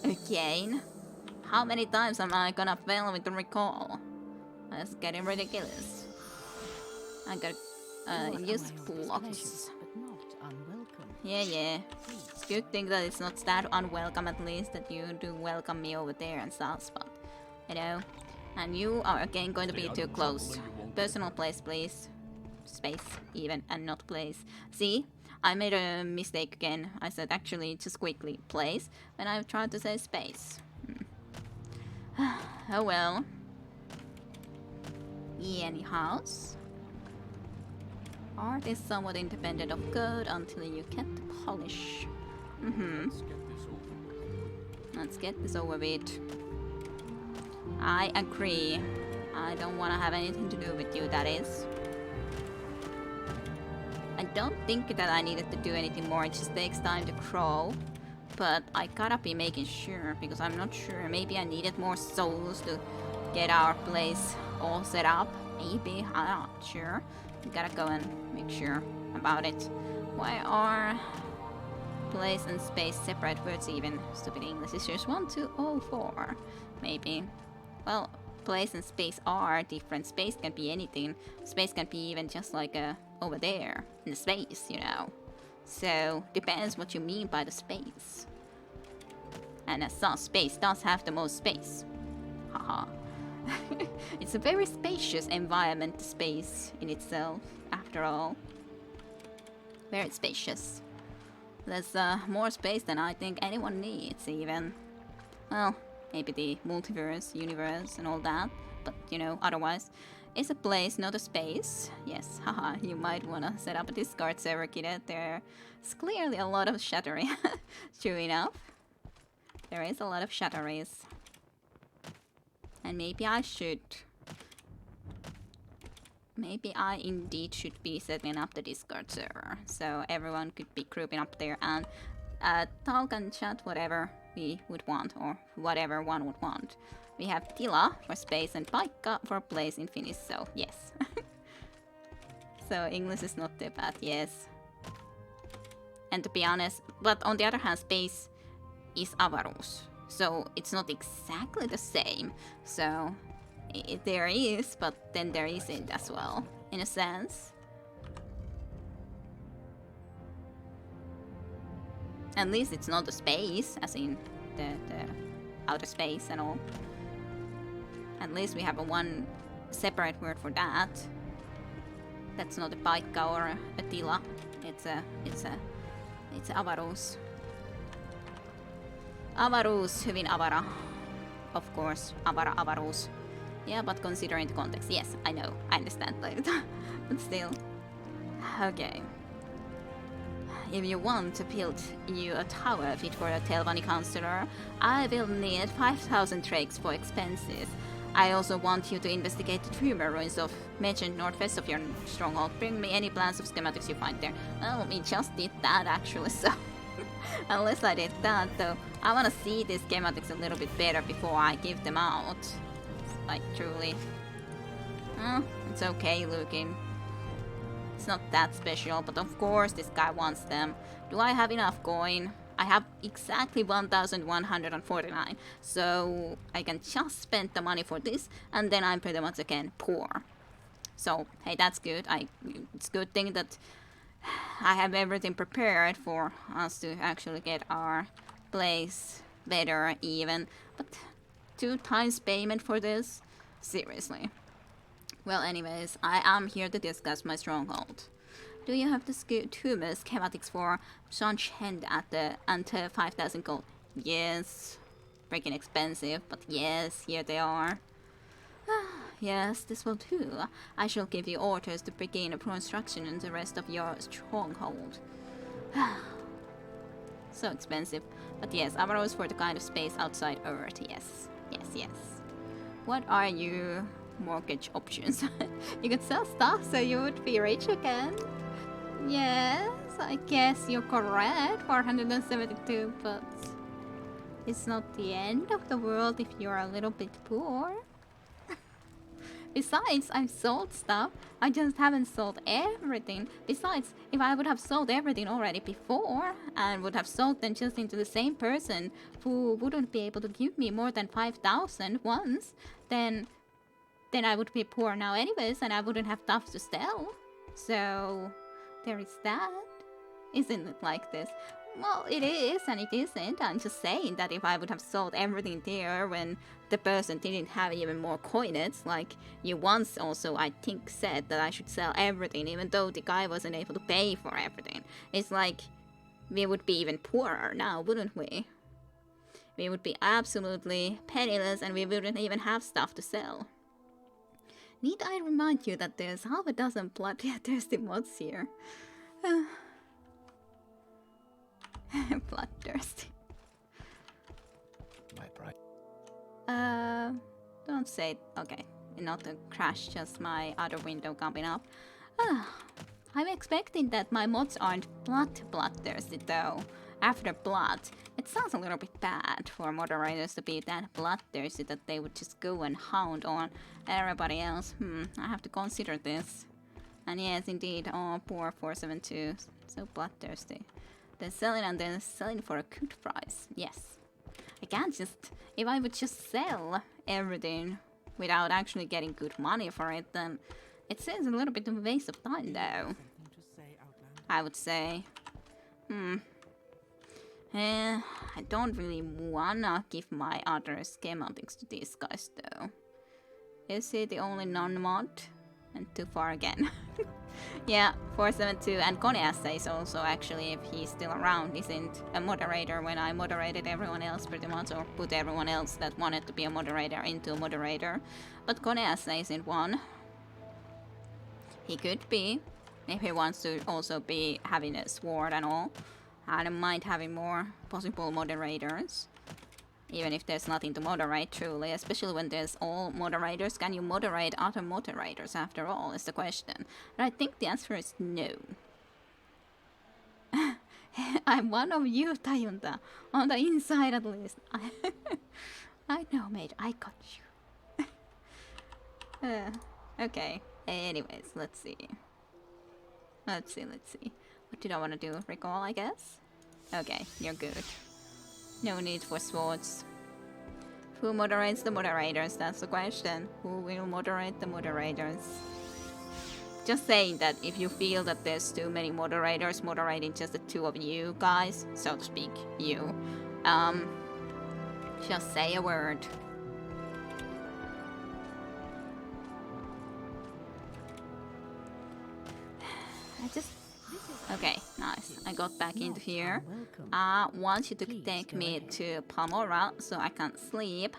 Again? How many times am I gonna fail with the recall? That's getting ridiculous. I gotta use blocks. Yeah. It's a good thing that it's not that unwelcome, at least, that you do welcome me over there and stuff, but, you know. And you are again going to be too close. Personal place, please. Space, even, and not place. See? I made a mistake again. I said actually just quickly place when I tried to say space. Oh well. Anyhow. Art is somewhat independent of code until you get the polish. Let's get this over with. I agree. I don't want to have anything to do with you, that is. I don't think that I needed to do anything more. It just takes time to crawl. But I gotta be making sure, because I'm not sure. Maybe I needed more souls to get our place all set up. Maybe, I'm not sure. We gotta go and make sure about it. Why are place and space separate words even? Stupid English is just 1, 2, 0, 4. Maybe. Well, place and space are different. Space can be anything. Space can be even just like over there in the space, you know. So depends what you mean by the space. And as such, space does have the most space. Haha. It's a very spacious environment, space in itself, after all. Very spacious. There's more space than I think anyone needs, even. Well, maybe the multiverse, universe, and all that. But, you know, otherwise, it's a place, not a space. Yes, haha, you might wanna set up a Discord server, kid. There's clearly a lot of shattering. True enough. There is a lot of shatteries. And maybe I should. Maybe I indeed should be setting up the Discord server. So everyone could be grouping up there and talk and chat whatever we would want, or whatever one would want. We have Tila for space and Paikka for place in Finnish, so yes. So English is not too bad, yes. And to be honest, but on the other hand, space is avaruus. So it's not exactly the same. So there is, but then there isn't as well, in a sense. At least it's not the space, as in the outer space and all. At least we have a one separate word for that. That's not a paikka or a tila. It's avaruus. Avaruus, hyvin avara. Of course, avaruus. Yeah, but considering the context, yes, I know, I understand that. But still. Okay. If you want to build you a tower fit for a Telvanni counselor, I will need 5,000 drakes for expenses. I also want you to investigate the tumor ruins of mentioned northwest of your stronghold. Bring me any plans of schematics you find there. Well, we just did that actually, so... Unless I did that, though, I want to see these schematics a little bit better before I give them out. Like, truly. Oh, it's okay looking. It's not that special, but of course this guy wants them. Do I have enough coin? I have exactly 1,149, so I can just spend the money for this, and then I'm pretty much again poor. So, hey, that's good. It's a good thing that I have everything prepared for us to actually get our place better even. But 2 times payment for this? Seriously. Well, anyways, I am here to discuss my stronghold. Do you have the tumor schematics for Sunshend at the under 5,000 gold? Yes. Freaking expensive, but yes, here they are. Yes, this will do. I shall give you orders to begin a construction in the rest of your stronghold. So expensive. But yes, avaruus for the kind of space outside Earth. Yes. Yes. What are your mortgage options? You could sell stuff so you would be rich again. Yes, I guess you're correct. 472, but it's not the end of the world if you're a little bit poor. Besides, I've sold stuff. I just haven't sold everything. Besides, if I would have sold everything already before and would have sold them just into the same person who wouldn't be able to give me more than 5,000 once, then I would be poor now anyways and I wouldn't have stuff to sell. So there is that. Isn't it like this? Well, it is and it isn't. I'm just saying that if I would have sold everything there when the person didn't have even more coinage, like you once also, I think, said that I should sell everything even though the guy wasn't able to pay for everything. It's like we would be even poorer now, wouldn't we? We would be absolutely penniless and we wouldn't even have stuff to sell. Need I remind you that there's half a dozen bloodthirsty mods here? Bloodthirsty. My pride. Don't say it. Okay, not a crash, just my other window coming up. I'm expecting that my mods aren't bloodthirsty though. After blood, it sounds a little bit bad for moderators to be that bloodthirsty that they would just go and hound on everybody else. I have to consider this. And yes, indeed, oh, poor 472, so bloodthirsty. They're selling and they're selling for a good price, yes. I can't just, if I would just sell everything without actually getting good money for it, then it seems a little bit of a waste of time though. I would say. I don't really wanna give my other schematics to these guys though. Is he the only non-mod? And too far again. Yeah, 472 and Koneas says also actually if he's still around isn't a moderator when I moderated everyone else pretty much, or put everyone else that wanted to be a moderator into a moderator. But Koneas isn't one. He could be, if he wants to also be having a sword and all. I don't mind having more possible moderators. Even if there's nothing to moderate, truly. Especially when there's all moderators. Can you moderate other moderators after all, is the question. But I think the answer is no. I'm one of you, Tayunta. On the inside at least. I know, mate. I got you. Okay. Anyways, let's see. Let's see. What did I want to do? Recall, I guess? Okay, you're good. No need for swords. Who moderates the moderators? That's the question. Who will moderate the moderators? Just saying that if you feel that there's too many moderators moderating just the two of you guys, so to speak, you, just say a word. Okay, nice. I got back into here. I want you to take me to Palmora so I can sleep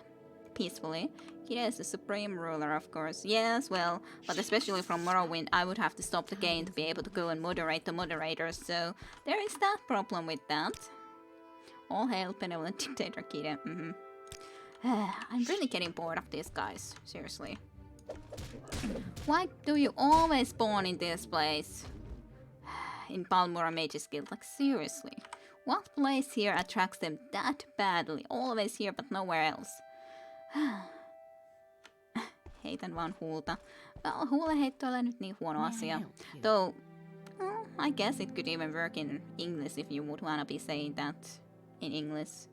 peacefully. Kira is the supreme ruler, of course. Yes, well, but especially from Morrowind, I would have to stop the game to be able to go and moderate the moderators, so there is that problem with that. All hail benevolent dictator Kira. I'm really getting bored of these guys, seriously. Why do you always spawn in this place? In Palmora Mage's Guild, like seriously. What place here attracts them that badly? Always here but nowhere else. Heitän vaan huulta. Well, huuleheitto ei nyt niin huono asia. Though, I guess it could even work in English if you would wanna be saying that in English.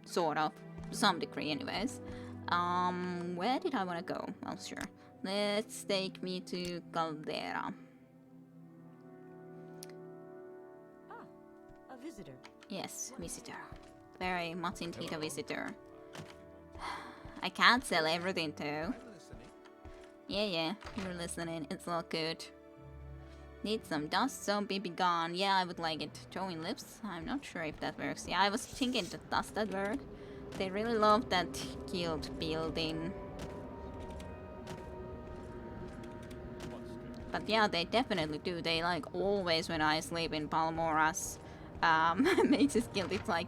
Sort of. To some degree anyways. Where did I wanna go? Well, sure. Let's take me to Caldera. Visitor. Yes, visitor. Very much indeed a visitor. I can't sell everything too. Yeah, you're listening. It's all good. Need some dust zombie be gone. Yeah, I would like it. Drawing lips? I'm not sure if that works. Yeah, I was thinking that does that work? They really love that guild building. But yeah, they definitely do. They like always when I sleep in Palmora's Mage's Guild, it's like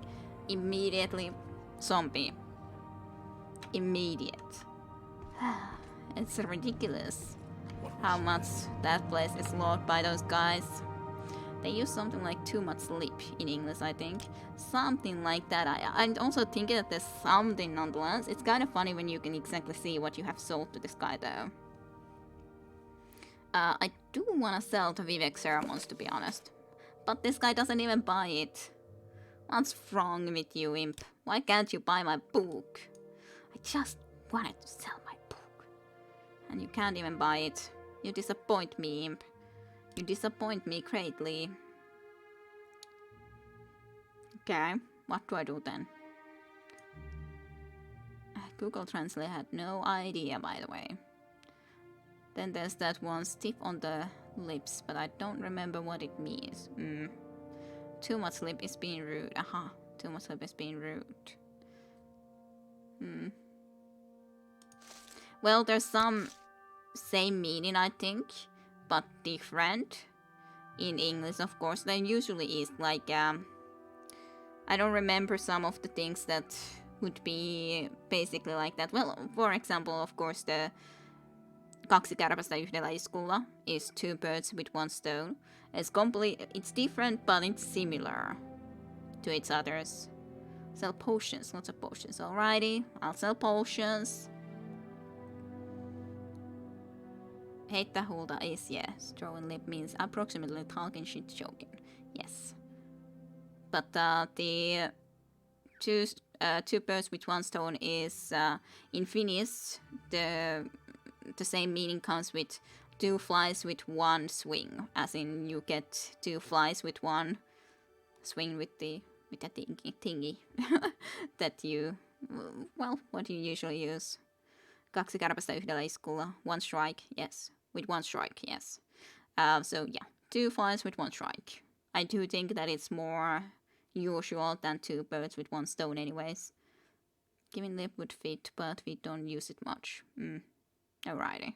immediately zombie. Immediate. It's ridiculous how much that place is loved by those guys. They use something like too much sleep in English, I think. Something like that. I'm also thinking that there's something nonetheless. It's kind of funny when you can exactly see what you have sold to this guy, though. I do want to sell the Vivek Ceremons, to be honest. But this guy doesn't even buy it. What's wrong with you, imp? Why can't you buy my book? I just wanted to sell my book. And you can't even buy it. You disappoint me, imp. You disappoint me greatly. Okay, what do I do then? Google Translate had no idea, by the way. Then there's that one, stiff on the lips, but I don't remember what it means. Too much lip is being rude. Aha, too much lip is being rude. Well, there's some same meaning, I think, but different. In English, of course, there usually is like, I don't remember some of the things that would be basically like that. Well, for example, of course, the kaksi kärpästä yhdellä iskulla is two birds with one stone. It's different, but it's similar to its others. Sell potions, lots of potions. Alrighty, I'll sell potions. Heittää huulta is yes. Throwing lip means approximately talking shit, joking. Yes. But the two birds with one stone is in Finnish the same meaning comes with two flies with one swing, as in you get two flies with one swing with the thingy that you, well, what you usually use. Kaksi kärpästä yhdellä iskulla, one strike, yes, with one strike, yes. So yeah, two flies with one strike. I do think that it's more usual than two birds with one stone anyways. Giving lip would fit, but we don't use it much. Alrighty.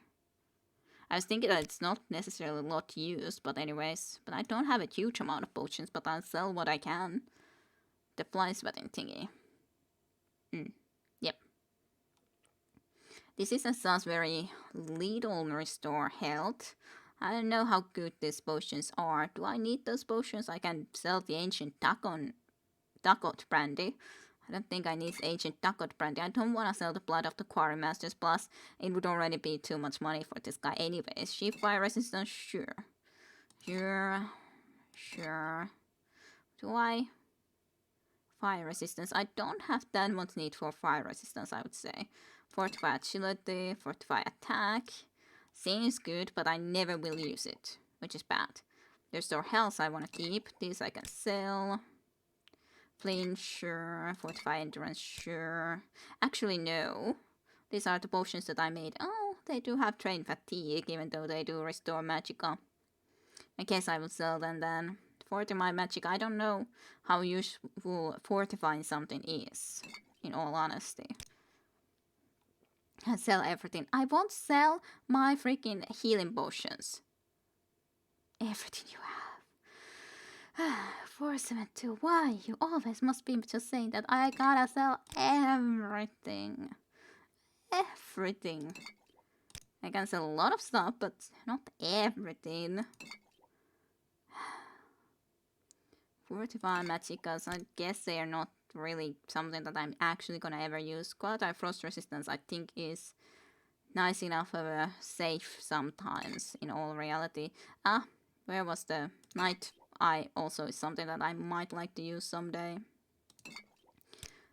I was thinking that it's not necessarily a lot used, but anyways. But I don't have a huge amount of potions, but I'll sell what I can. The fly sweating thingy. Yep. This sounds very little restore health. I don't know how good these potions are. Do I need those potions? I can sell the ancient Takot brandy. I don't think I need ancient Takot brandy. I don't want to sell the blood of the quarry masters. Plus, it would already be too much money for this guy anyways. Sheep fire resistance, sure. Do I? Fire resistance. I don't have that much need for fire resistance, I would say. Fortify agility, fortify attack. Seems good, but I never will use it, which is bad. Restore health I want to keep. These I can sell. Flinch, sure. Fortify endurance, sure. Actually, no. These are the potions that I made. Oh, they do have train fatigue, even though they do restore magicka. I guess I will sell them then. Fortify magic. I don't know how useful fortifying something is, in all honesty. I sell everything. I won't sell my freaking healing potions. Everything you have. 472. Why? You always must be just saying that I gotta sell everything. Everything. I can sell a lot of stuff, but not everything. Fortify magickas, I guess they are not really something that I'm actually gonna ever use. Quality frost resistance I think is nice enough of a safe sometimes in all reality. Where was the night eye also is something that I might like to use someday.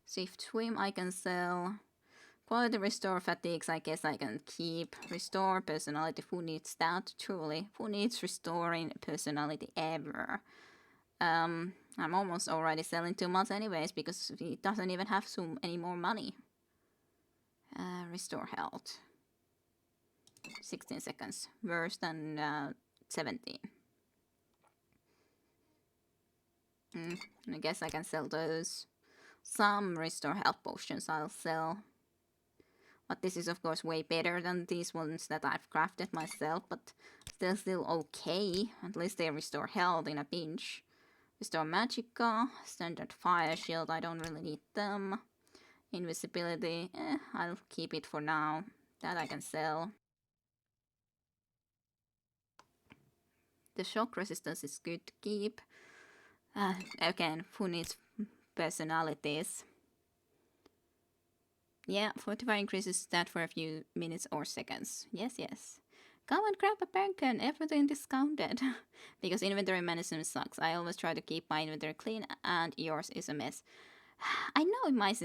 Swift swim I can sell. Quality restore fatigues I guess I can keep. Restore personality, who needs that? Truly, who needs restoring personality ever? I'm almost already selling too much anyways because he doesn't even have any more money. Restore health. 16 seconds. Worse than 17. I guess I can sell those. Some restore health potions I'll sell. But this is of course way better than these ones that I've crafted myself. But still okay. At least they restore health in a pinch. Restore magicka, standard fire shield, I don't really need them. Invisibility, I'll keep it for now. That I can sell. The shock resistance is good to keep. Again, who needs personalities? Yeah, fortify increases stat for a few minutes or seconds. Yes, yes. Come and grab a pumpkin, everything discounted. Because inventory management sucks. I always try to keep my inventory clean, and yours is a mess. I know mine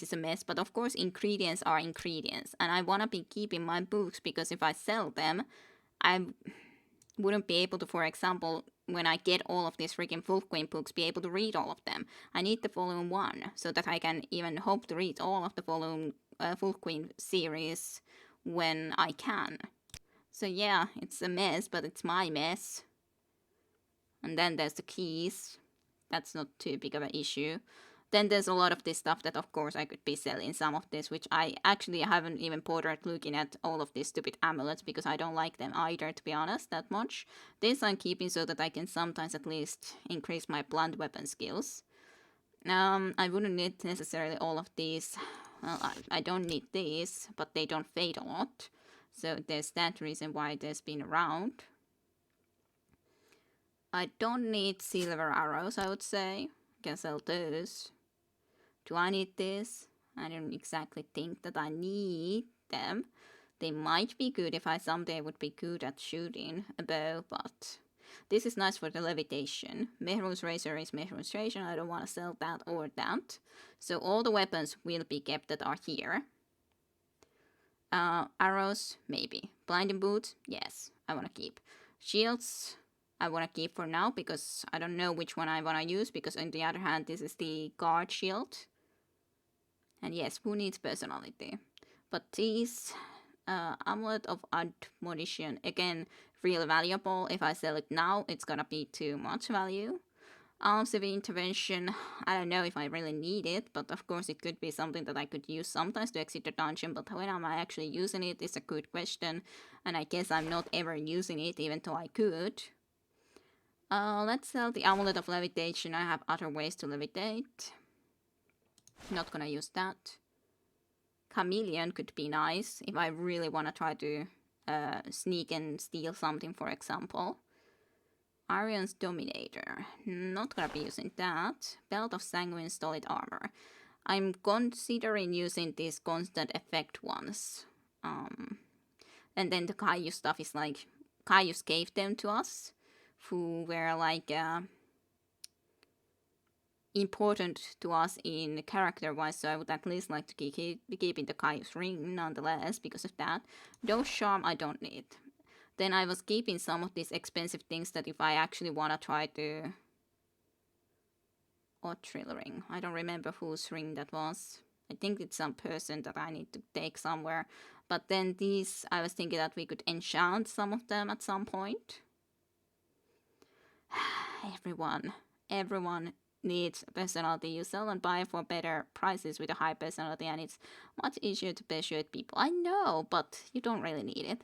is a mess, but of course ingredients are ingredients, and I wanna be keeping my books because if I sell them, I wouldn't be able to, for example, when I get all of these freaking Wolf Queen books, be able to read all of them. I need the volume 1 so that I can even hope to read all of the volume Wolf Queen series when I can. So yeah, it's a mess, but it's my mess. And then there's the keys. That's not too big of an issue. Then there's a lot of this stuff that of course I could be selling some of this, which I actually haven't even bothered looking at all of these stupid amulets because I don't like them either, to be honest, that much. This I'm keeping so that I can sometimes at least increase my blunt weapon skills. I wouldn't need necessarily all of these. Well, I don't need these, but they don't fade a lot. So there's that reason why there's been around. I don't need silver arrows, I would say. Can sell those. Do I need this? I don't exactly think that I need them. They might be good if I someday would be good at shooting a bow, but this is nice for the levitation. Mehru's razor is Mehru's razor. I don't want to sell that or that. So all the weapons will be kept that are here. Arrows, maybe. Blinding boots, yes, I want to keep. Shields, I want to keep for now because I don't know which one I want to use because on the other hand, this is the guard shield. And yes, who needs personality? But these, Amulet of Admonition, again, really valuable. If I sell it now, it's gonna be too much value. Civil Intervention, I don't know if I really need it, but of course it could be something that I could use sometimes to exit the dungeon, but when am I actually using it is a good question, and I guess I'm not ever using it, even though I could. Let's sell the Amulet of Levitation. I have other ways to levitate. Not gonna use that. Chameleon could be nice if I really want to try to sneak and steal something, for example. Arion's Dominator. Not gonna be using that. Belt of Sanguine Stolid Armor. I'm considering using these constant effect ones. And then the Kaiju stuff is like, Kaijus gave them to us, who were like important to us in character-wise, so I would at least like to be keeping the Kaijus ring nonetheless because of that. Those charm I don't need. Then I was keeping some of these expensive things that if I actually want to try to... Otril ring. I don't remember whose ring that was. I think it's some person that I need to take somewhere. But then these, I was thinking that we could enchant some of them at some point. Everyone needs a personality. You sell and buy for better prices with a high personality, and it's much easier to persuade people. I know, but you don't really need it.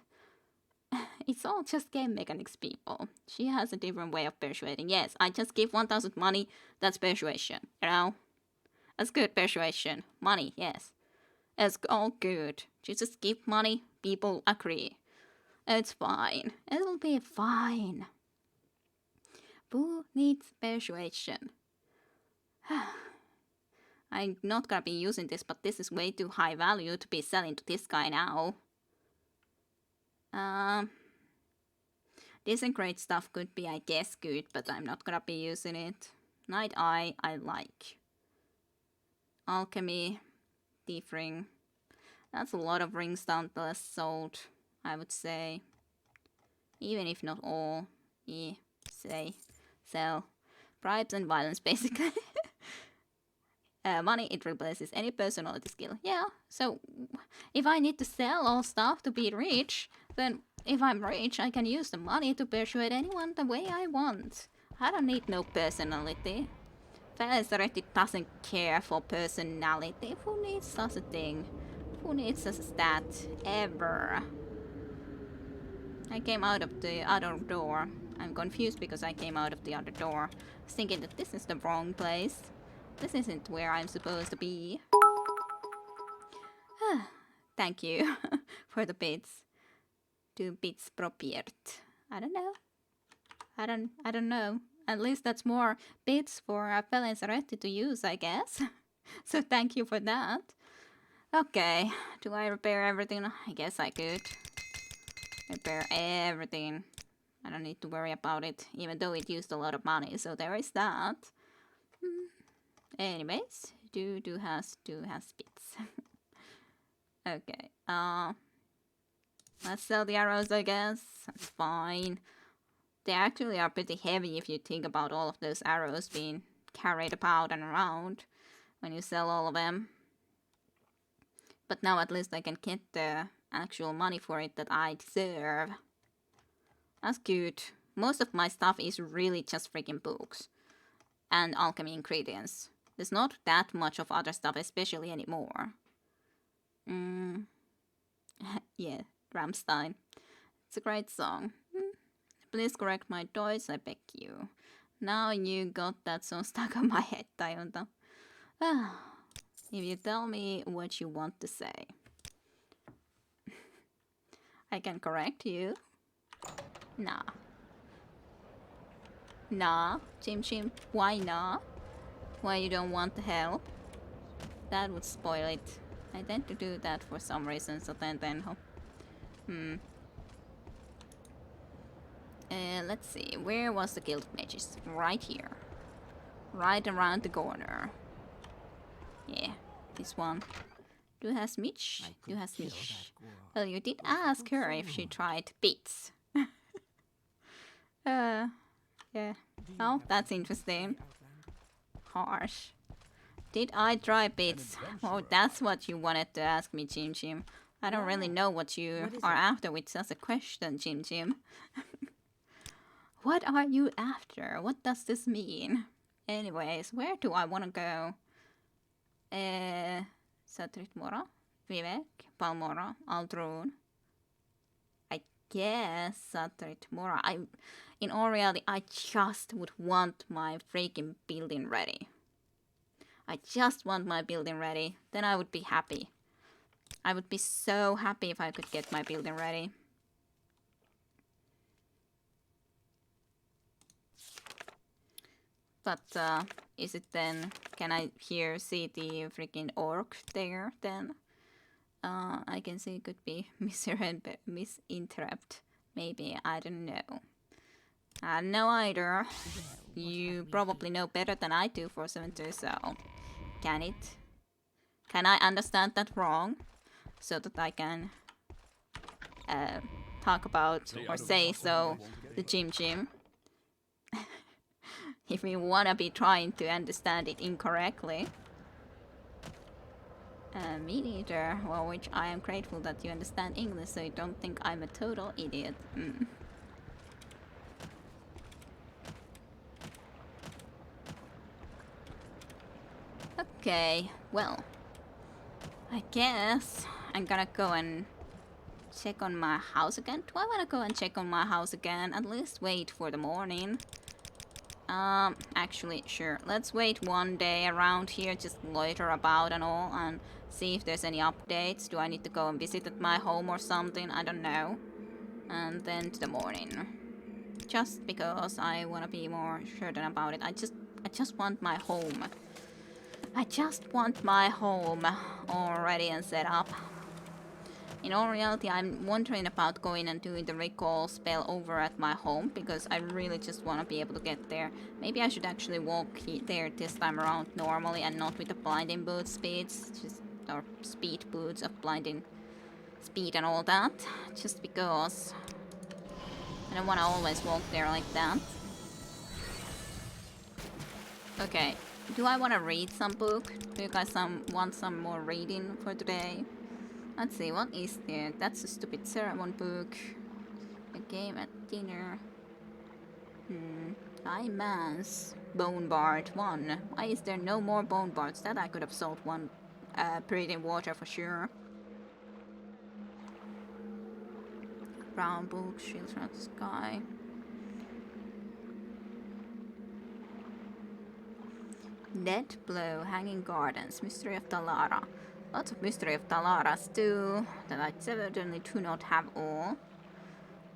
It's all just game mechanics, people. She has a different way of persuading. Yes, I just give 1,000 money. That's persuasion, you know? That's good persuasion. Money, yes. It's all good. You just give money, people agree. It's fine. It'll be fine. Who needs persuasion? I'm not gonna be using this, but this is way too high value to be selling to this guy now. Disintegrate stuff could be, I guess, good, but I'm not gonna be using it. Night Eye, I like. Alchemy, Thief Ring. That's a lot of rings downless sold, I would say. Even if not all. Say. Sell. Bribes and violence, basically. Money, it replaces any personality skill. Yeah, so if I need to sell all stuff to be rich, then if I'm rich, I can use the money to persuade anyone the way I want. I don't need no personality. Felicity doesn't care for personality. Who needs such a thing? Who needs such a stat? Ever. I came out of the other door. I'm confused because I came out of the other door. I was thinking that this is the wrong place. This isn't where I'm supposed to be. Thank you for the bits. 2 bits propiert. I don't know. I don't know. At least that's more bits for Felenzaretti to use, I guess. So thank you for that. Okay, do I repair everything? I guess I could. Repair everything. I don't need to worry about it, even though it used a lot of money, so there is that. Anyways, do has bits. Okay, let's sell the arrows, I guess. That's fine. They actually are pretty heavy if you think about all of those arrows being carried about and around when you sell all of them. But now at least I can get the actual money for it that I deserve. That's good. Most of my stuff is really just freaking books and alchemy ingredients. There's not that much of other stuff, especially anymore. Yeah, Rammstein. It's a great song. Please correct my Deutsch, I beg you. Now you got that song stuck on my head, Tajunta. If you tell me what you want to say, I can correct you. Nah. Nah, Chim Chim, why not? Why you don't want the help? That would spoil it. I tend to do that for some reason, so then let's see, where was the Guild of Mages? Right here. Right around the corner. Yeah, this one. Du hast mich? Du hast mich. Well, you did ask her if she tried bits. Yeah. Oh, that's interesting. Harsh. Did I try bits? Oh, that's what you wanted to ask me, Jim Jim. I don't really know what you are after with such a question, Jim Jim. What are you after? What does this mean? Anyways, where do I want to go? Satrit Mora? Vivek? Palmora? Aldrun? I guess Satrit Mora. In all reality, I just would want my freaking building ready. I just want my building ready. Then I would be happy. I would be so happy if I could get my building ready. But is it then? Can I see the freaking orc there then? I can see it could be misinterrupt. Maybe, I don't know. I don't know either. You probably know better than I do for 72, so can it? Can I understand that wrong? So that I can talk about or say so the Jim Jim. If we wanna be trying to understand it incorrectly. Me neither. Well, which I am grateful that you understand English, so you don't think I'm a total idiot. Okay, well, I guess I'm gonna go and check on my house again. Do I wanna go and check on my house again? At least wait for the morning. Actually, sure. Let's wait one day around here, just loiter about and all, and see if there's any updates. Do I need to go and visit at my home or something? I don't know. And then to the morning. Just because I wanna be more certain about it. I just want my home. I just want my home all ready and set up. In all reality, I'm wondering about going and doing the recall spell over at my home, because I really just want to be able to get there. Maybe I should actually walk there this time around normally and not with the blinding boot speeds, or speed boots of blinding speed and all that, just because I don't want to always walk there like that. Okay, do I want to read some book? Do you guys want some more reading for today? Let's see, what is there? That's a stupid ceremony book. A game at dinner. I Mass. Bone Bard 1. Why is there no more Bone Bards? That I could have sold one breathing water for sure. Brown book, shields from the sky. Dead Blow, Hanging Gardens, Mystery of Talara. Lots of Mystery of Talaras too, that I certainly do not have all.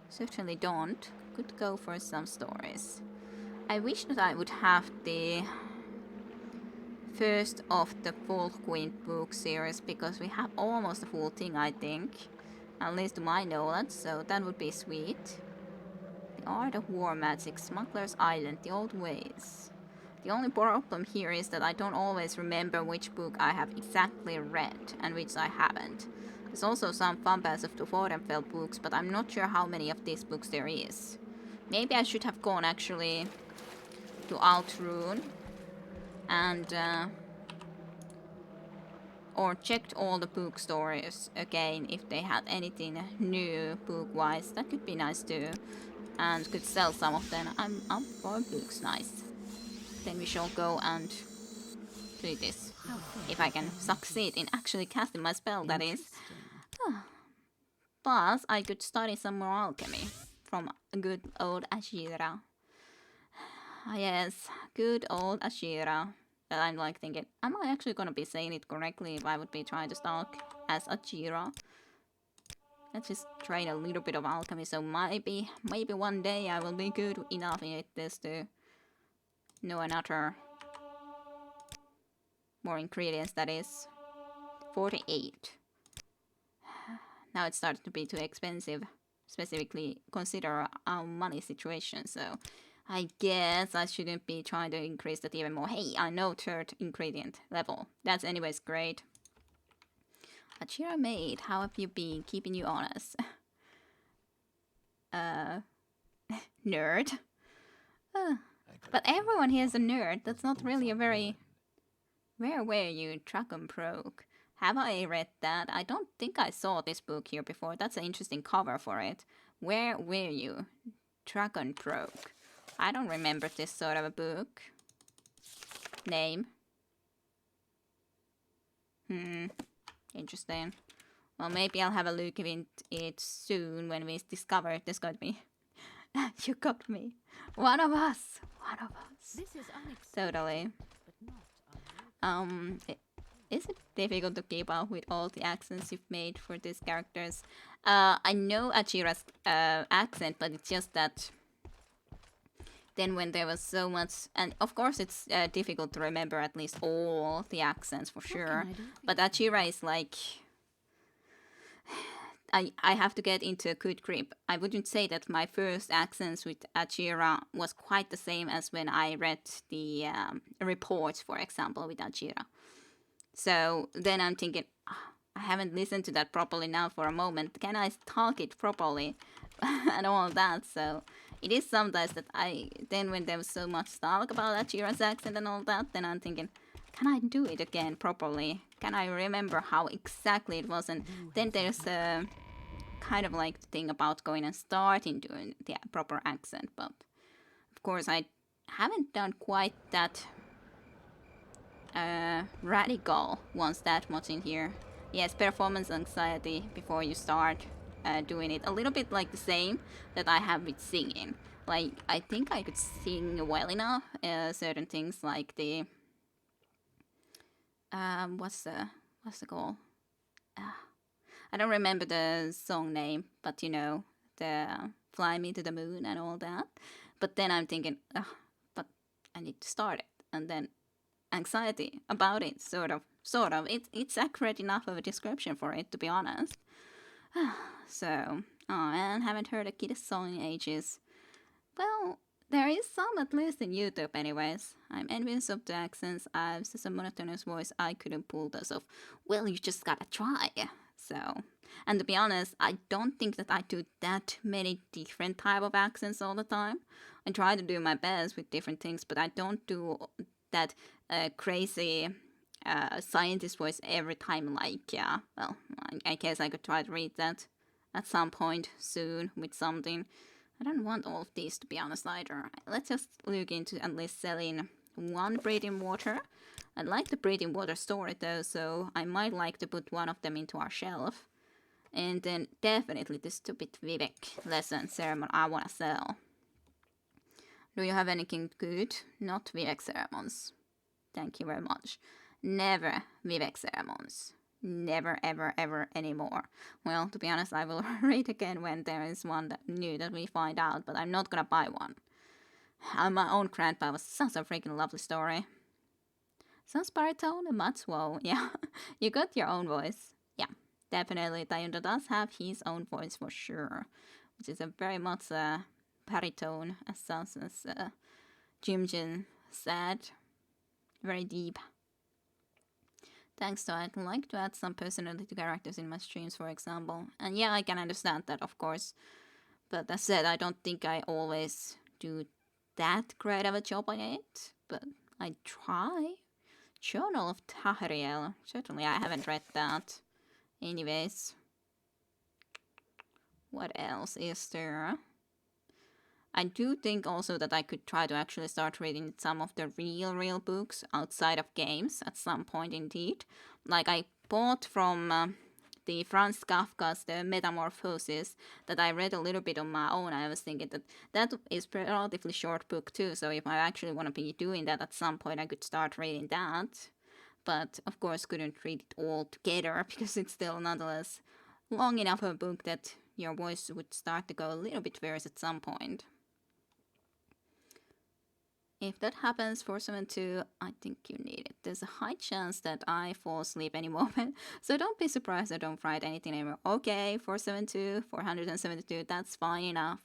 Certainly don't. could go for some stories. I wish that I would have the first of the full Queen book series, because we have almost the full thing, I think. At least to my knowledge, so that would be sweet. The Art of War Magic, Smuggler's Island, The Old Ways. The only problem here is that I don't always remember which book I have exactly read and which I haven't. There's also some fun parts of the Fordenfeld books, but I'm not sure how many of these books there is. Maybe I should have gone actually to Altrune and or checked all the bookstores again if they had anything new book-wise. That could be nice too, and could sell some of them. I'm up for books, nice. Then we shall go and do this. If I can succeed in actually casting my spell, that is. Plus, I could study some more alchemy from good old Ashira. Yes, good old Ashira. But I'm like thinking, am I actually gonna be saying it correctly if I would be trying to talk as Ashira? Let's just train a little bit of alchemy, so maybe one day I will be good enough in this to know another more ingredients, that is. 48. Now it's starting to be too expensive, specifically consider our money situation, so I guess I shouldn't be trying to increase that even more. Hey, I know third ingredient level. That's anyways great. Achira maid, how have you been? Keeping you honest. Nerd. But everyone here is a nerd. That's not really a very... Where were you, Dragon Progue? Have I read that? I don't think I saw this book here before. That's an interesting cover for it. Where were you, Dragon Progue? I don't remember this sort of a book. Name. Interesting. Well, maybe I'll have a look at it soon when we discover it. This got me. You got me. One of us. One of us. This is unexpected. Totally. But not Is it difficult to keep up with all the accents you've made for these characters? I know Achira's accent, but it's just that then when there was so much, and of course it's difficult to remember at least all the accents for sure, but Achira is like, I have to get into a good grip. I wouldn't say that my first accents with Achira was quite the same as when I read the reports, for example, with Achira. So then I'm thinking, I haven't listened to that properly now for a moment. Can I talk it properly? And all that. So it is sometimes that then when there was so much talk about Achira's accent and all that, then I'm thinking, can I do it again properly? Can I remember how exactly it was? And then there's a kind of like the thing about going and starting doing the proper accent. But of course I haven't done quite that radical ones that much in here. Yes, performance anxiety before you start doing it. A little bit like the same that I have with singing. Like, I think I could sing well enough certain things like the what's the goal? I don't remember the song name, but you know, the Fly Me to the Moon and all that. But then I'm thinking, but I need to start it, and then anxiety about it, sort of. It's accurate enough of a description for it, to be honest. So, oh man, haven't heard a kid song in ages. Well, there is some at least in YouTube anyways. I'm envious of the accents. I've such a monotonous voice, I couldn't pull those off. Well, you just gotta try. So, and to be honest, I don't think that I do that many different type of accents all the time. I try to do my best with different things, but I don't do that crazy scientist voice every time. Like, yeah, well, I guess I could try to read that at some point soon with something. I don't want all of these, to be honest, either. Let's just look into at least selling one breathing water. I like the breathing water story though, so I might like to put one of them into our shelf. And then definitely the stupid Vivek lesson ceremony I want to sell. Do you have anything good? Not Vivek ceremonies. Thank you very much. Never Vivek ceremonies. Never, ever, ever anymore. Well, to be honest, I will read again when there is one that new that we find out, but I'm not gonna buy one. My own grandpa was such a freaking lovely story. Sounds baritone, much whoa. Yeah, you got your own voice. Yeah, definitely. Tayunda does have his own voice for sure, which is a very much baritone, as sounds as Jim Jin said. Very deep. Thanks to I'd like to add some personality to characters in my streams, for example. And yeah, I can understand that, of course. But as said, I don't think I always do that great of a job on it. But I try. Journal of Tahriel. Certainly, I haven't read that. Anyways. What else is there? I do think also that I could try to actually start reading some of the real books outside of games at some point indeed. Like I bought from the Franz Kafka's The Metamorphosis that I read a little bit on my own. I was thinking that that is a relatively short book too, so if I actually want to be doing that at some point, I could start reading that. But of course, couldn't read it all together because it's still nonetheless long enough of a book that your voice would start to go a little bit worse at some point. If that happens, 472, I think you need it. There's a high chance that I fall asleep any moment, so don't be surprised I don't write anything anymore. Okay, 472, 472, that's fine enough.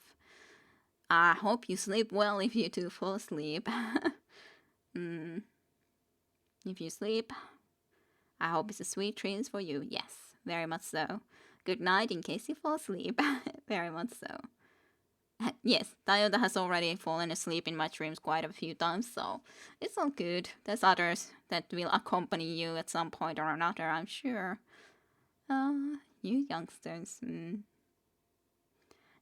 I hope you sleep well if you do fall asleep. If you sleep, I hope it's a sweet dreams for you. Yes, very much so. Good night in case you fall asleep. Very much so. Yes, Toyota has already fallen asleep in my dreams quite a few times, so it's all good. There's others that will accompany you at some point or another, I'm sure. You youngsters.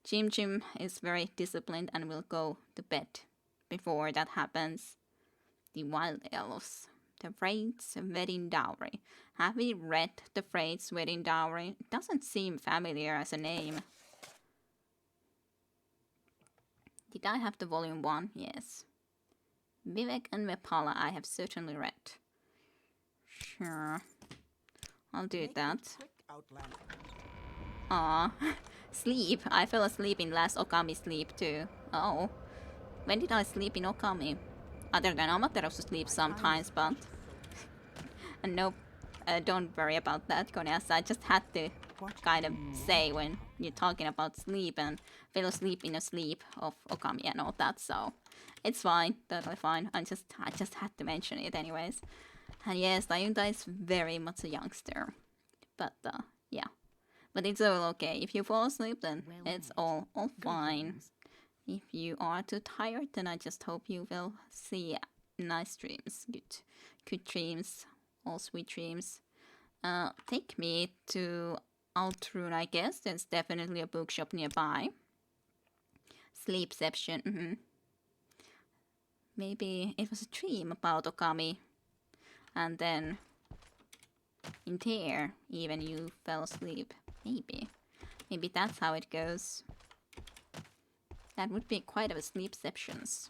Jim is very disciplined and will go to bed before that happens. The Wild Elves. The Wraith's Wedding Dowry. Have we read The Wraith's Wedding Dowry? It doesn't seem familiar as a name. Did I have the volume 1? Yes. Vivek and Vepala I have certainly read. Sure. I'll do that. Aw. Sleep. I fell asleep in last Okami sleep too. Oh. When did I sleep in Okami? Other than Amaterasu sleep sometimes, but... and no, don't worry about that, Koneas. I just had to kind of say when you're talking about sleep and fell asleep in a sleep of Okami and all that, so it's fine, totally fine. I just had to mention it anyways. And yes, Dayunda is very much a youngster, but yeah, but it's all okay. If you fall asleep, then it's all fine. If you are too tired, then I just hope you will see nice dreams, good dreams, all sweet dreams. Take me to Altrun, I guess. There's definitely a bookshop nearby. Sleepception. Maybe it was a dream about Okami. And then in there, even you fell asleep. Maybe that's how it goes. That would be quite a sleepceptions.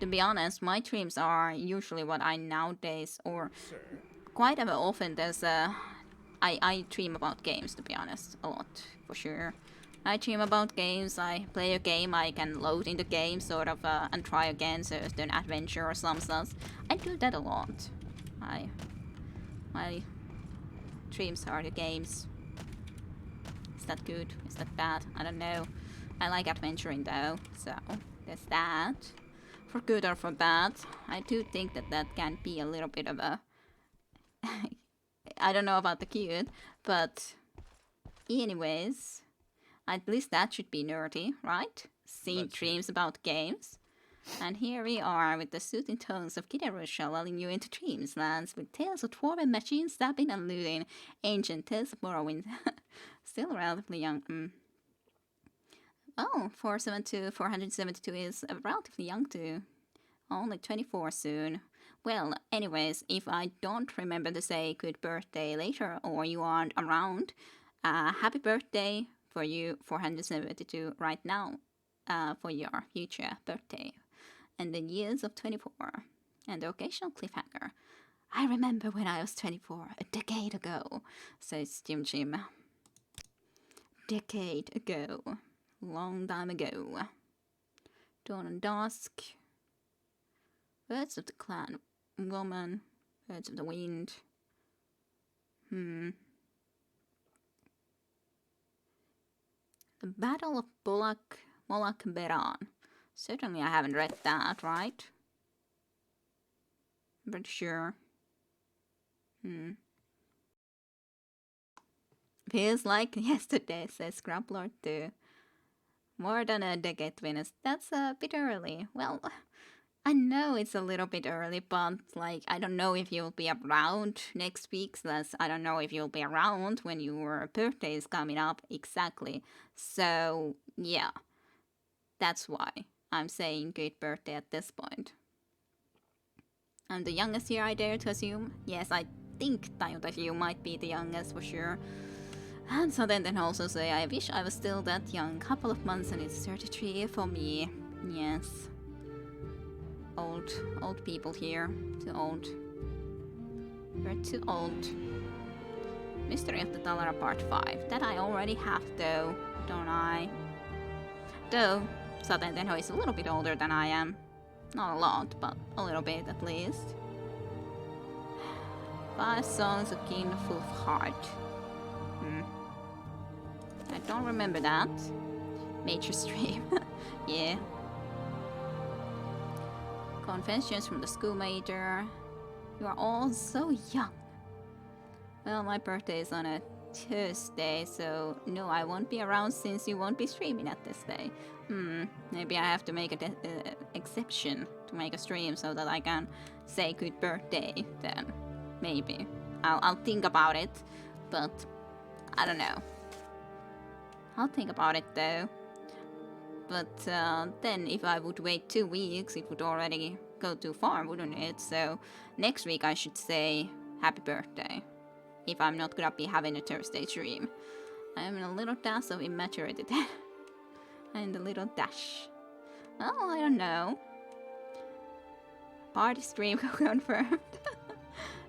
To be honest, my dreams are usually what I nowadays, or quite often there's I dream about games, to be honest, a lot, for sure. I dream about games, I play a game, I can load in the game, sort of, and try again, so it's an adventure or some such. I do that a lot. My dreams are the games. Is that good? Is that bad? I don't know. I like adventuring though, so there's that. For good or for bad, I do think that can be a little bit of a... I don't know about the cute, but anyways, at least that should be nerdy, right? See dreams about games. And here we are with the soothing tones of Kiderusha lulling you into dreams lands with tales of dwarven machines, stabbing and looting, ancient tales of Morrowind. Still relatively young. Oh, 472 is relatively young too. Only 24 soon. Well, anyways, if I don't remember to say good birthday later or you aren't around, happy birthday for you, 472, right now, for your future birthday. And the years of 24. And the occasional cliffhanger. I remember when I was 24, a decade ago, says Jim Jim. Decade ago. Long time ago. Dawn and dusk. Birds of the clan. Woman. Birds of the wind. The Battle of Moloch Beran. Certainly I haven't read that, right? I'm pretty sure. Feels like yesterday, says Scraplord too. More than a decade, Venus. That's a bit early. Well, I know it's a little bit early, but like I don't know if you'll be around next week. Thus, I don't know if you'll be around when your birthday is coming up exactly. So yeah, that's why I'm saying good birthday at this point. I'm the youngest here, I dare to assume. Yes, I think that you might be the youngest for sure. And so then also say, I wish I was still that young. Couple of months and it's 33 for me. Yes. Old people here. Too old. We're too old. Mystery of the Dollar Part 5. That I already have though, don't I? Though, Satan Tenho is a little bit older than I am. Not a lot, but a little bit at least. 5 songs of King Full of Heart. I don't remember that. Major stream. Yeah. Confessions from the schoolmater. You are all so young. Well, my birthday is on a Tuesday, so no, I won't be around since you won't be streaming at this day. Maybe I have to make an exception to make a stream so that I can say good birthday then. Maybe. I'll think about it, but I don't know. I'll think about it though. But then if I would wait 2 weeks, it would already go too far, wouldn't it? So next week I should say happy birthday. If I'm not gonna be having a Thursday stream. I'm in a little dash of immaturity there. And a little dash. Oh, I don't know. Party stream confirmed.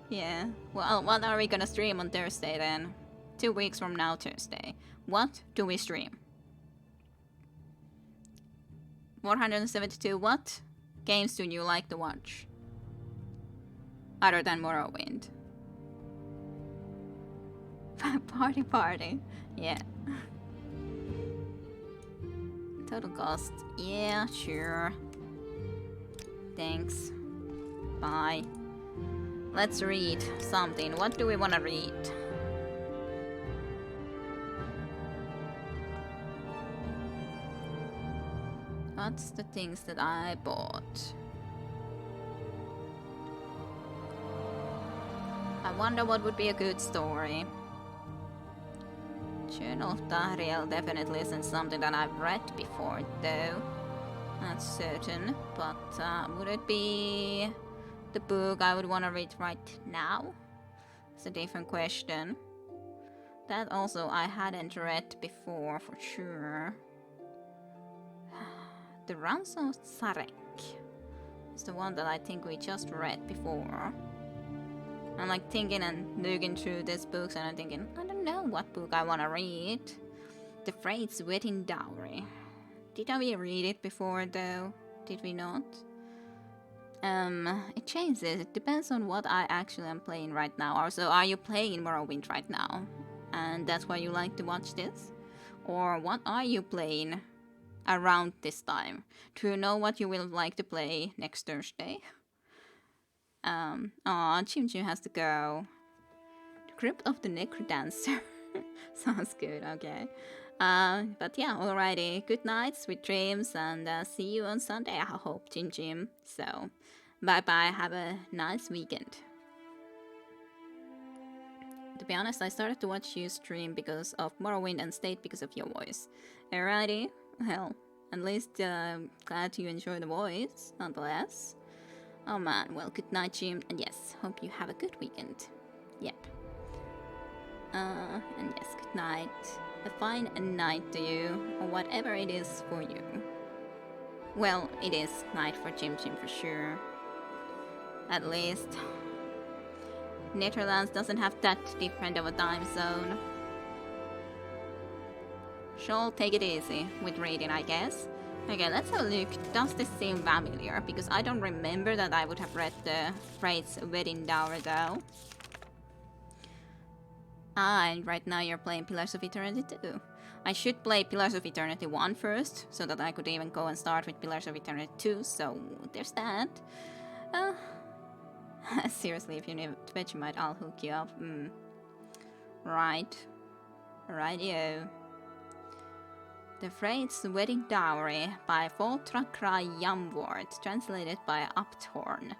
Yeah. Well, what are we gonna stream on Thursday then? 2 weeks from now, Thursday. What do we stream? 472 what games do you like to watch? Other than Morrowind. Party. Yeah. Total cost. Yeah, sure. Thanks. Bye. Let's read something. What do we want to read? What's the things that I bought? I wonder what would be a good story. Journal of Tahriel definitely isn't something that I've read before, though. That's certain. But would it be the book I would want to read right now? It's a different question. That also I hadn't read before, for sure. The Ransom of Sarek is the one that I think we just read before. I'm like thinking and looking through these books and I'm thinking, I don't know what book I want to read. The Freyd's Wedding Dowry. Did we read it before though? Did we not? It changes. It depends on what I actually am playing right now. Also, are you playing Morrowind right now? And that's why you like to watch this? Or what are you playing around this time? Do you know what you will like to play next Thursday? Chim Chim has to go. The Crypt of the Necrodancer. Sounds good, okay. But yeah, alrighty. Good night, sweet dreams, and see you on Sunday, I hope, Chim Chim. So, bye-bye, have a nice weekend. To be honest, I started to watch you stream because of Morrowind and stayed because of your voice. Alrighty, well, at least glad you enjoy the voice, nonetheless. Oh man, well, good night, Jim, and yes, hope you have a good weekend. Yep. And yes, good night. A fine night to you, or whatever it is for you. Well, it is night for Jim Jim for sure. At least. Netherlands doesn't have that different of a time zone. She'll take it easy with reading, I guess. Okay, let's have a look. Does this seem familiar? Because I don't remember that I would have read the Freyd's Wedding Dower though. Ah, and right now you're playing Pillars of Eternity 2. I should play Pillars of Eternity 1 first, so that I could even go and start with Pillars of Eternity 2, so there's that. Seriously, if you need Vegemite, I'll hook you up. Right. Rightio. The Freyd's Wedding Dowry by Voltra Krai Jamwort, translated by Upthorn.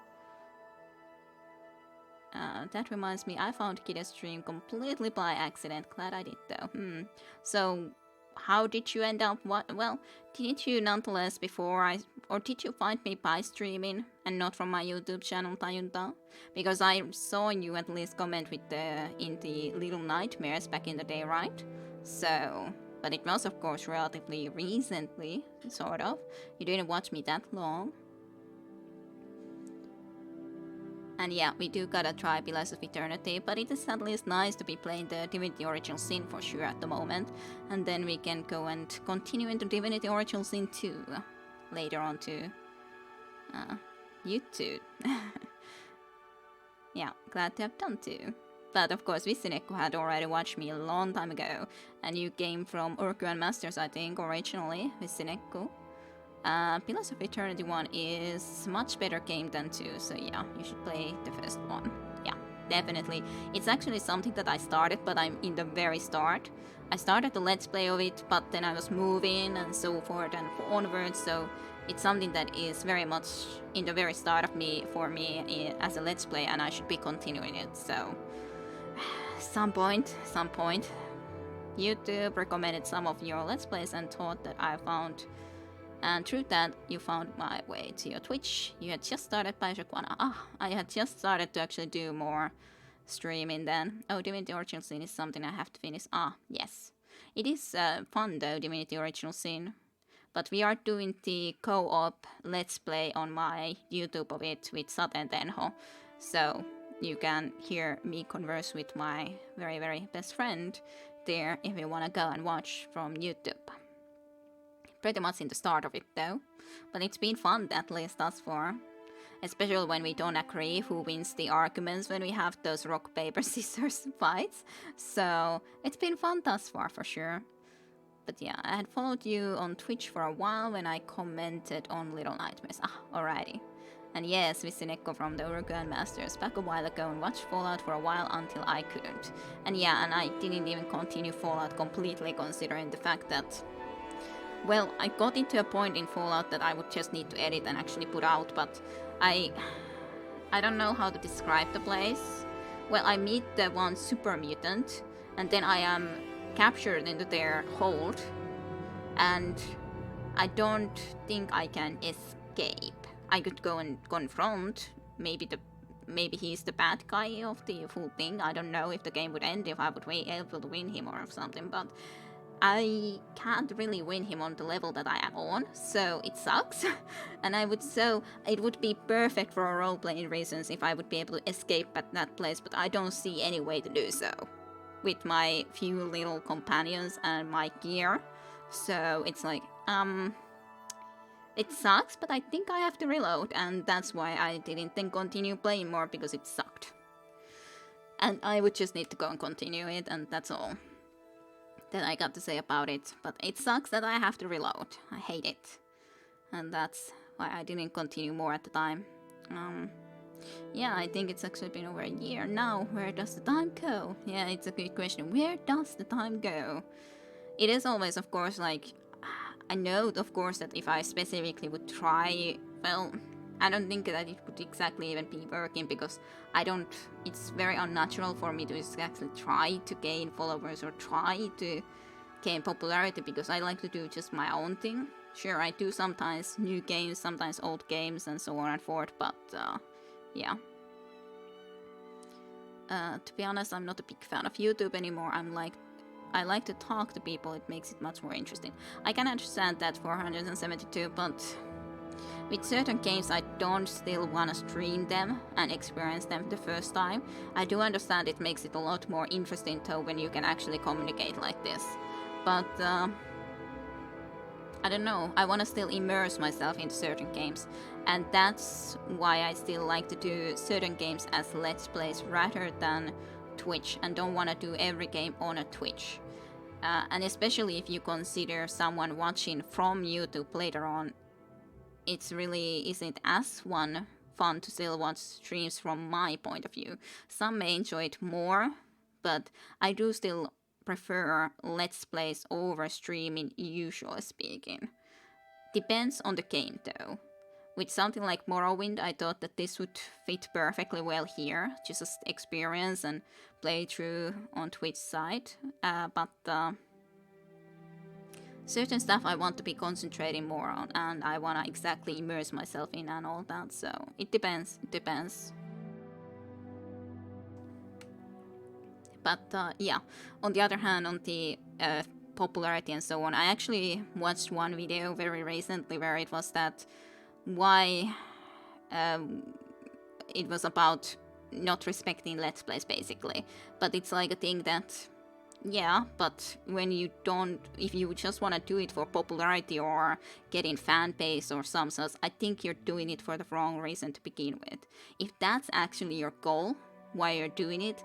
That reminds me, I found Kida's stream completely by accident. Glad I did though. So, how did you end up? Well, did you nonetheless or did you find me by streaming and not from my YouTube channel Tajunta? Because I saw you at least comment with in the Little Nightmares back in the day, right? So, but it was of course relatively recently, sort of. You didn't watch me that long. And yeah, we do gotta try Pillars of Eternity, but it is at least nice to be playing the Divinity Original Sin for sure at the moment. And then we can go and continue into Divinity Original Sin 2 later on to YouTube. Yeah, glad to have done too. But of course, Visinekko had already watched me a long time ago, and you came from Urkuan Masters, I think, originally, Visinekko. Pillars of Eternity 1 is much better game than 2, so yeah, you should play the first one. Yeah, definitely. It's actually something that I started, but I'm in the very start. I started the Let's Play of it, but then I was moving and so forth and onwards, so it's something that is very much in the very start of for me as a Let's Play, and I should be continuing it, so... Some point, YouTube recommended some of your Let's Plays and thought that I found... And through that, you found my way to your Twitch. You had just started by Shaquana. I had just started to actually do more streaming then. Oh, Divinity Original Sin is something I have to finish. Yes. It is fun though, Divinity Original Sin. But we are doing the co-op Let's Play on my YouTube of it with Saten Tenho. So you can hear me converse with my very, very best friend there if you want to go and watch from YouTube. Pretty much in the start of it though, but it's been fun at least thus far. Especially when we don't agree who wins the arguments when we have those rock, paper, scissors fights. So it's been fun thus far for sure. But yeah, I had followed you on Twitch for a while when I commented on Little Nightmares. Alrighty. And yes, Visinekko from the Urkuan Masters back a while ago and watched Fallout for a while until I couldn't. And yeah, and I didn't even continue Fallout completely considering the fact that... Well, I got into a point in Fallout that I would just need to edit and actually put out, but I don't know how to describe the place. Well, I meet the one super mutant, and then I am captured into their hold, and I don't think I can escape. I could go and confront, maybe he's the bad guy of the full thing. I don't know if the game would end if I would be able to win him or something, but I can't really win him on the level that I am on, so it sucks. And it would be perfect for role-playing reasons if I would be able to escape at that place, but I don't see any way to do so with my few little companions and my gear. So it's like, it sucks, but I think I have to reload, and that's why I didn't then continue playing more, because it sucked. And I would just need to go and continue it, and that's all that I got to say about it. But it sucks that I have to reload. I hate it. And that's why I didn't continue more at the time. Yeah, I think it's actually been over a year now. Where does the time go? Yeah, it's a good question. Where does the time go? It is always, of course, like... I know, of course, that if I specifically would try... Well, I don't think that it would exactly even be working, because it's very unnatural for me to exactly try to gain followers or try to gain popularity, because I like to do just my own thing. Sure, I do sometimes new games, sometimes old games, and so on and forth, but yeah. To be honest, I'm not a big fan of YouTube anymore. I like to talk to people, it makes it much more interesting. I can understand that 472, but With certain games, I don't still want to stream them and experience them the first time. I do understand it makes it a lot more interesting though when you can actually communicate like this. But I don't know, I want to still immerse myself into certain games. And that's why I still like to do certain games as Let's Plays rather than Twitch, and don't want to do every game on a Twitch. And especially if you consider someone watching from YouTube later on, it's really isn't as fun to still watch streams from my point of view. Some may enjoy it more, but I do still prefer Let's Plays over streaming, usually speaking. Depends on the game though. With something like Morrowind, I thought that this would fit perfectly well here, just experience and play through on Twitch side. But certain stuff I want to be concentrating more on, and I want to exactly immerse myself in and all that, so it depends, But yeah, on the other hand, on the popularity and so on, I actually watched one video very recently where it was that why it was about not respecting Let's Plays basically, but it's like a thing that yeah, but when you don't, if you just want to do it for popularity or getting fan base or some such, I think you're doing it for the wrong reason to begin with. If that's actually your goal, why you're doing it,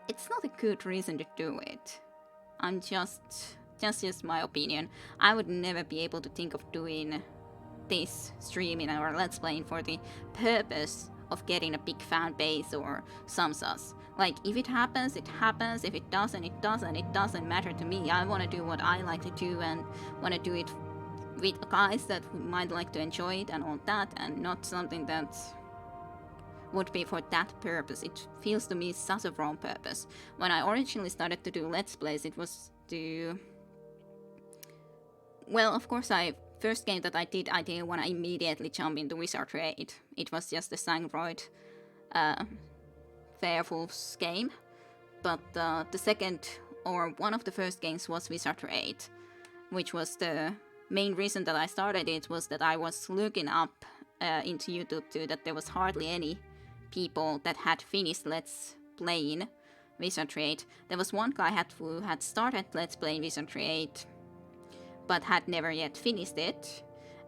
it's not a good reason to do it. I'm just my opinion. I would never be able to think of doing this streaming or Let's Playing for the purpose of getting a big fan base or some such. Like, if it happens, it happens. If it doesn't, it doesn't. It doesn't matter to me. I want to do what I like to do and want to do it with guys that might like to enjoy it and all that, and not something that would be for that purpose. It feels to me such a wrong purpose. When I originally started to do Let's Plays, it was to... Well, of course, first game that I didn't want to immediately jump into Wizardry 8. It was just the Sangroid Werewolves game. But the second, or one of the first games was Wizardry 8, which was the main reason that I started it, was that I was looking up into YouTube too, that there was hardly any people that had finished Let's Playing Wizardry 8. There was one guy who had started Let's Playing Wizardry 8, but had never yet finished it.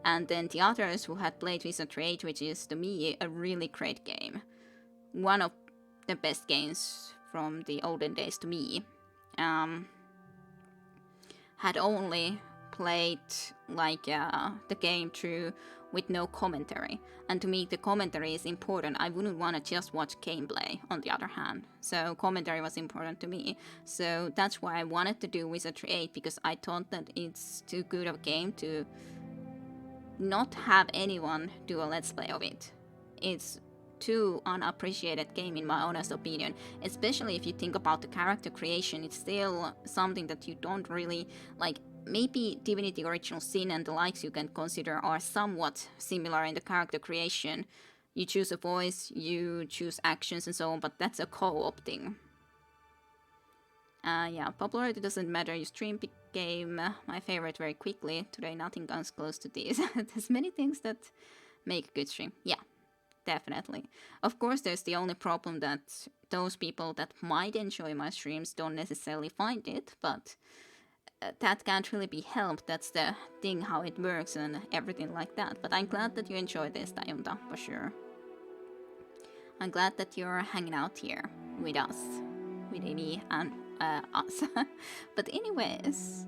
And then the others who had played Wizardry 8, which is to me a really great game. One of the best games from the olden days to me. Had only played like the game through with no commentary. And to me the commentary is important. I wouldn't want to just watch gameplay on the other hand. So commentary was important to me. So that's why I wanted to do Wizardry 8, because I thought that it's too good of a game to not have anyone do a Let's Play of it. It's too unappreciated game in my honest opinion, especially if you think about the character creation. It's still something that you don't really like. Maybe Divinity Original Sin and the likes you can consider are somewhat similar in the character creation. You choose a voice, you choose actions and so on, but that's a co-op thing. Yeah, popularity doesn't matter. You stream became my favorite very quickly. Today nothing comes close to this. There's many things that make a good stream. Yeah, definitely. Of course, there's the only problem that those people that might enjoy my streams don't necessarily find it, but that can't really be helped. That's the thing, how it works and everything like that. But I'm glad that you enjoy this, Tajunta, for sure. I'm glad that you're hanging out here with us, with me and us. But anyways,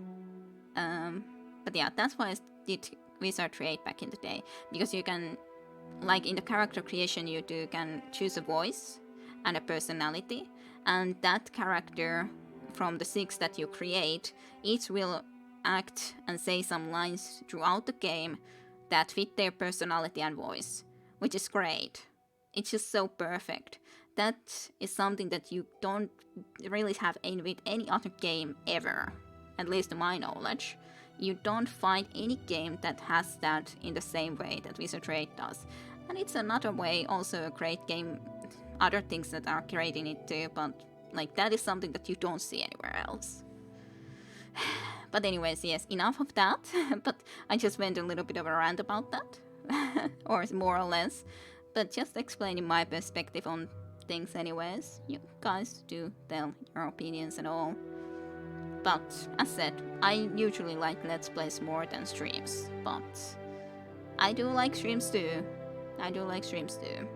but yeah, that's why I did Wizardry 8 back in the day, because you can, like in the character creation, you can choose a voice and a personality, and that character from the 6 that you create, each will act and say some lines throughout the game that fit their personality and voice, which is great. It's just so perfect. That is something that you don't really have with any other game ever, at least to my knowledge. You don't find any game that has that in the same way that Wizardry 8 does. And it's another way, also a great game, other things that are creating it too, but like that is something that you don't see anywhere else. But anyways, yes, enough of that. But I just went a little bit of a rant about that, or more or less. But just explaining my perspective on things, anyways. You guys do tell your opinions and all. But as said, I usually like Let's Plays more than streams. But I do like streams too. I do like streams too.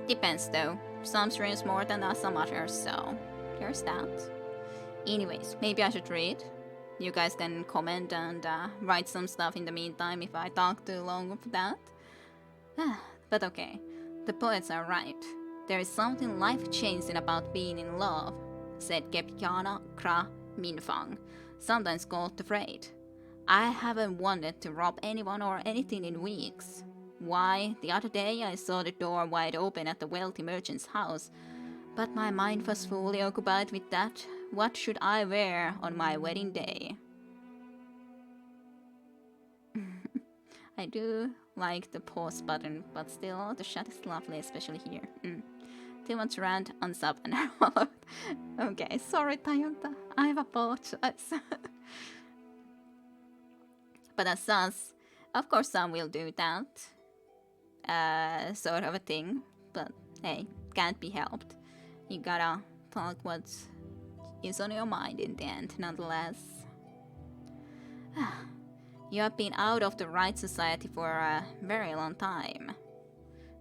Depends though. Some streams more than some others, so there's that. Anyways, maybe I should read. You guys can comment and write some stuff in the meantime if I talk too long of that. But okay, the poets are right. There is something life-changing about being in love, said Gepjana Kra Minfang, sometimes called the Frayed. I haven't wanted to rob anyone or anything in weeks. Why, the other day I saw the door wide open at the wealthy merchant's house, but my mind was fully occupied with that. What should I wear on my wedding day? I do like the pause button, but still, the chat is lovely, especially here. Too much rant, unsub, and followed. Okay, sorry, Tayunta. I've apologized. But as such, of course, some will do that. Sort of a thing. But hey, can't be helped. You gotta talk what is on your mind in the end, nonetheless. You have been out of the right society for a very long time,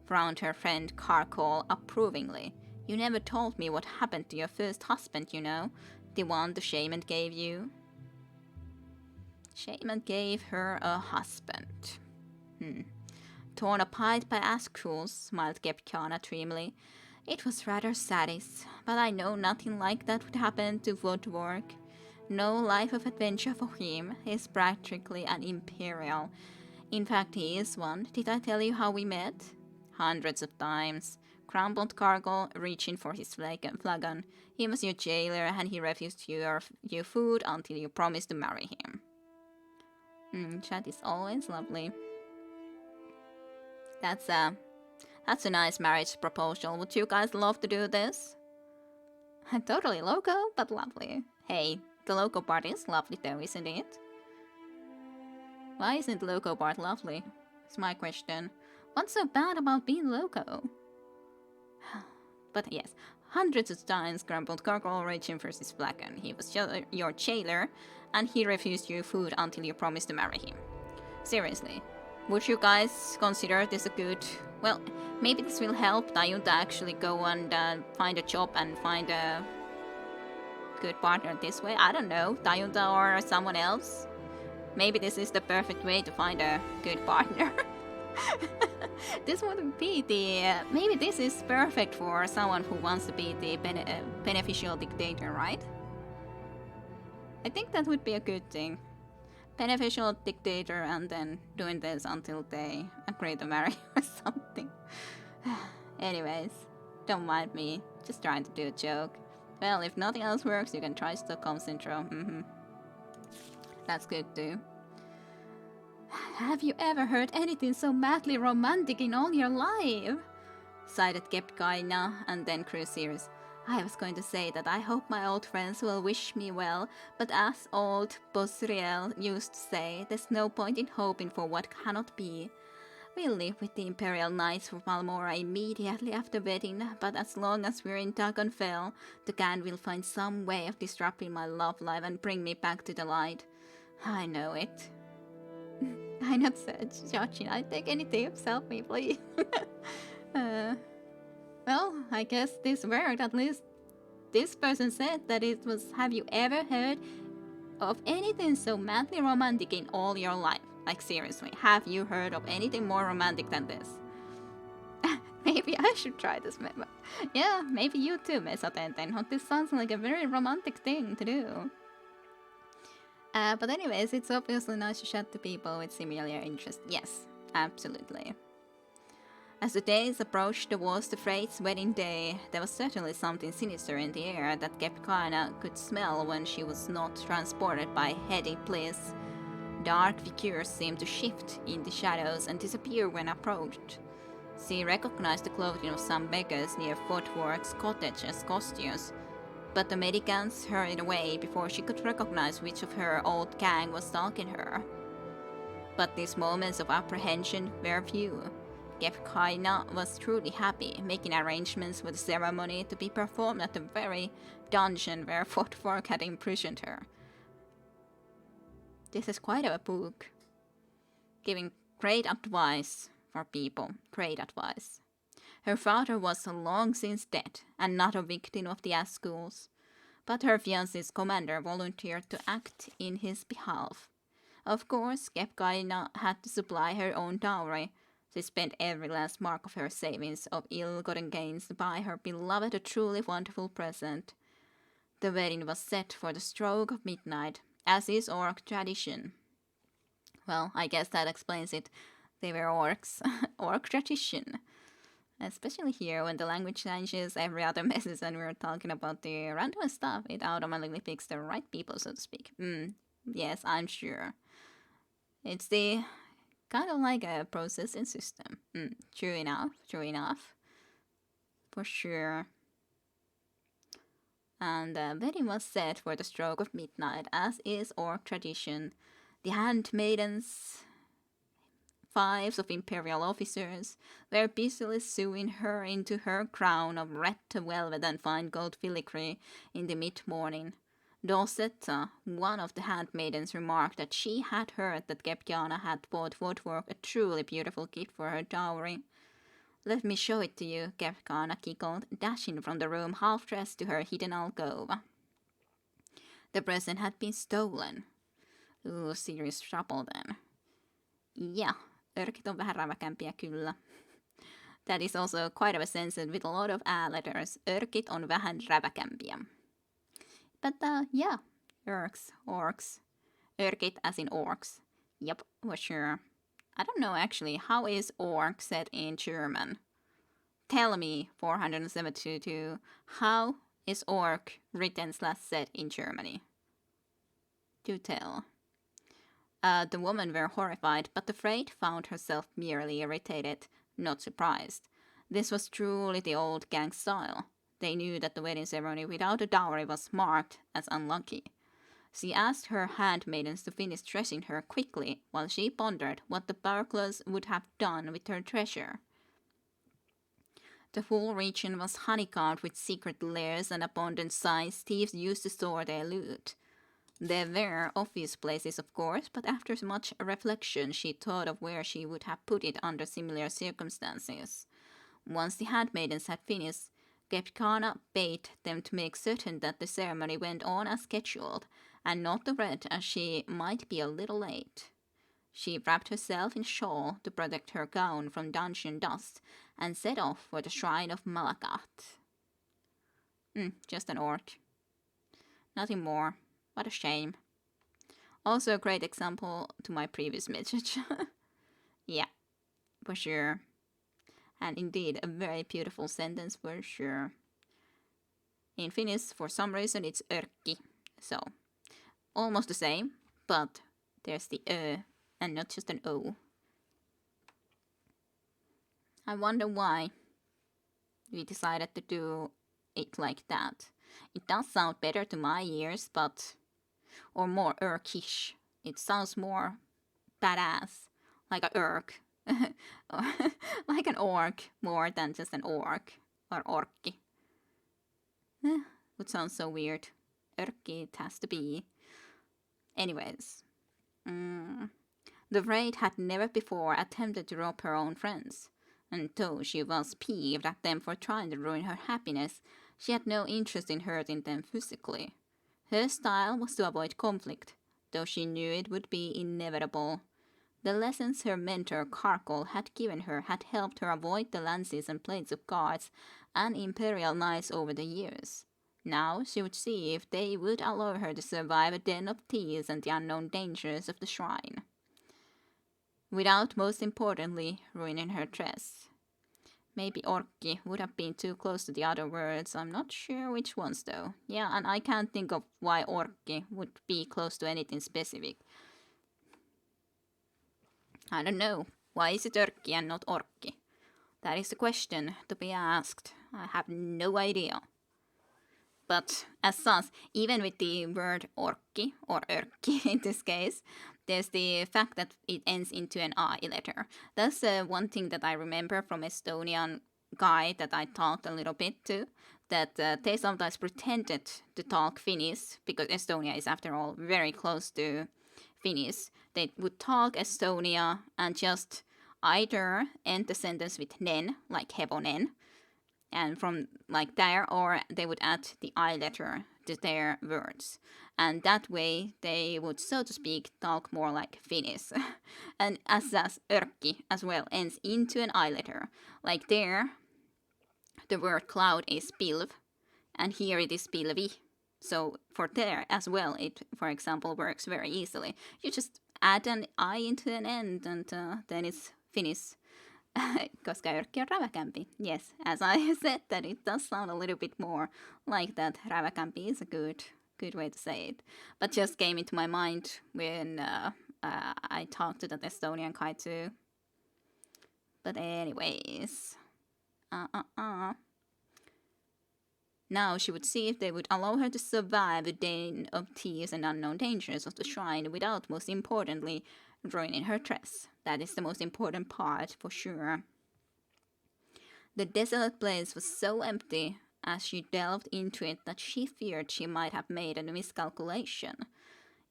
frowned her friend Carcole approvingly. You never told me what happened to your first husband, you know, the one the shaman gave you. Shaman gave her a husband. Torn apart by Ascruels, smiled Gepjana dreamily. It was rather saddest, but I know nothing like that would happen to Woodwork. No life of adventure for him. He is practically an imperial. In fact, he is one. Did I tell you how we met? Hundreds of times. Crumpled Cargill, reaching for his flagon. He was your jailer, and he refused your food until you promised to marry him. Chat is always lovely. That's a nice marriage proposal. Would you guys love to do this? Totally loco, but lovely. Hey, the loco part is lovely though, isn't it? Why isn't the loco part lovely? Is my question. What's so bad about being loco? But yes, hundreds of times grumbled Gargoyle reaching for his flagon. He was your jailer, and he refused you food until you promised to marry him. Seriously, would you guys consider this a good... Well, maybe this will help Tayun to actually go and find a job and find a good partner this way. I don't know, Tayunta or someone else. Maybe this is the perfect way to find a good partner. This wouldn't be the... maybe this is perfect for someone who wants to be the beneficial dictator, right? I think that would be a good thing. Beneficial dictator and then doing this until they agree to marry or something. Anyways, don't mind me. Just trying to do a joke. Well, if nothing else works, you can try Stockholm Syndrome. That's good too. Have you ever heard anything so madly romantic in all your life? Sighed Gepkaina and then grew serious. I was going to say that I hope my old friends will wish me well, but as old Bosriel used to say, there's no point in hoping for what cannot be. We'll live with the Imperial Knights for Palmora immediately after wedding, but as long as we're in Dragonfell, the Gan will find some way of disrupting my love life and bring me back to the light. I know it. I not said, Jachin, I take any tips, help me, please. Well, I guess this worked. At least this person said that it was, have you ever heard of anything so madly romantic in all your life? Like seriously, have you heard of anything more romantic than this? Maybe I should try this memo. Yeah, maybe you too, Mesatenten. This sounds like a very romantic thing to do. But anyways, it's obviously nice to chat to people with similar interests. Yes, absolutely. As the days approached towards the Frey's wedding day, there was certainly something sinister in the air that Gepkaina could smell when she was not transported by heady bliss. Dark figures seemed to shift in the shadows and disappear when approached. She recognized the clothing of some beggars near Footwork's cottage as costumes. But the medicants hurried away before she could recognize which of her old gang was stalking her. But these moments of apprehension were few. Gefkaina was truly happy, making arrangements for the ceremony to be performed at the very dungeon where Fortfork had imprisoned her. This is quite a book, giving great advice for people, great advice. Her father was long since dead and not a victim of the Askuls, but her fiance's commander volunteered to act in his behalf. Of course, Gefkaina had to supply her own dowry. She spent every last mark of her savings of ill-gotten gains to buy her beloved a truly wonderful present. The wedding was set for the stroke of midnight, as is orc tradition. Well, I guess that explains it. They were orcs. Orc tradition. Especially here, when the language changes every other message and we're talking about the random stuff, it automatically picks the right people, so to speak. Yes, I'm sure. It's the kind of like a processing system. True enough. For sure. And the wedding was set for the stroke of midnight, as is orc tradition. The handmaidens, 5 of imperial officers, were busily sewing her into her crown of red velvet and fine gold filigree in the mid-morning. Dosetta, one of the handmaidens, remarked that she had heard that Gebjana had bought Vodvork a truly beautiful gift for her dowry. "Let me show it to you," Gebjana giggled, dashing from the room half-dressed to her hidden alcove. The present had been stolen. Ooh, serious trouble then. Yeah, örkit on vähän räväkämpiä kyllä. That is also quite of a sentence with a lot of letters. Örkit on vähän räväkämpiä. But yeah, orcs. Örkit as in orcs. Yep, for sure. I don't know actually, how is orc said in German? Tell me, 472, how is orc written / said in Germany? Do tell. The women were horrified, but the Freyt found herself merely irritated, not surprised. This was truly the old gang style. They knew that the wedding ceremony without a dowry was marked as unlucky. She asked her handmaidens to finish dressing her quickly while she pondered what the burglars would have done with her treasure. The whole region was honeycombed with secret lairs and abundant sites thieves used to store their loot. There were obvious places, of course, but after much reflection she thought of where she would have put it under similar circumstances. Once the handmaidens had finished, Gebjana bade them to make certain that the ceremony went on as scheduled, and not to fret as she might be a little late. She wrapped herself in a shawl to protect her gown from dungeon dust, and set off for the shrine of Malakat. Just an orc. Nothing more. What a shame. Also a great example to my previous message. Yeah, for sure. And indeed, a very beautiful sentence for sure. In Finnish, for some reason, it's örkki. So, almost the same, but there's the and not just an o. I wonder why we decided to do it like that. It does sound better to my ears, but... or more urkish. It sounds more badass, like a urk. Like an orc, more than just an orc, or orkki. Would sound so weird. Örkki, it has to be. Anyways. The Wraith had never before attempted to rob her own friends, and though she was peeved at them for trying to ruin her happiness, she had no interest in hurting them physically. Her style was to avoid conflict, though she knew it would be inevitable. The lessons her mentor Karkol had given her had helped her avoid the lances and plates of guards and imperial knights over the years. Now she would see if they would allow her to survive a den of thieves and the unknown dangers of the shrine, without, most importantly, ruining her dress. Maybe orkki would have been too close to the other words. I'm not sure which ones though. Yeah, and I can't think of why orkki would be close to anything specific. I don't know. Why is it örkki and not orkki? That is the question to be asked. I have no idea. But as such, even with the word orkki or örkki in this case, there's the fact that it ends into an I letter. That's one thing that I remember from Estonian guy that I talked a little bit to, that they sometimes pretended to talk Finnish, because Estonia is after all very close to Finnish. They would talk Estonia and just either end the sentence with nen, like hevonen, and from like there, or they would add the I letter to their words. And that way they would, so to speak, talk more like Finnish. And as örkki as well ends into an I letter. Like there, the word cloud is pilv, and here it is pilvi. So for there as well, it, for example, works very easily. You just add an I into an end, and then it's Finnish. Koska örkki on räväkämpi. Yes, as I said, that it does sound a little bit more like that. Räväkämpi is a good way to say it. But just came into my mind when I talked to that Estonian guy too. But anyways, now she would see if they would allow her to survive the day of thieves and unknown dangers of the shrine without, most importantly, ruining her dress. That is the most important part, for sure. The desolate place was so empty as she delved into it that she feared she might have made a miscalculation.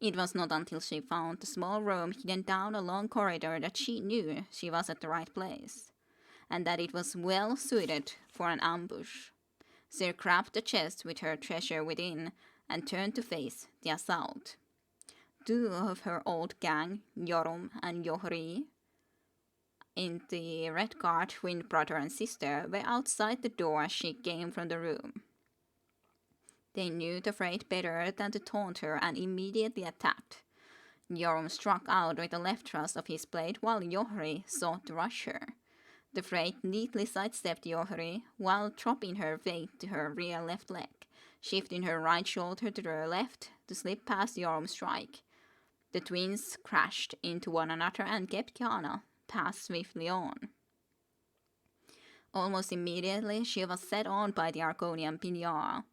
It was not until she found the small room hidden down a long corridor that she knew she was at the right place, and that it was well suited for an ambush. She grabbed the chest with her treasure within and turned to face the assault. Two of her old gang, Jorum and Johri, in the red guard, twin brother and sister, were outside the door as she came from the room. They knew the Freyt better than to taunt her and immediately attacked. Jorum struck out with the left thrust of his blade while Johri sought to rush her. The Freyt neatly sidestepped Johri while dropping her weight to her rear left leg, shifting her right shoulder to her left to slip past Jorum's strike. The twins crashed into one another and kept Kiana passed swiftly on. Almost immediately, she was set on by the Argonian Pinyar,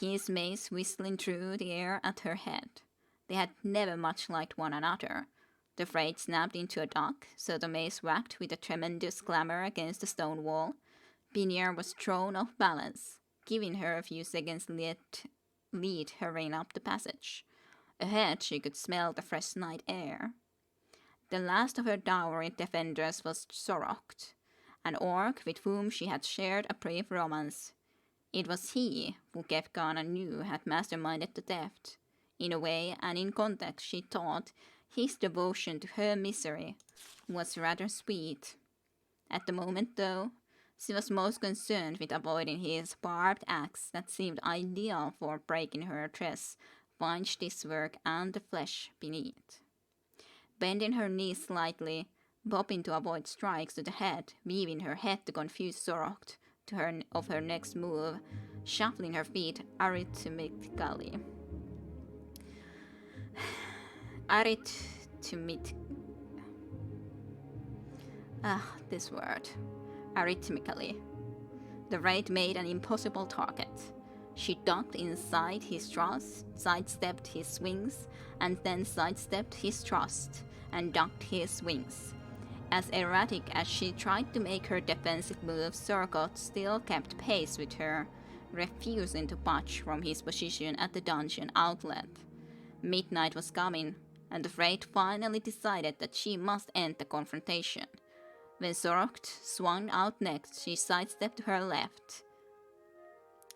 his mace whistling through the air at her head. They had never much liked one another. The Freyt snapped into a duck, so the mace whacked with a tremendous clamor against the stone wall. Pinyar was thrown off balance, giving her a few seconds to lead her rein up the passage. Ahead, she could smell the fresh night air. The last of her dowry defenders was Sorokt, an orc with whom she had shared a brief romance. It was he who Kefkana knew had masterminded the theft. In a way and in context, she thought his devotion to her misery was rather sweet. At the moment, though, she was most concerned with avoiding his barbed axe that seemed ideal for breaking her dress, fine stitchwork, and the flesh beneath. Bending her knees slightly, bobbing to avoid strikes to the head, weaving her head to confuse Sorokt of her next move, shuffling her feet arithmetically. This word. Arithmetically. The raid made an impossible target. She ducked inside his thrust, sidestepped his swings, and then sidestepped his thrust and ducked his swings. As erratic as she tried to make her defensive moves, Sorgot still kept pace with her, refusing to budge from his position at the dungeon outlet. Midnight was coming, and the Freyt finally decided that she must end the confrontation. When Sorok swung out next, she sidestepped to her left,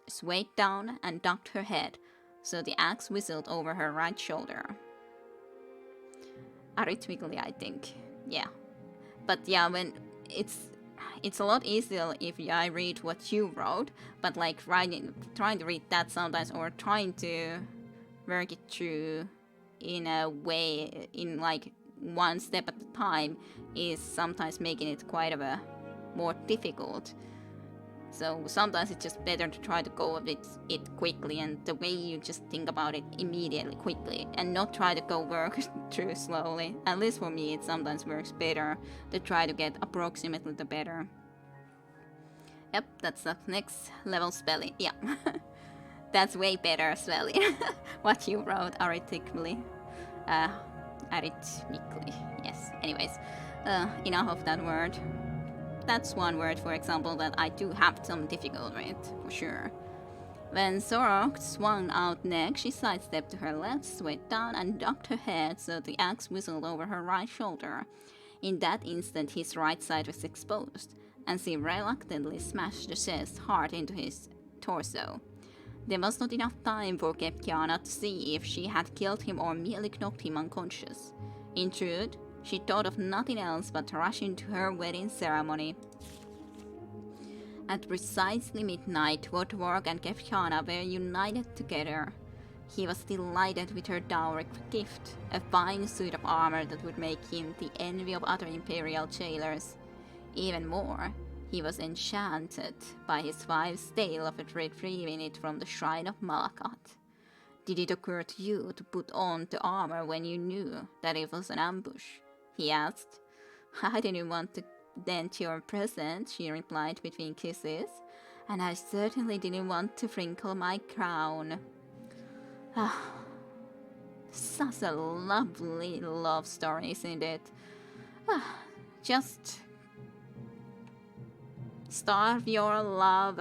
swayed down, and ducked her head, so the axe whistled over her right shoulder. Arithmetically, I think. Yeah. But yeah, when it's a lot easier if I read what you wrote, but like trying to read that sometimes, or trying to work it through in a way, in like one step at a time, is sometimes making it quite of a more difficult. So sometimes it's just better to try to go with it quickly, and the way you just think about it immediately, quickly, and not try to go work through slowly. At least for me, it sometimes works better to try to get approximately the better. Yep, that's the next level spelling. Yeah. That's way better, Svelly. What you wrote arithmetically. Arithmetically, yes. Anyways, enough of that word. That's one word, for example, that I do have some difficulty with, for sure. When Zorok swung out next, she sidestepped to her left, swayed down, and ducked her head so the axe whistled over her right shoulder. In that instant, his right side was exposed, and she reluctantly smashed the chest hard into his torso. There was not enough time for Kepkiana to see if she had killed him or merely knocked him unconscious. In truth, she thought of nothing else but rushing to her wedding ceremony. At precisely midnight, Wotwork and Kefjana were united together. He was delighted with her dowry gift, a fine suit of armor that would make him the envy of other imperial jailers. Even more, he was enchanted by his wife's tale of retrieving it from the shrine of Malakat. Did it occur to you to put on the armor when you knew that it was an ambush? He asked. I didn't want to dent your present, she replied between kisses, and I certainly didn't want to wrinkle my crown. Such a lovely love story, isn't it? Just starve your love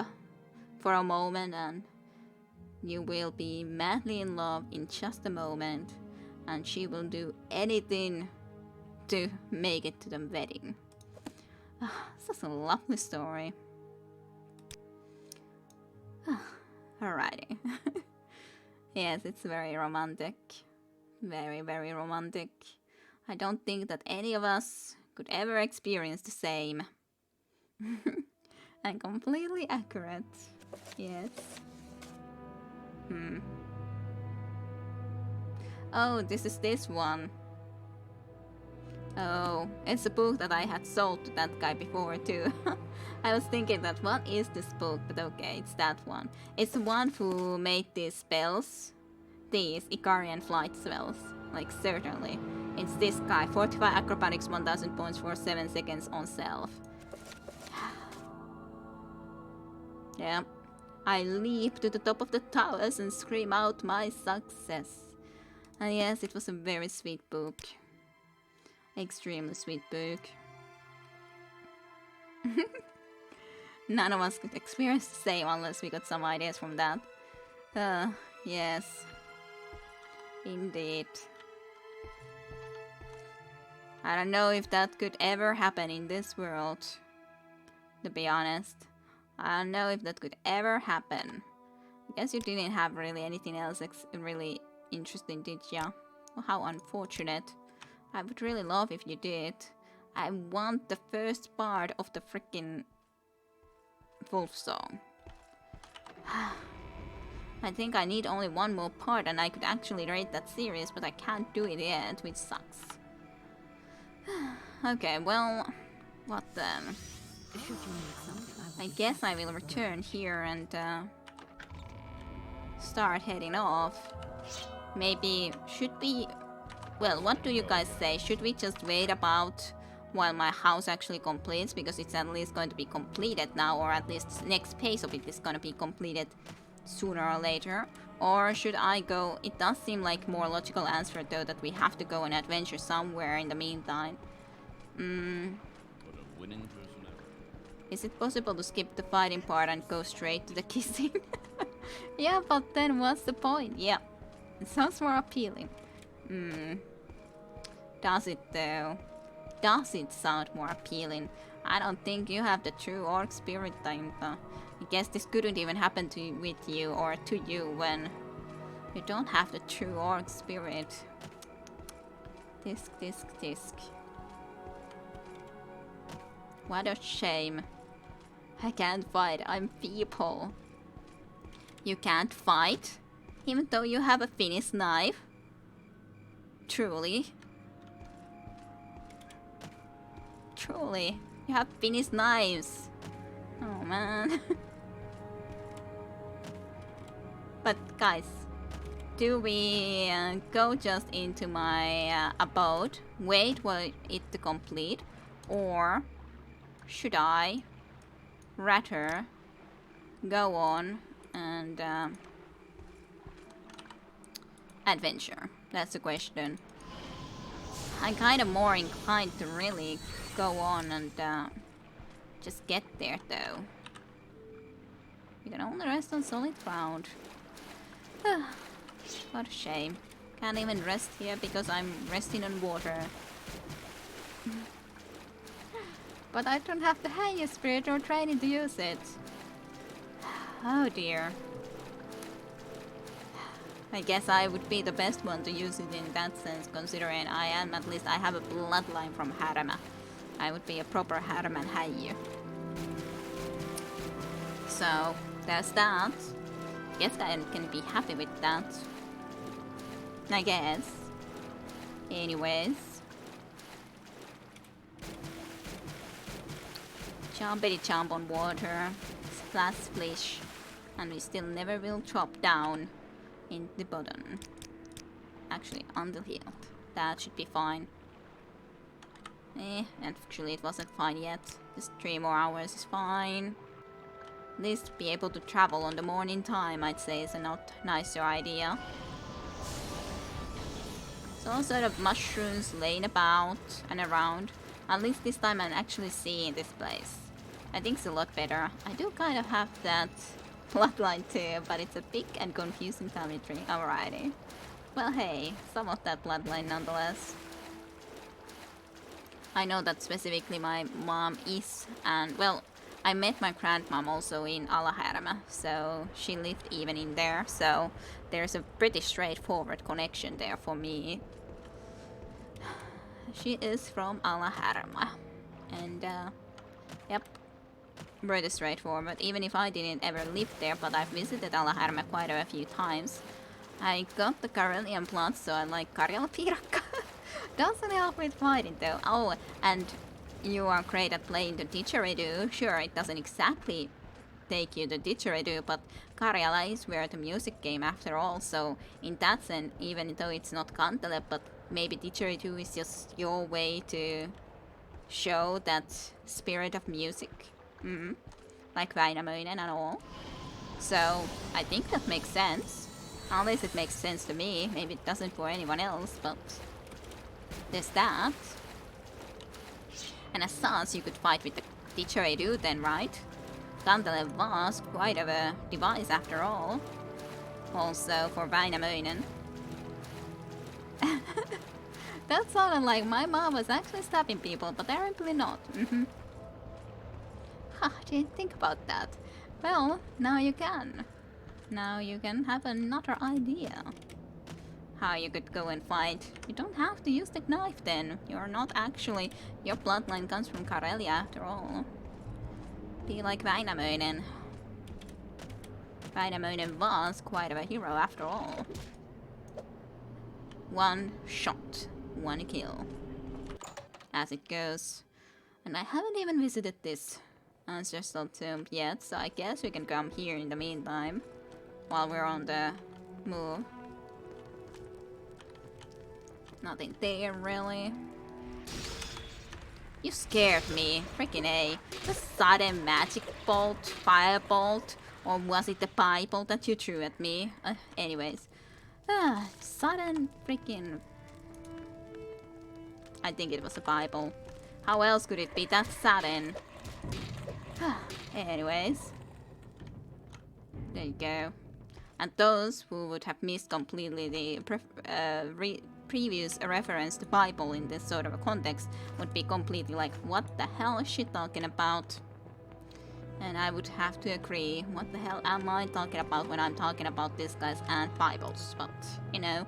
for a moment and you will be madly in love in just a moment, and she will do anything to make it to the wedding. Such a lovely story. Alrighty. Yes, it's very romantic. Very, very romantic. I don't think that any of us could ever experience the same. And completely accurate. Yes. Oh, this is this one. Oh, it's a book that I had sold to that guy before too. I was thinking that what is this book, but okay, it's that one. It's the one who made these spells. These Icarian flight spells. Like, certainly. It's this guy. 45 acrobatics, 1000 points for 7 seconds on self. Yeah. I leap to the top of the towers and scream out my success. And yes, it was a very sweet book. Extremely sweet book. None of us could experience the same unless we got some ideas from that. Yes. Indeed. I don't know if that could ever happen in this world. To be honest. I don't know if that could ever happen. I guess you didn't have really anything else really interesting, did ya? Well, how unfortunate. I would really love if you did. I want the first part of the freaking wolf song. I think I need only one more part and I could actually rate that series, but I can't do it yet, which sucks. Okay, well, what then? I guess I will return here and start heading off. Maybe, should we... Well, what do you guys say? Should we just wait about while my house actually completes? Because it's at least going to be completed now, or at least the next phase of it is going to be completed sooner or later. Or should I go... It does seem like more logical answer though that we have to go on adventure somewhere in the meantime. Is it possible to skip the fighting part and go straight to the kissing? Yeah, but then what's the point? Yeah, it sounds more appealing. Does it though? Does it sound more appealing? I don't think you have the true orc spirit, Taimta. I guess this couldn't even happen with you or to you when you don't have the true orc spirit. Disc, disc, disc. What a shame. I can't fight, I'm feeble. You can't fight? Even though you have a finished knife? Truly? Truly, you have finished knives. Oh man. But guys, do we go just into my abode, wait for it to complete, or should I rather go on and adventure? That's the question. I'm kind of more inclined to really go on and just get there though. You can only rest on solid ground. What a shame. Can't even rest here because I'm resting on water. But I don't have the higher spirit or training to use it. Oh dear. I guess I would be the best one to use it in that sense, considering I am, at least I have a bloodline from Harama. I would be a proper Haraman Hayu. So, there's that. Guess I can be happy with that. I guess. Anyways. Chompity chomp on water. Splash splish. And we still never will drop down in the bottom. Actually, underhealed. That should be fine. And actually it wasn't fine yet. Just 3 more hours is fine. At least be able to travel on the morning time, I'd say, is a not nicer idea. So all sort of mushrooms laying about and around. At least this time I'm actually seeing this place. I think it's a lot better. I do kind of have that bloodline too, but it's a big and confusing family tree. Alrighty. Well, hey, some of that bloodline nonetheless. I know that specifically my mom is, and well, I met my grandmom also in Alaharama, so she lived even in there, so there's a pretty straightforward connection there for me. She is from Alaharama, and yep, pretty straightforward, even if I didn't ever live there, but I've visited Alaharama quite a few times. I got the Karelian plot, so I like Karjala piirakka. Doesn't help with fighting though. Oh, and you are great at playing the didgeridoo. Sure, it doesn't exactly take you to didgeridoo, but Karjala is where the music came after all, so in that sense, even though it's not kantele, but maybe didgeridoo is just your way to show that spirit of music. Like Väinämöinen and all. So, I think that makes sense. At least it makes sense to me. Maybe it doesn't for anyone else, but there's that. And as such, you could fight with the didgeridoo then, right? Kantele was quite of a device after all. Also for Väinämöinen. That sounded like my mom was actually stabbing people, but apparently not. I didn't think about that. Well, now you can. Now you can have another idea. How you could go and fight. You don't have to use the knife then. You're not actually... Your bloodline comes from Karelia after all. Be like Väinämöinen. Väinämöinen was quite of a hero after all. 1 shot, 1 kill. As it goes. And I haven't even visited this ancestral tomb yet, so I guess we can come here in the meantime. While we're on the move. Nothing there, really. You scared me. Freaking A. The sudden magic bolt, firebolt, or was it the pie bolt that you threw at me? Anyways. Sudden freaking... I think it was a Bible. How else could it be that sudden? Anyways. There you go. And those who would have missed completely the previous reference to Bible in this sort of a context would be completely like, what the hell is she talking about? And I would have to agree, what the hell am I talking about when I'm talking about these guys and Bibles? But, you know.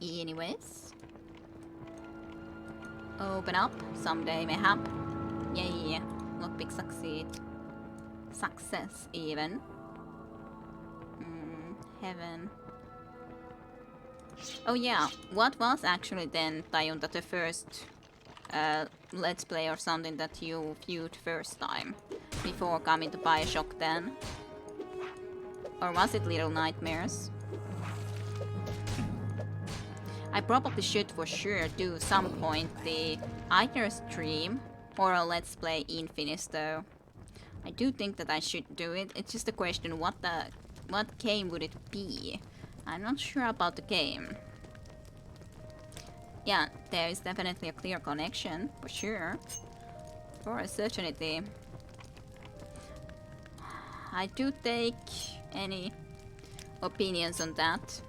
Anyways. Open up, someday mayhap. Yeah. Lockpick succeed. Success, even. Heaven. Oh yeah, what was actually then, Tajunta, the first Let's Play or something that you viewed first time? Before coming to Bioshock then? Or was it Little Nightmares? I probably should for sure do some point the either stream or a Let's Play in Finnish though. I do think that I should do it. It's just a question what the what game would it be? I'm not sure about the game. Yeah, there is definitely a clear connection, for sure. For a certainty. I do take any opinions on that.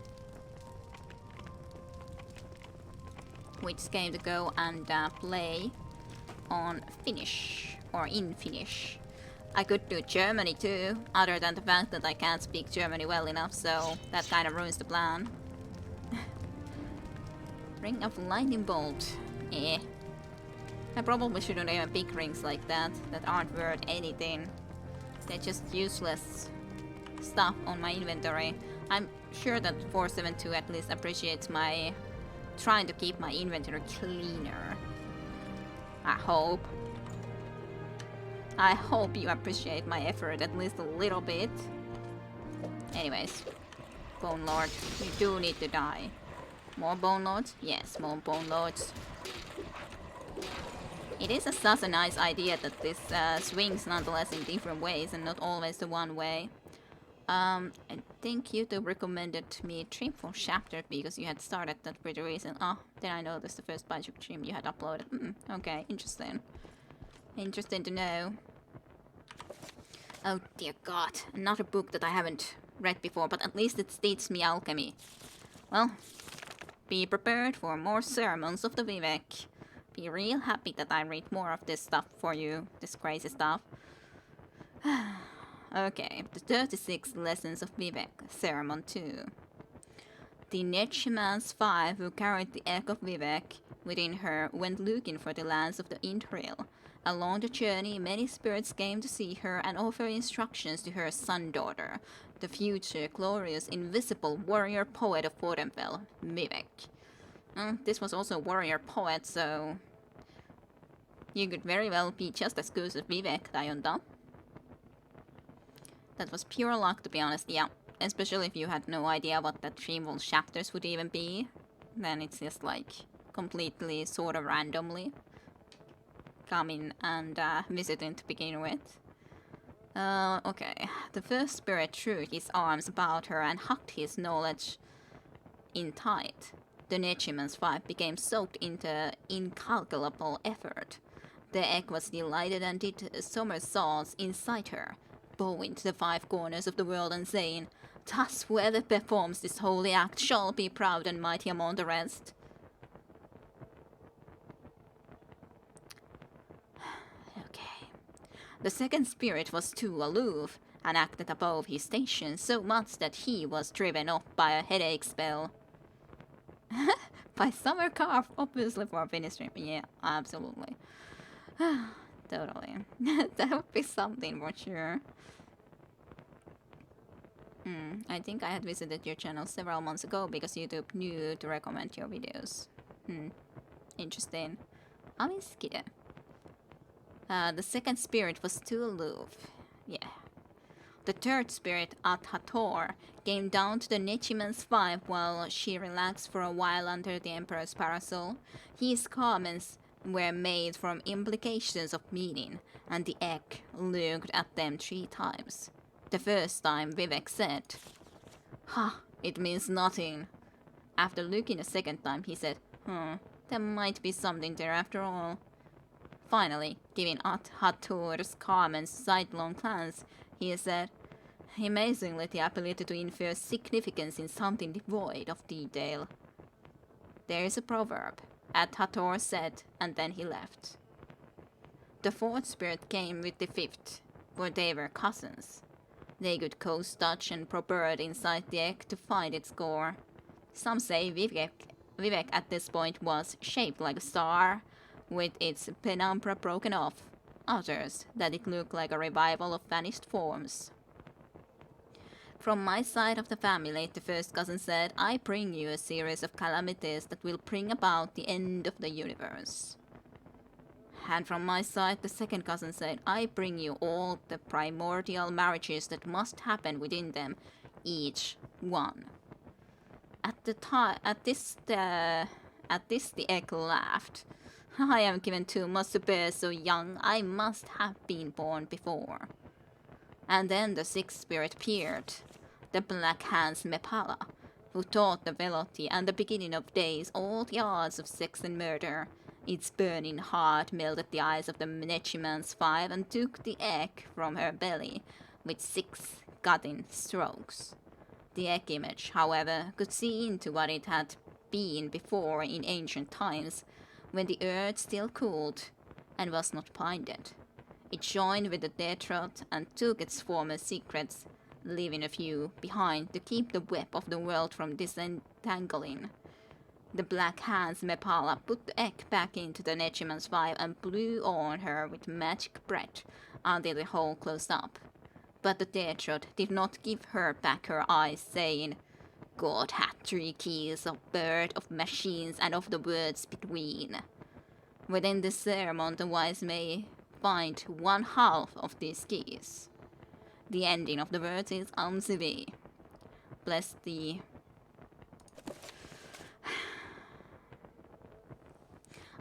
Which game to go and play on Finnish or in Finnish. I could do Germany too, other than the fact that I can't speak Germany well enough, so that kind of ruins the plan. Ring of Lightning Bolt. Eh. I probably shouldn't even pick rings like that aren't worth anything. They're just useless stuff on my inventory. I'm sure that 472 at least appreciates my trying to keep my inventory cleaner. I hope. I hope you appreciate my effort at least a little bit. Anyways, Bone Lord, you do need to die. More Bone Lords? Yes, more Bone Lords. It is such a nice idea that this swings nonetheless in different ways and not always the one way. I think YouTube recommended me Dreamfall Chapter because you had started that pretty recent. Oh, then I noticed the first bunch of stream you had uploaded. Okay, interesting. Interesting to know. Oh dear god, another book that I haven't read before, but at least it teaches me alchemy. Well, be prepared for more sermons of the Vivek. Be real happy that I read more of this stuff for you, this crazy stuff. Okay, the 36 Lessons of Vivek, Sermon 2. The Netchman's five who carried the egg of Vivek within her went looking for the lands of the Intrail. Along the journey, many spirits came to see her and offer instructions to her son-daughter, the future glorious invisible warrior poet of Wodenfell, Vivek. This was also a warrior poet, so you could very well be just as good as Vivek, Dayonda. That was pure luck, to be honest, yeah. Especially if you had no idea what that Dreamfall chapters would even be. Then it's just like completely sort of randomly coming and visiting to begin with. Okay. The first spirit threw his arms about her and hugged his knowledge in tight. The Netchman's five became soaked into incalculable effort. The egg was delighted and did somersaults inside her, bowing to the five corners of the world and saying, "Thus whoever performs this holy act shall be proud and mighty among the rest." Okay. The second spirit was too aloof and acted above his station so much that he was driven off by a headache spell. By Summer Carve, obviously for a Finnish stream. Yeah, absolutely. Totally. That would be something for sure. I think I had visited your channel several months ago because YouTube knew to recommend your videos. Interesting. Amiskide. The second spirit was too aloof. Yeah. The third spirit, At-Hator, came down to the Netchman's five while she relaxed for a while under the Emperor's parasol. His comments were made from implications of meaning, and the egg looked at them 3 times. The first time, Vivek said, "Ha, it means nothing." After looking a second time, he said, there might be something there after all." Finally, giving At-Hator's comments a sidelong glance, he said, "Amazingly, the ability to infer significance in something devoid of detail." "There is a proverb," At-Hator said, and then he left. The fourth spirit came with the fifth, for they were cousins. They could coast, touch, and probe inside the egg to find its core. Some say Vivek at this point was shaped like a star, with its penumbra broken off. Others that it looked like a revival of vanished forms. "From my side of the family," the first cousin said, "I bring you a series of calamities that will bring about the end of the universe." "And from my side," the second cousin said, "I bring you all the primordial marriages that must happen within them, each one." At this, the egg laughed. "I am given too much to bear so young. I must have been born before." And then the sixth spirit appeared. the Black Hand's Mephala, who taught the Velotti and the beginning of days all the arts of sex and murder. Its burning heart melted the eyes of the Nechiman's five and took the egg from her belly with 6 cutting strokes. The egg image, however, could see into what it had been before in ancient times, when the earth still cooled and was not blinded. It joined with the Deatrot and took its former secrets, leaving a few behind to keep the web of the world from disentangling. The Black Hand's Mephala put the egg back into the Nechiman's vibe and blew on her with magic breath until the hole closed up. But the Deatrot did not give her back her eyes, saying, God had 3 keys of bird, of machines, and of the words between. Within the ceremony, the wise may find 1/2 of these keys. The ending of the words is Amzivi. Bless thee.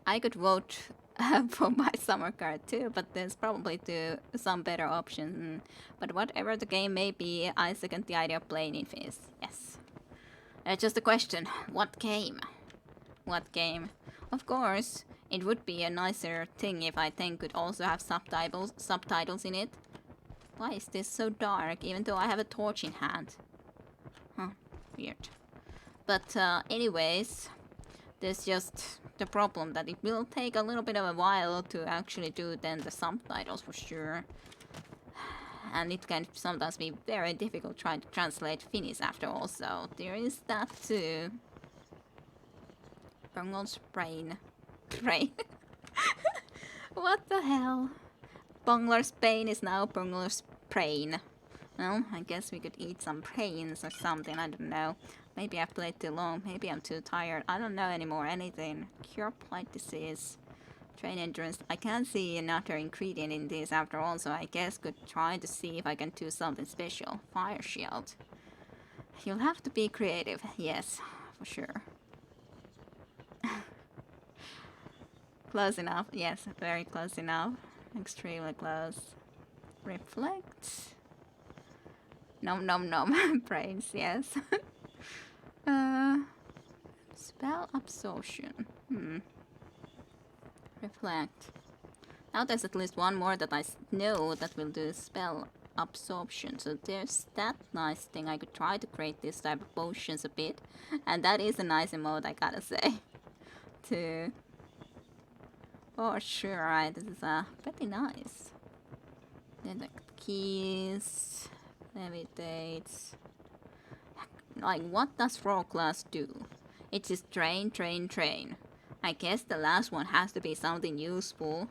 I could vote for my summer card too, but there's probably some better options. But whatever the game may be, I second the idea of playing in Fizz. Yes. Just a question. What game? What game? Of course, it would be a nicer thing if I think could also have subtitles in it. Why is this so dark, even though I have a torch in hand? Huh, weird. But anyways, there's just the problem that it will take a little bit of a while to actually do then the subtitles for sure. And it can sometimes be very difficult trying to translate Finnish after all, so there is that too. Bungel's brain. Brain? What the hell? Bungler's pain is now Bungler's brain. Well, I guess we could eat some brains or something, I don't know. Maybe I've played too long, maybe I'm too tired, I don't know anymore, anything. Cure plague disease. Train endurance. I can't see another ingredient in this after all, so I guess could try to see if I can do something special. Fire shield. You'll have to be creative, yes, for sure. Close enough, yes, very close enough. Extremely close. Reflect. Nom nom nom. Brains, yes. Spell absorption. Reflect. Now there's at least one more that I know that will do spell absorption. So there's that nice thing. I could try to create this type of potions a bit. And that is a nice emote, I gotta say. To... Oh, sure, right. This is pretty nice. Then the keys. Levitates. Like, what does raw class do? It just train, train, train. I guess the last one has to be something useful.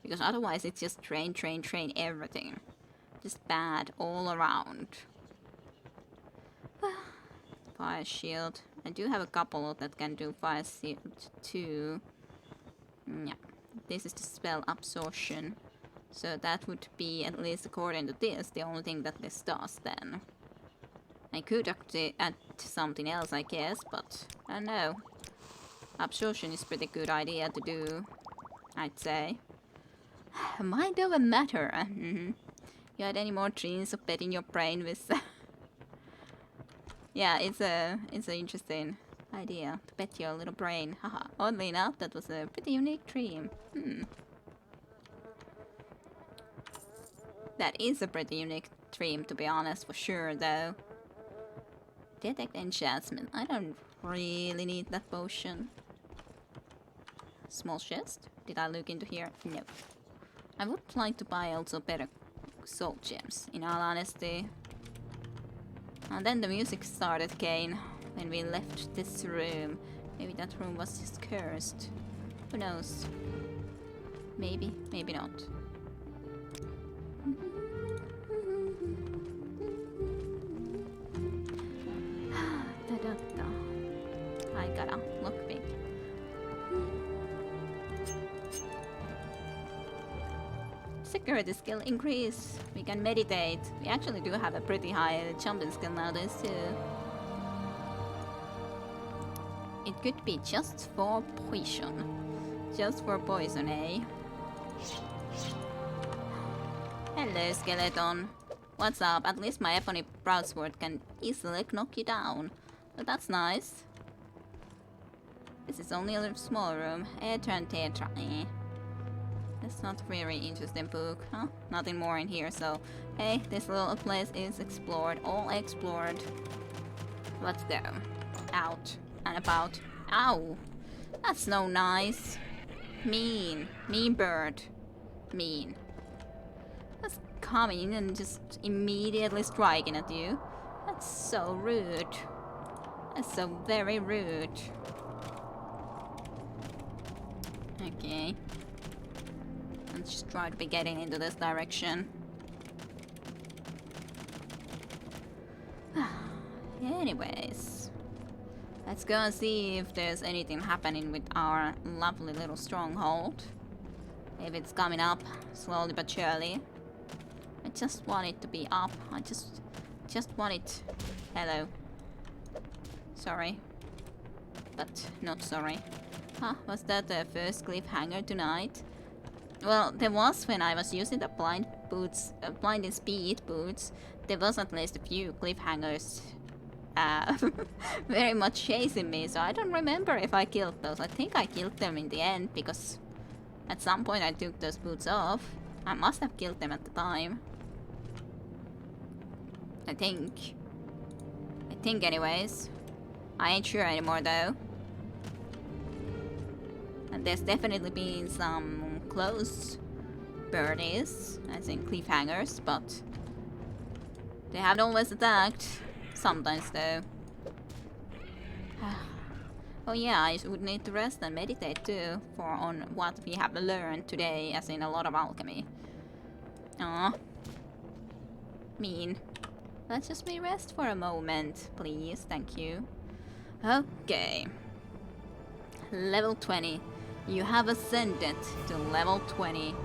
Because otherwise it's just train, train, train everything. Just bad all around. Fire shield. I do have a couple that can do fire shield too. Yeah. This is the spell absorption. So that would be, at least according to this, the only thing that this does then. I could add something else, I guess, but I don't know. Absorption is a pretty good idea to do, I'd say. Mind over matter. You had any more dreams of betting your brain with... Yeah, it's an interesting idea to bet your little brain. Haha. Oddly enough, that was a pretty unique dream. That is a pretty unique dream, to be honest, for sure, though. Detect enchantment. I don't really need that potion. Small chest? Did I look into here? No. I would like to buy also better soul gems, in all honesty. And then the music started again when we left this room. Maybe that room was just cursed. Who knows? Maybe, maybe not. I gotta look big. Security skill increase. We can meditate. We actually do have a pretty high jumping skill nowadays too. It could be just for poison. Just for poison, eh? Hello, skeleton. What's up? At least my ebony broadsword can easily knock you down. But that's nice. This is only a little small room. Turn tetra. That's not a very interesting book, huh? Nothing more in here, so hey, this little place is explored, all explored. Let's go. Out and about. Ow! That's no nice. Mean. Mean bird. Mean. That's coming and just immediately striking at you. That's so rude. That's so very rude. Okay. Let's just try to be getting into this direction. Anyways, let's go and see if there's anything happening with our lovely little stronghold. If it's coming up slowly but surely. I just want it to be up. I just want it. Hello. Sorry, but not sorry. Huh? Was that the first cliffhanger tonight? Well, there was when I was using the blind and speed boots. There was at least a few cliffhangers very much chasing me, so I don't remember if I killed those. I think I killed them in the end because at some point I took those boots off. I must have killed them at the time. I think anyways. I ain't sure anymore though. And there's definitely been some close birdies, as in cliffhangers, but they haven't always attacked. Sometimes though. Oh yeah, I would need to rest and meditate too, on what we have learned today, as in a lot of alchemy. Aw. Mean. Let's just be rest for a moment, please. Thank you. Okay. Level 20. You have ascended to level 20.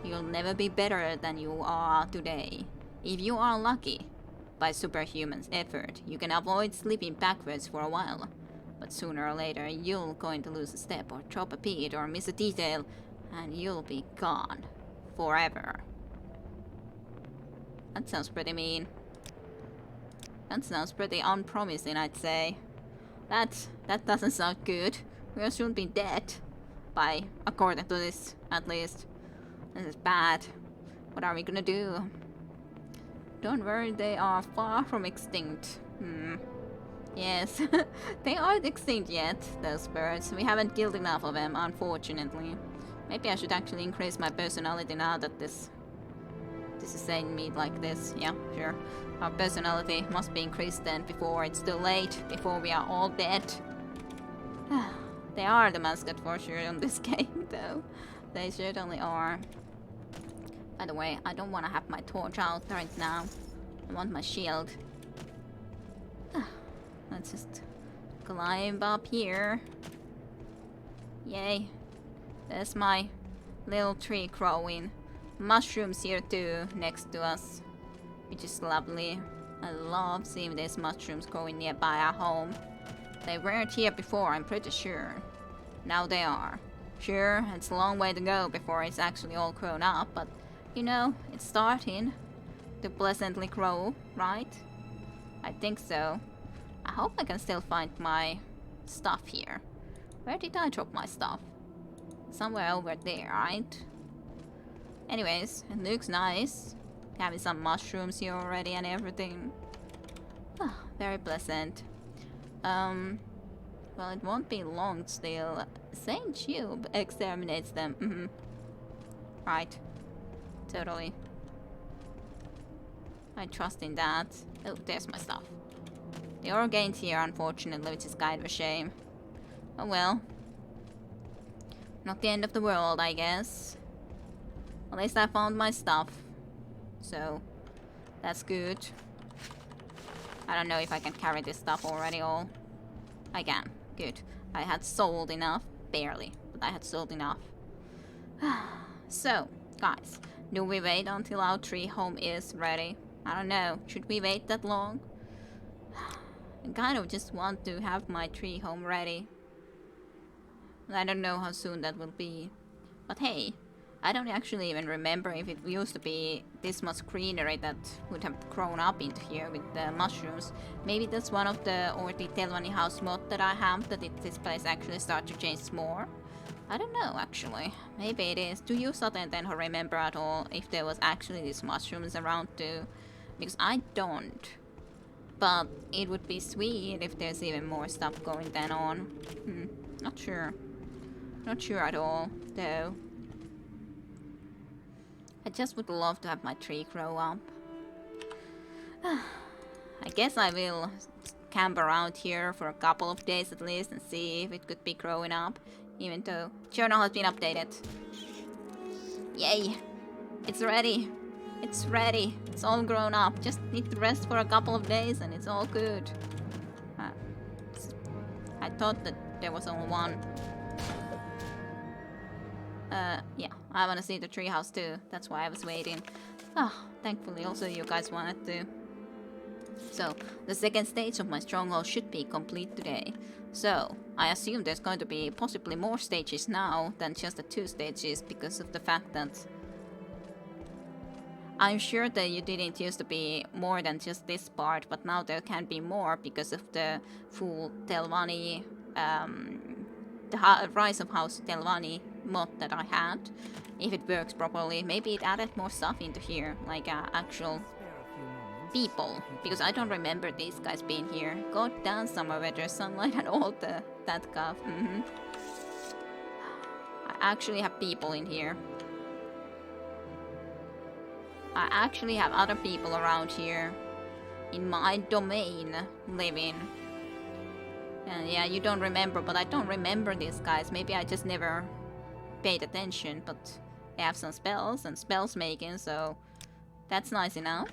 You'll never be better than you are today. If you are lucky, by superhuman's effort, you can avoid slipping backwards for a while. But sooner or later, you're going to lose a step or drop a beat or miss a detail, and you'll be gone. Forever. That sounds pretty mean. That sounds pretty unpromising, I'd say. That doesn't sound good. We should be dead. According to this, at least. This is bad. What are we gonna do? Don't worry, they are far from extinct. Yes, they aren't extinct yet, those birds. We haven't killed enough of them, unfortunately. Maybe I should actually increase my personality now that this is saying me like this. Yeah, sure. Our personality must be increased then before it's too late, before we are all dead. They are the mascot for sure in this game, though. They certainly are. By the way, I don't want to have my torch out right now. I want my shield. Let's just climb up here. Yay. There's my little tree growing. Mushrooms here too, next to us. Which is lovely. I love seeing these mushrooms growing nearby our home. They weren't here before, I'm pretty sure. Now they are. Sure, it's a long way to go before it's actually all grown up, but you know, it's starting to pleasantly grow, right? I think so. I hope I can still find my stuff here. Where did I drop my stuff? Somewhere over there, right? Anyways, it looks nice. Having some mushrooms here already and everything. Very pleasant. Well, it won't be long still. Saint Tube exterminates them. Right. Totally. I trust in that. Oh, there's my stuff. They are gained here, unfortunately, which is kind of a shame. Oh well. Not the end of the world, I guess. At least I found my stuff. So, that's good. I don't know if I can carry this stuff already all. I can. Good. I had sold enough. Barely. But I had sold enough. So, guys. Do we wait until our tree home is ready? I don't know. Should we wait that long? I kind of just want to have my tree home ready. I don't know how soon that will be. But hey, I don't actually even remember if it used to be this much greenery that would have grown up into here with the mushrooms. Maybe that's one of the, or the Telvani house mod that I have, that this place actually start to change more. I don't know actually. Maybe it is. Do you Saten then remember at all if there was actually these mushrooms around too? Because I don't. But it would be sweet if there's even more stuff going then on. Not sure. Not sure at all, though. I just would love to have my tree grow up. I guess I will camp around here for a couple of days at least and see if it could be growing up. Even though journal has been updated. Yay! It's ready! It's ready! It's all grown up. Just need to rest for a couple of days and it's all good. I thought that there was only one. Yeah, I wanna see the treehouse too. That's why I was waiting. Thankfully also you guys wanted to. So, the second stage of my stronghold should be complete today. So, I assume there's going to be possibly more stages now than just the 2 stages because of the fact that I'm sure that you didn't used to be more than just this part, but now there can be more because of the full Telvani, the Rise of House Telvani mod that I had. If it works properly, maybe it added more stuff into here, like actual people, because I don't remember these guys being here. God damn, summer weather, sunlight and all that stuff. I actually have people in here. I actually have other people around here in my domain living. And yeah, you don't remember, but I don't remember these guys. Maybe I just never paid attention, but they have some spells and spells making, so that's nice enough.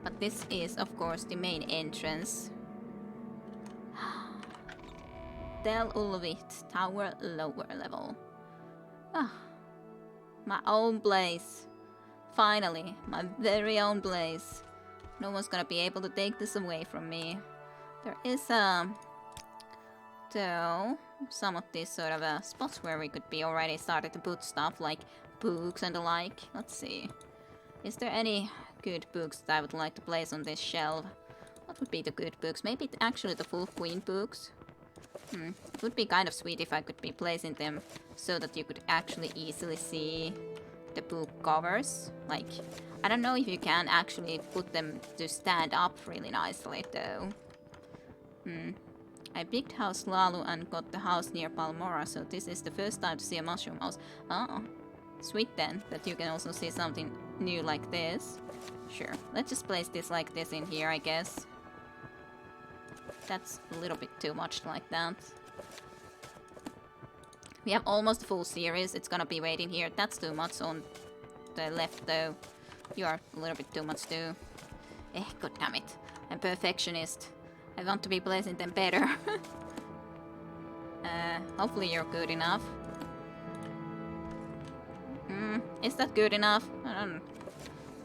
But this is, of course, the main entrance. Del Ulvit, tower lower level. My own place. Finally, my very own place. No one's gonna be able to take this away from me. There is though, some of these sort of spots where we could be already started to put stuff like books and the like. Let's see. Is there any good books that I would like to place on this shelf? What would be the good books? Maybe actually the full Queen books? It would be kind of sweet if I could be placing them so that you could actually easily see the book covers. Like, I don't know if you can actually put them to stand up really nicely though. I picked House Lalu and got the house near Palmora, so this is the first time to see a mushroom house. Oh, sweet then, that you can also see something new like this. Sure, let's just place this like this in here, I guess. That's a little bit too much like that. We have almost a full series. It's gonna be waiting here. That's too much on the left though. You are a little bit too much too. God damn it. I'm perfectionist. I want to be placing them better. Hopefully you're good enough. Is that good enough? I don't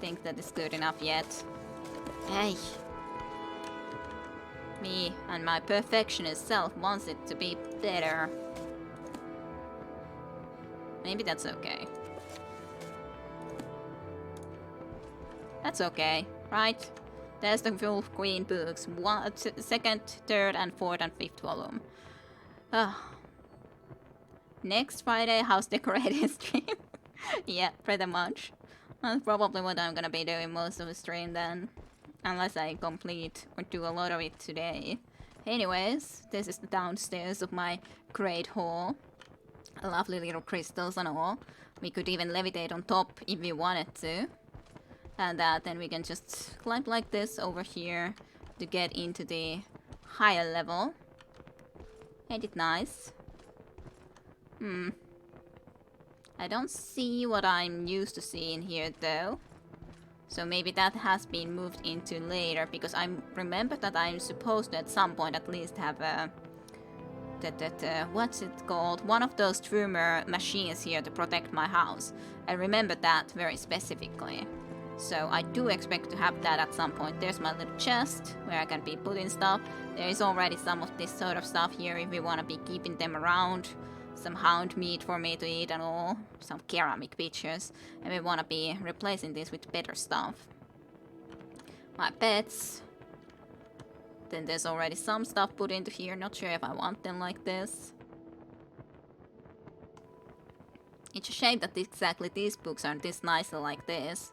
think that is good enough yet. Hey. Me and my perfectionist self wants it to be better. Maybe that's okay. That's okay, right? There's the full Queen books. Second, third, and fourth, and fifth volume. Next Friday, house decorating stream. Yeah, pretty much. That's probably what I'm gonna be doing most of the stream then. Unless I complete or do a lot of it today. Anyways, this is the downstairs of my great hall. Lovely little crystals and all. We could even levitate on top if we wanted to. And then we can just climb like this over here to get into the higher level. Ain't it nice? I don't see what I'm used to seeing here though. So maybe that has been moved into later, because I remember that I'm supposed to at some point at least have a... what's it called? One of those trumor machines here to protect my house. I remember that very specifically. So I do expect to have that at some point. There's my little chest where I can be putting stuff. There is already some of this sort of stuff here if we want to be keeping them around. some hound meat for me to eat and all. Some ceramic pitchers. And we wanna be replacing this with better stuff. My pets. Then there's already some stuff put into here. Not sure if I want them like this. It's a shame that exactly these books aren't this nicely like this.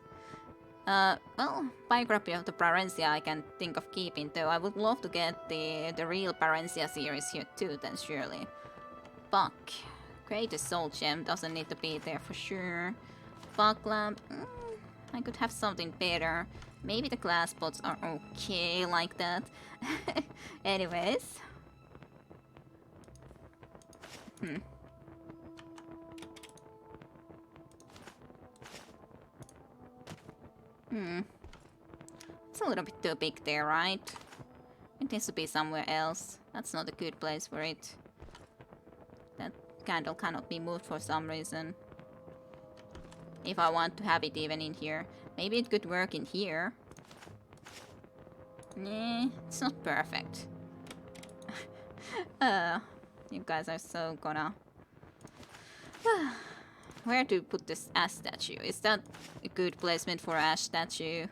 Well, biography of the Parencia I can think of keeping, though I would love to get the real Parencia series here too, then surely. Buck. Greatest soul gem doesn't need to be there for sure. Buck lamp. I could have something better. Maybe the glass pots are okay like that. Anyways. It's a little bit too big there, right? It needs to be somewhere else. That's not a good place for it. That candle cannot be moved for some reason. If I want to have it even in here. Maybe it could work in here. Nah, it's not perfect. You guys are so gonna... Where to put this ash statue? Is that a good placement for ash statue?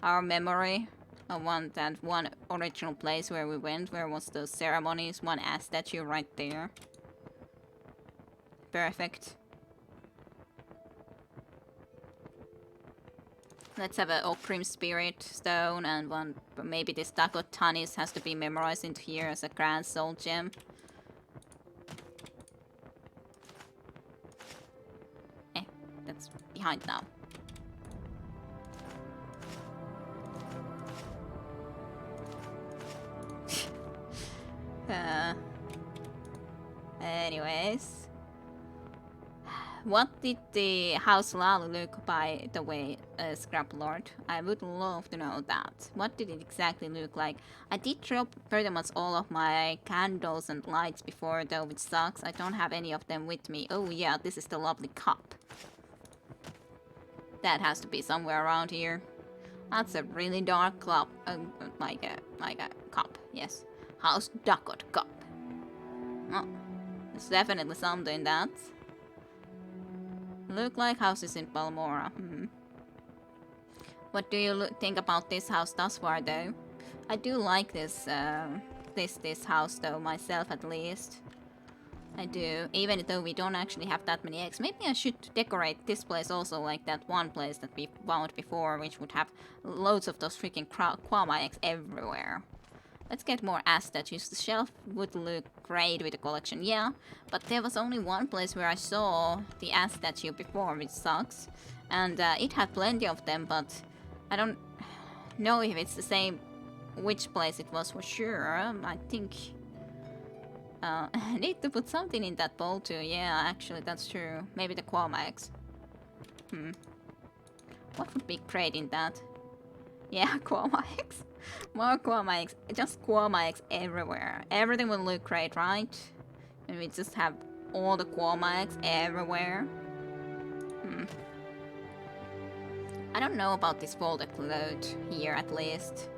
Our memory of that one original place where we went, where was those ceremonies, one ash statue right there. Perfect. Let's have an Okrim Spirit Stone and one, maybe this Dakot Tanis has to be memorized into here as a Grand Soul Gem. That's behind now. Anyways. What did the House Lalu look by the way, Scrap Lord? I would love to know that. What did it exactly look like? I did drop pretty much all of my candles and lights before though, which sucks. I don't have any of them with me. Oh yeah, this is the lovely cup. That has to be somewhere around here. That's a really dark cup. Like a cup, yes. House Dakot cup. Oh, there's definitely something in that. Look like houses in Balmora. What do you think about this house thus far, though? I do like this house, though, myself at least. I do, even though we don't actually have that many eggs. Maybe I should decorate this place also like that one place that we found before, which would have loads of those freaking Kwama eggs everywhere. Let's get more ash statues. The shelf would look great with the collection, yeah. But there was only one place where I saw the ash statue before, which sucks. And it had plenty of them, but I don't know if it's the same which place it was for sure. I think... I need to put something in that bowl too. Yeah, actually, that's true. Maybe the Kwama eggs. What would be great in that? Yeah, Kwama eggs. More Kwama eggs. Just Kwama eggs everywhere. Everything will look great, right? And we just have all the Kwama eggs everywhere. I don't know about this folded cloth here, at least.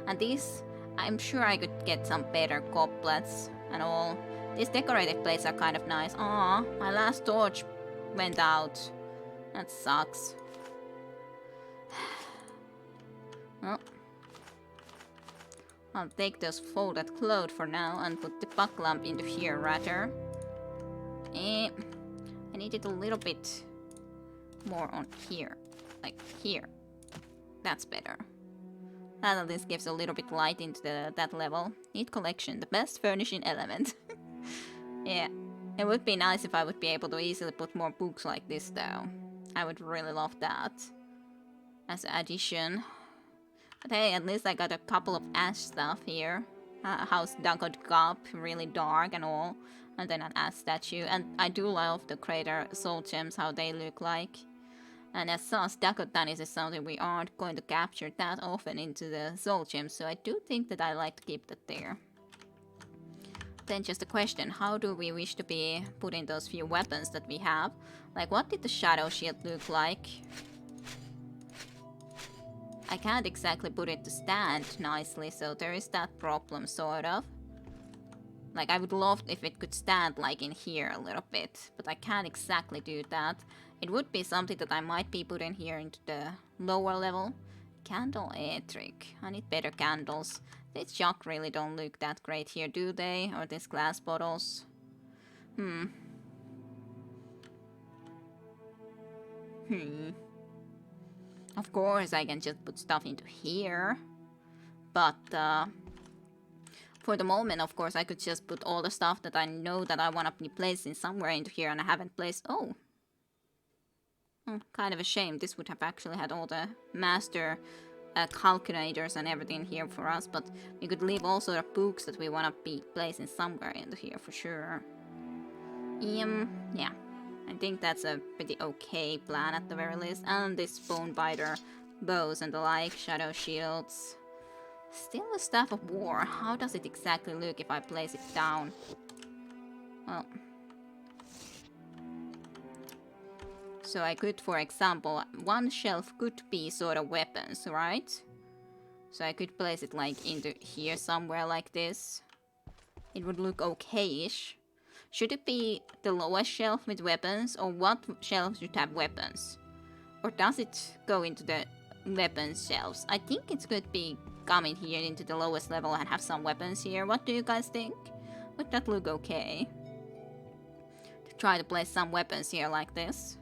And these, I'm sure I could get some better goblets and all. These decorated plates are kind of nice. Aw, my last torch went out. That sucks. Well, I'll take those folded clothes for now and put the buck lamp into here rather. I need it a little bit more on here. Like here. That's better. That at least gives a little bit light into that level. Neat collection, the best furnishing element. Yeah, it would be nice if I would be able to easily put more books like this though. I would really love that as an addition. But hey, at least I got a couple of ash stuff here. House Dakot Cup, really dark and all. And then an ash statue. And I do love the crater soul gems, how they look like. And as such, Dakot Tanis is something we aren't going to capture that often into the soul gems. So I do think that I like to keep that there. Then just a question, how do we wish to be putting those few weapons that we have? Like, what did the shadow shield look like? I can't exactly put it to stand nicely, so there is that problem, sort of. Like, I would love if it could stand, like, in here a little bit, but I can't exactly do that. It would be something that I might be putting here into the lower level. Candle electric. I need better candles. These jug really don't look that great here, do they? Or these glass bottles? Of course, I can just put stuff into here. But, for the moment, of course, I could just put all the stuff that I know that I want to be placing somewhere into here and I haven't placed. Oh. Kind of a shame. This would have actually had all the master calculators and everything here for us, but we could leave also the books that we want to be placing somewhere into here for sure. Yeah. I think that's a pretty okay plan at the very least. And this bone biter bows and the like, shadow shields. Still a staff of war. How does it exactly look if I place it down? Well. So I could, for example, one shelf could be sort of weapons, right? So I could place it like into here somewhere like this. It would look okay-ish. Should it be the lowest shelf with weapons, or what shelf should have weapons? Or does it go into the weapons shelves? I think it could be coming here into the lowest level and have some weapons here. What do you guys think? Would that look okay? To try to place some weapons here like this.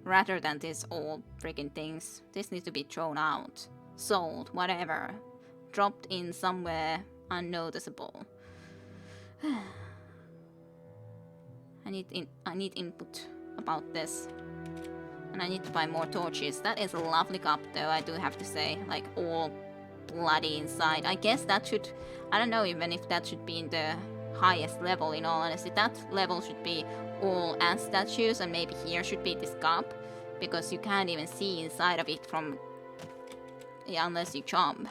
Rather than these old freaking things. This needs to be thrown out. Sold, whatever. Dropped in somewhere unnoticeable. I need input about this. And I need to buy more torches. That is a lovely cup though, I do have to say. Like all bloody inside. I guess that should... I don't know even if that should be in the highest level in all honesty. That level should be all ant statues and maybe here should be this cup. Because you can't even see inside of it from... Yeah, unless you jump.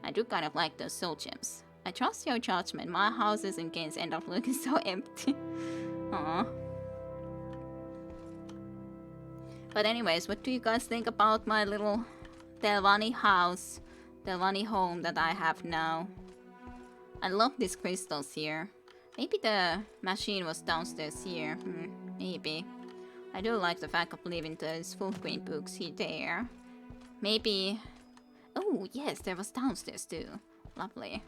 I do kind of like those soul gems. I trust your judgment. My houses and games end up looking so empty. Aww. But anyways, what do you guys think about my little Telvanni house? Telvanni home that I have now. I love these crystals here. Maybe the machine was downstairs here. Maybe. I do like the fact of leaving those full screen books here there. Maybe... Oh, yes, there was downstairs too. Lovely.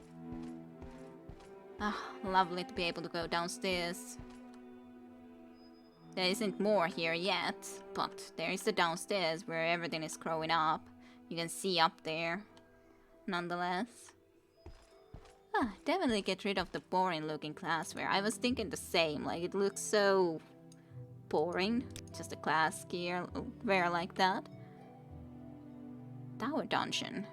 Ah, lovely to be able to go downstairs. There isn't more here yet, but there is the downstairs where everything is growing up. You can see up there, nonetheless. Ah, definitely get rid of the boring looking glassware. I was thinking the same, like it looks so boring. Just a glass gearware like that. Tower dungeon.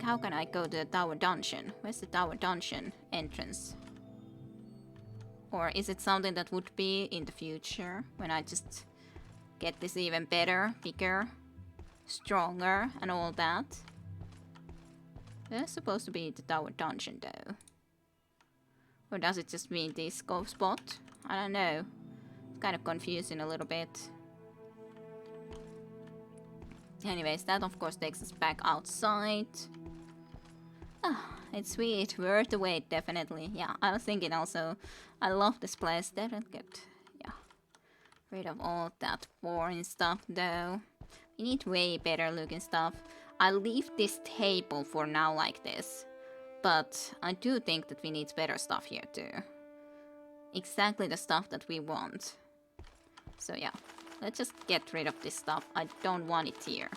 How can I go to the tower dungeon? Where's the tower dungeon entrance? Or is it something that would be in the future when I just get this even better, bigger, stronger, and all that? There's supposed to be the tower dungeon though. Or does it just mean the scope spot? I don't know. It's kind of confusing a little bit. Anyways, that of course takes us back outside. Ah, it's sweet, worth the wait, definitely. Yeah, I was thinking also, I love this place. Definitely get, yeah, rid of all that boring stuff though. We need way better looking stuff. I'll leave this table for now like this. But I do think that we need better stuff here too. Exactly the stuff that we want. So yeah, let's just get rid of this stuff. I don't want it here.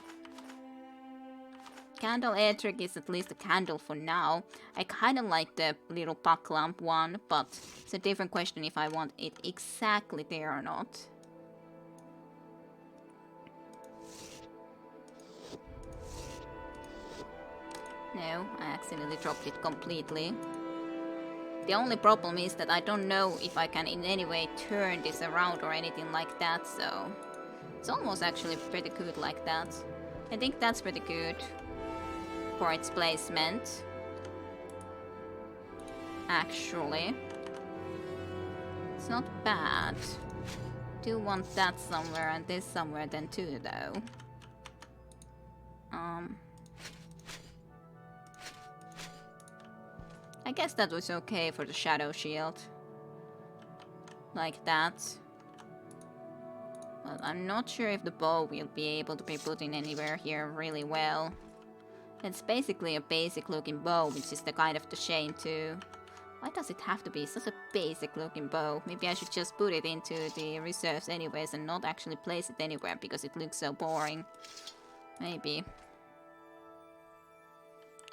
Candle electric is at least a candle for now. I kind of like the little puck lamp one, but it's a different question if I want it exactly there or not. No, I accidentally dropped it completely. The only problem is that I don't know if I can in any way turn this around or anything like that, so... It's almost actually pretty good like that. I think that's pretty good for its placement. Actually. It's not bad. Do want that somewhere and this somewhere then too, though. I guess that was okay for the shadow shield. Like that. But I'm not sure if the bow will be able to be put in anywhere here really well. It's basically a basic looking bow, which is the kind of the shame too. Why does it have to be such a basic looking bow? Maybe I should just put it into the reserves anyways and not actually place it anywhere because it looks so boring. Maybe.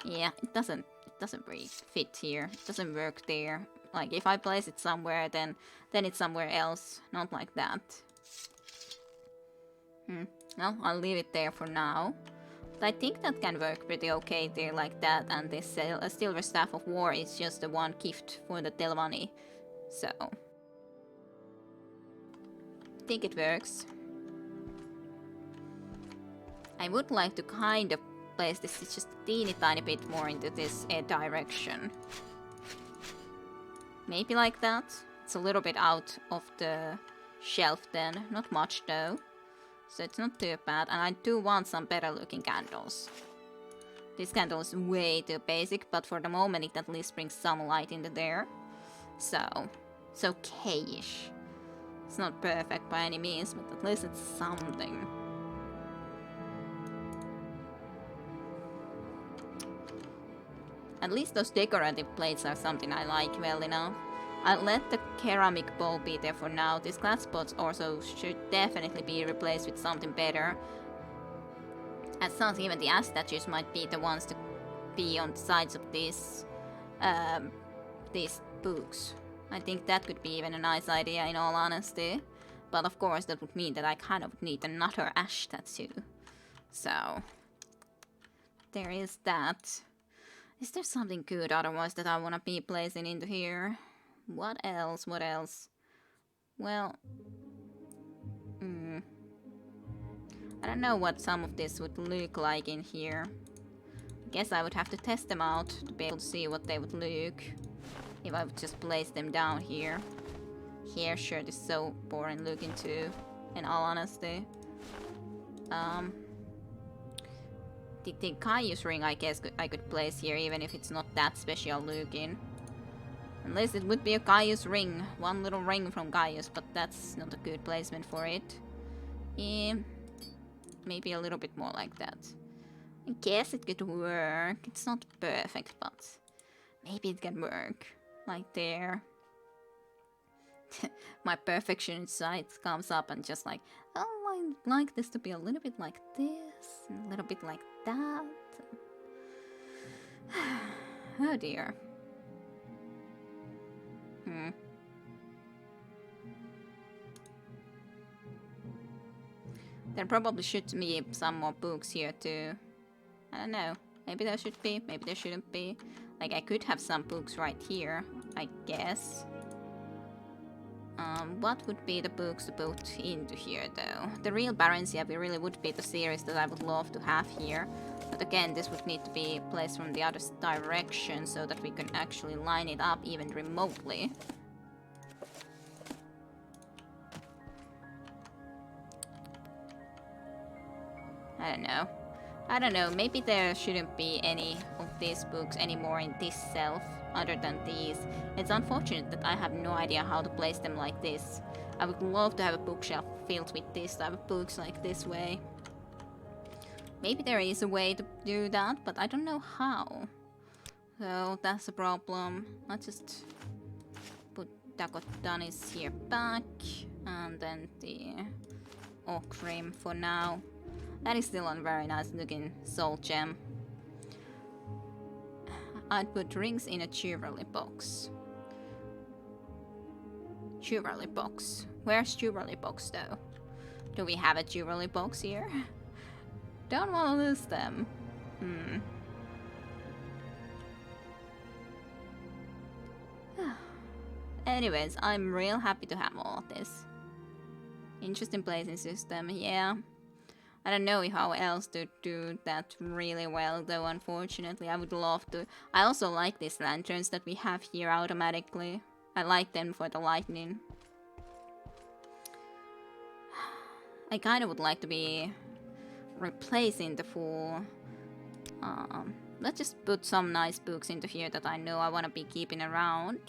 Yeah, it doesn't really fit here. It doesn't work there. Like if I place it somewhere then it's somewhere else. Not like that. Well, I'll leave it there for now. But I think that can work pretty okay there like that, and this Silver Staff of War is just the one gift for the Telvanni. So... I think it works. I would like to kind of place this just a teeny tiny bit more into this direction. Maybe like that. It's a little bit out of the shelf then, not much though. So it's not too bad, and I do want some better looking candles. This candle is way too basic, but for the moment it at least brings some light into there. So, it's okay-ish. It's not perfect by any means, but at least it's something. At least those decorative plates are something I like well enough. I'll let the ceramic bowl be there for now. These glass pots also should definitely be replaced with something better. As sounds, even the ash statues might be the ones to be on the sides of these books. I think that could be even a nice idea in all honesty. But of course that would mean that I kind of need another ash statue. So, there is that. Is there something good otherwise that I want to be placing into here? What else? What else? Well... I don't know what some of this would look like in here. I guess I would have to test them out to be able to see what they would look. If I would just place them down here. Hair shirt is so boring looking too, in all honesty. The Caius ring I guess I could place here even if it's not that special looking. Unless it would be a Caius ring. One little ring from Caius, but that's not a good placement for it. Yeah, maybe a little bit more like that. I guess it could work. It's not perfect, but maybe it can work. Like there. My perfectionist side comes up and just like, oh, I like this to be a little bit like this, and a little bit like that. Oh dear. There probably should be some more books here too. I don't know. Maybe there should be, maybe there shouldn't be. Like I could have some books right here, I guess. What would be the books to put into here though? The real Barensia really would be the series that I would love to have here. But again, this would need to be placed from the other direction so that we can actually line it up even remotely. I don't know, maybe there shouldn't be any of these books anymore in this shelf other than these. It's unfortunate that I have no idea how to place them like this. I would love to have a bookshelf filled with this type of books like this way. Maybe there is a way to do that, but I don't know how. So that's a problem. I'll just put Dakotanis here back, and then the Okrim for now. That is still a very nice looking soul gem. I'd put rings in a jewelry box. Jewelry box. Where's jewelry box though? Do we have a jewelry box here? Don't want to lose them. Anyways, I'm real happy to have all of this. Interesting placing system, yeah. I don't know how else to do that really well though, unfortunately. I would love to. I also like these lanterns that we have here automatically. I like them for the lightning. I kind of would like to be replacing the full let's just put some nice books into here that I know I want to be keeping around.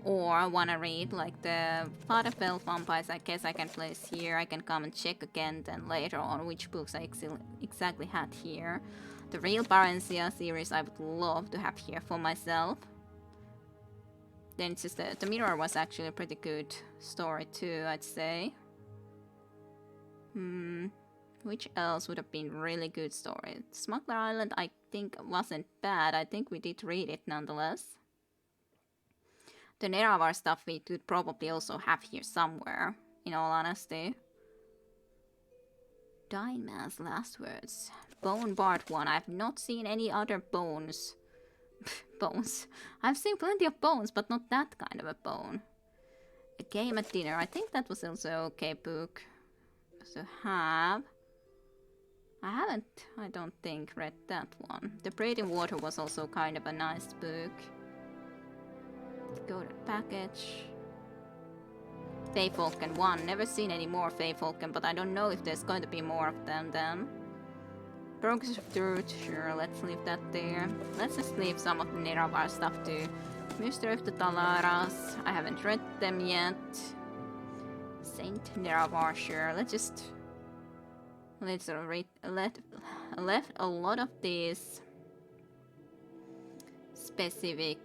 Or I want to read, like the Fatherfell Vampires, I guess I can place here. I can come and check again then later on which books I exactly had here. The Real Barensia series I would love to have here for myself. Then it's just the Mirror was actually a pretty good story too, I'd say. Which else would have been really good story? Smuggler Island I think wasn't bad. I think we did read it nonetheless. The Neravar stuff we could probably also have here somewhere, in all honesty. Dying Man's Last Words. Bone Part 1. I've not seen any other bones. Bones. I've seen plenty of bones, but not that kind of a bone. A Game at Dinner. I think that was also an okay book to have. I haven't, I don't think, read that one. The Breathing Water was also kind of a nice book. Go to package. Feyfolken 1. Never seen any more Feyfolken, but I don't know if there's going to be more of them then. Progress of Truth, sure, let's leave that there. Let's just leave some of the Neravar stuff too. Mystery of the Talaras. I haven't read them yet. Saint Neravar, sure. Let's read. Left a lot of these specific.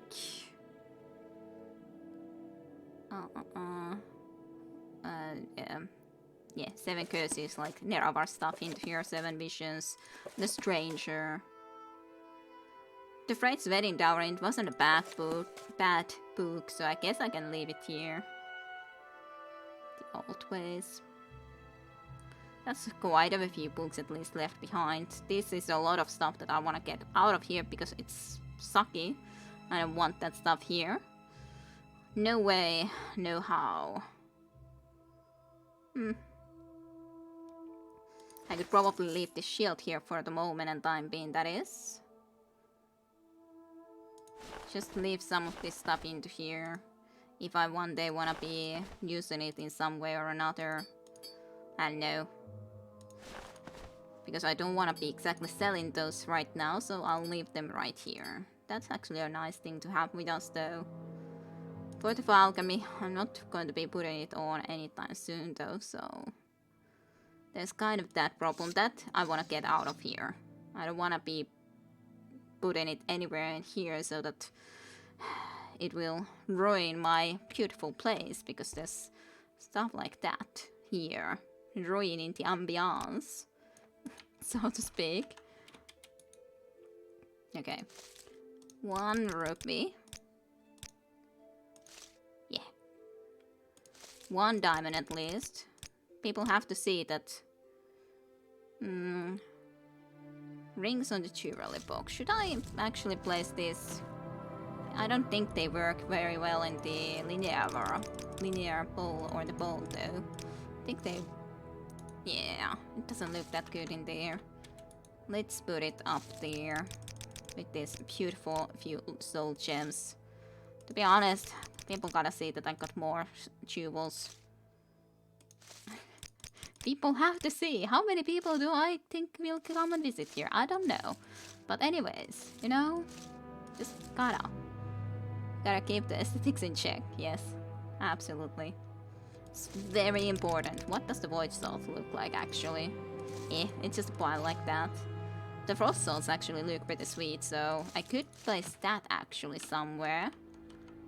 Yeah, 7 curses, like Neravar stuff into here, 7 visions, the stranger. The Fright's Wedding Dowry, it wasn't a bad book, so I guess I can leave it here. The Old Ways. That's quite a few books at least left behind. This is a lot of stuff that I want to get out of here because it's sucky. I don't want that stuff here. No way, no how. I could probably leave the shield here for the moment and time being, that is. Just leave some of this stuff into here. If I one day wanna be using it in some way or another. I don't know. Because I don't wanna be exactly selling those right now, so I'll leave them right here. That's actually a nice thing to have with us though. Fortify Alchemy, I'm not going to be putting it on anytime soon though, so... There's kind of that problem that I want to get out of here. I don't want to be putting it anywhere in here so that it will ruin my beautiful place, because there's stuff like that here. Ruining the ambiance, so to speak. Okay. 1 rupee. Yeah. 1 diamond at least. People have to see that. Rings on the jewelry box. Should I actually place this? I don't think they work very well in the linear bowl or the bowl though. I think they... Yeah, it doesn't look that good in there. Let's put it up there with this beautiful few soul gems. To be honest, people gotta see that I got more jewels. People have to see. How many people do I think will come and visit here? I don't know. But anyways, you know, just gotta keep the aesthetics in check. Yes, absolutely. It's very important. What does the Void Salt look like actually? It's just a pile like that. The Frost Salts actually look pretty sweet, so I could place that actually somewhere.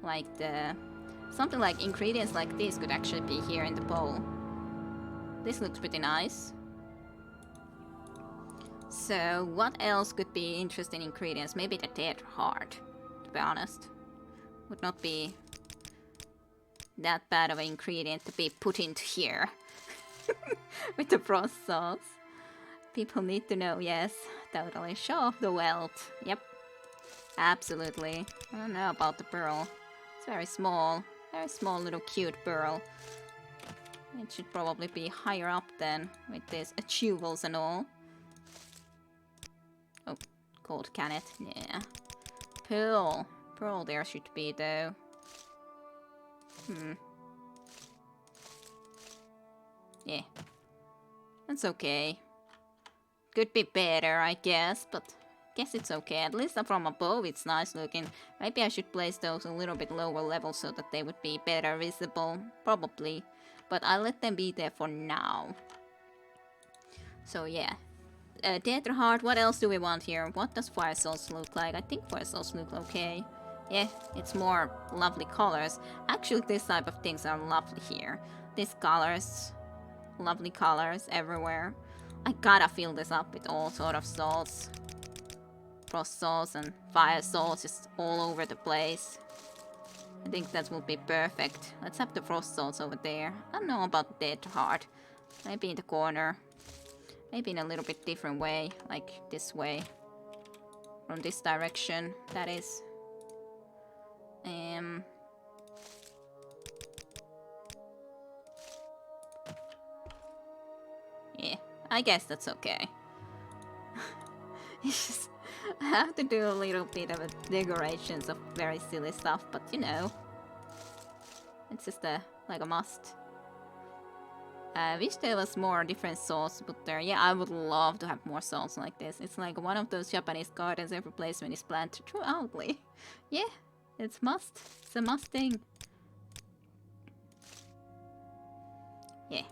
Like something like ingredients like this could actually be here in the bowl. This looks pretty nice. So, what else could be interesting ingredients? Maybe the Dead Heart, to be honest. Would not be that bad of an ingredient to be put into here. With the frost sauce. People need to know, yes. Totally. Show off the wealth. Yep. Absolutely. I don't know about the pearl. It's very small. Very small little cute pearl. It should probably be higher up then, with these jewels and all. Oh, gold can it? Yeah. Pearl. Pearl there should be though. Yeah. That's okay. Could be better, I guess, but guess it's okay. At least from above it's nice looking. Maybe I should place those a little bit lower level so that they would be better visible. Probably. But I'll let them be there for now. So yeah. Death Heart, what else do we want here? What does Fire Souls look like? I think Fire Souls look okay. Yeah, it's more lovely colors. Actually, this type of things are lovely here. These colors, lovely colors everywhere. I gotta fill this up with all sort of souls. Frost souls and fire souls just all over the place. I think that will be perfect. Let's have the frost souls over there. I don't know about Dead Heart. Maybe in the corner. Maybe in a little bit different way, like this way. From this direction, that is. Yeah, I guess that's okay. It's just, I have to do a little bit of decorations of very silly stuff, but you know. It's just like a must. I wish there was more different souls to put there. Yeah, I would love to have more souls like this. It's like one of those Japanese gardens every placement is planted throughoutly. Yeah, it's must. It's a must thing. Yeah.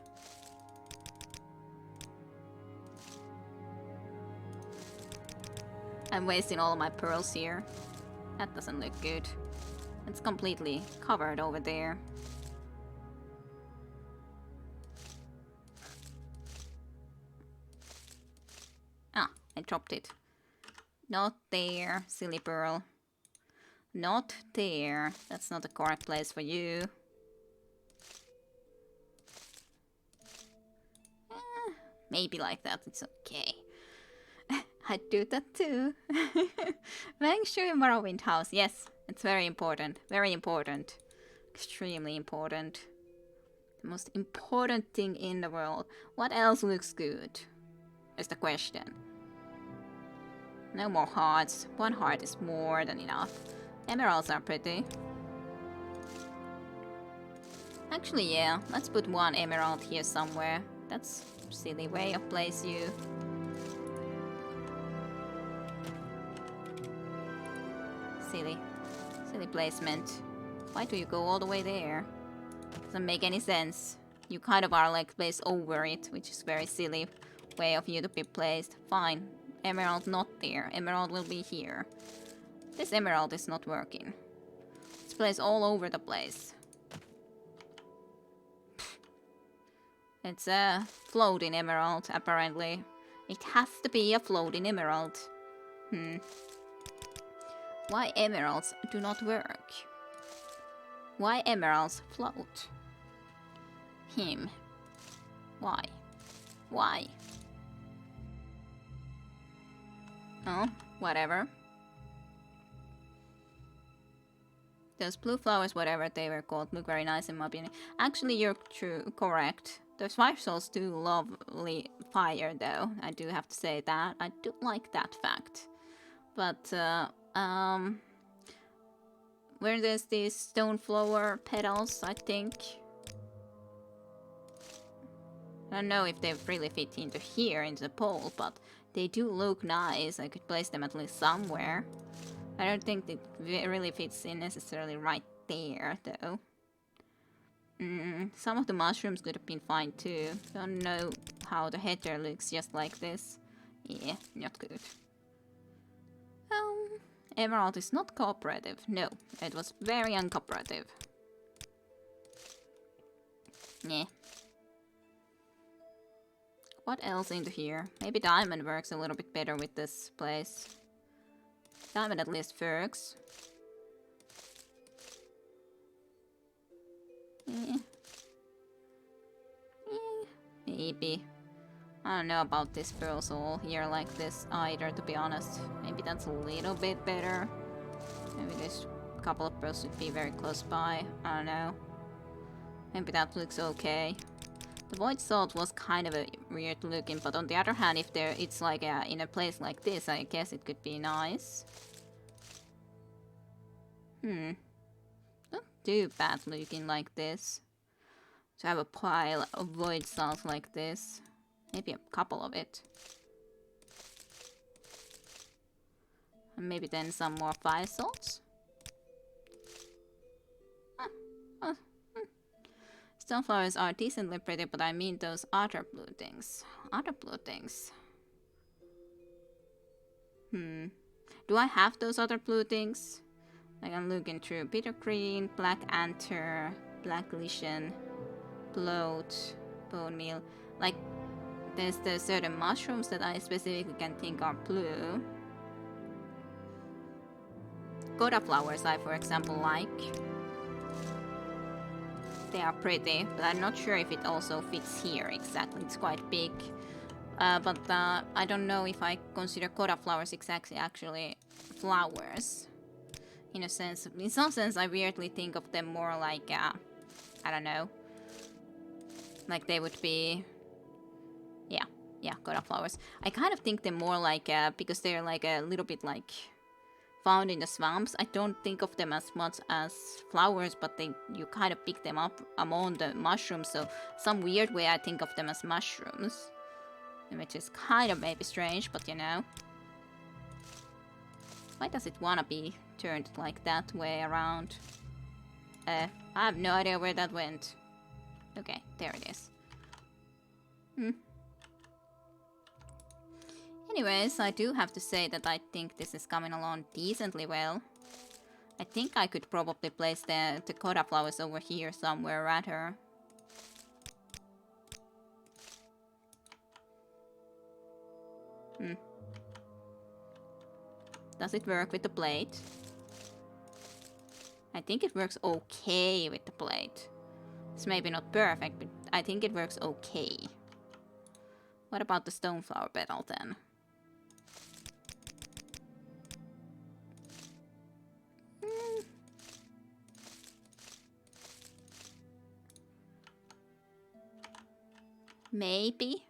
I'm wasting all of my pearls here. That doesn't look good. It's completely covered over there. Ah, I dropped it. Not there, silly pearl. Not there. That's not the correct place for you. Maybe like that, it's okay. I'd do that too. Make sure Morrowind house. Yes, it's very important. Very important. Extremely important. The most important thing in the world. What else looks good? Is the question. No more hearts. One heart is more than enough. Emeralds are pretty. Actually, yeah. Let's put one emerald here somewhere. That's a silly way of place you. Silly. Silly placement. Why do you go all the way there? Doesn't make any sense. You kind of are like placed over it, which is very silly way of you to be placed. Fine. Emerald not there. Emerald will be here. This emerald is not working. It's placed all over the place. It's a floating emerald, apparently. It has to be a floating emerald. Why emeralds do not work? Why emeralds float? Why? Why? Oh, whatever. Those blue flowers, whatever they were called, look very nice in my opinion. Actually, you're correct. Those fire souls do lovely fire, though. I do have to say that. I do like that fact. But, where there's these stoneflower petals, I think. I don't know if they really fit into here, into the pole, but they do look nice. I could place them at least somewhere. I don't think it really fits in necessarily right there, though. Some of the mushrooms could have been fine too. Don't know how the header looks just like this. Yeah, not good. Emerald is not cooperative. No, it was very uncooperative. Yeah. What else into here? Maybe diamond works a little bit better with this place. Diamond at least works. Yeah. Maybe. I don't know about this pearl soul here like this either, to be honest. Maybe that's a little bit better. Maybe this couple of pearls should be very close by. I don't know. Maybe that looks okay. The void salt was kind of a weird looking, but on the other hand, if it's like in a place like this, I guess it could be nice. Not too bad looking like this. To have a pile of void salt like this. Maybe a couple of it. And maybe then some more fire salts. Stoneflowers are decently pretty, but I mean those other blue things. Other blue things. Do I have those other blue things? Like I'm looking through bitter green, black anther, black lichen, bloat, bone meal. Like there's the certain mushrooms that I specifically can think are blue. Coda flowers I for example like. They are pretty, but I'm not sure if it also fits here exactly. It's quite big. But I don't know if I consider coda flowers exactly actually flowers. In a sense, in some sense I weirdly think of them more like, I don't know. Like they would be, yeah, coda flowers. I kind of think them more like, because they're like a little bit like found in the swamps. I don't think of them as much as flowers, but you kind of pick them up among the mushrooms, so some weird way I think of them as mushrooms. Which is kind of maybe strange, but you know. Why does it wanna be turned like that way around? I have no idea where that went. Okay, there it is. Anyways, I do have to say that I think this is coming along decently well. I think I could probably place the coda flowers over here somewhere rather. Does it work with the plate? I think it works okay with the plate. It's maybe not perfect, but I think it works okay. What about the stoneflower petal then? Maybe?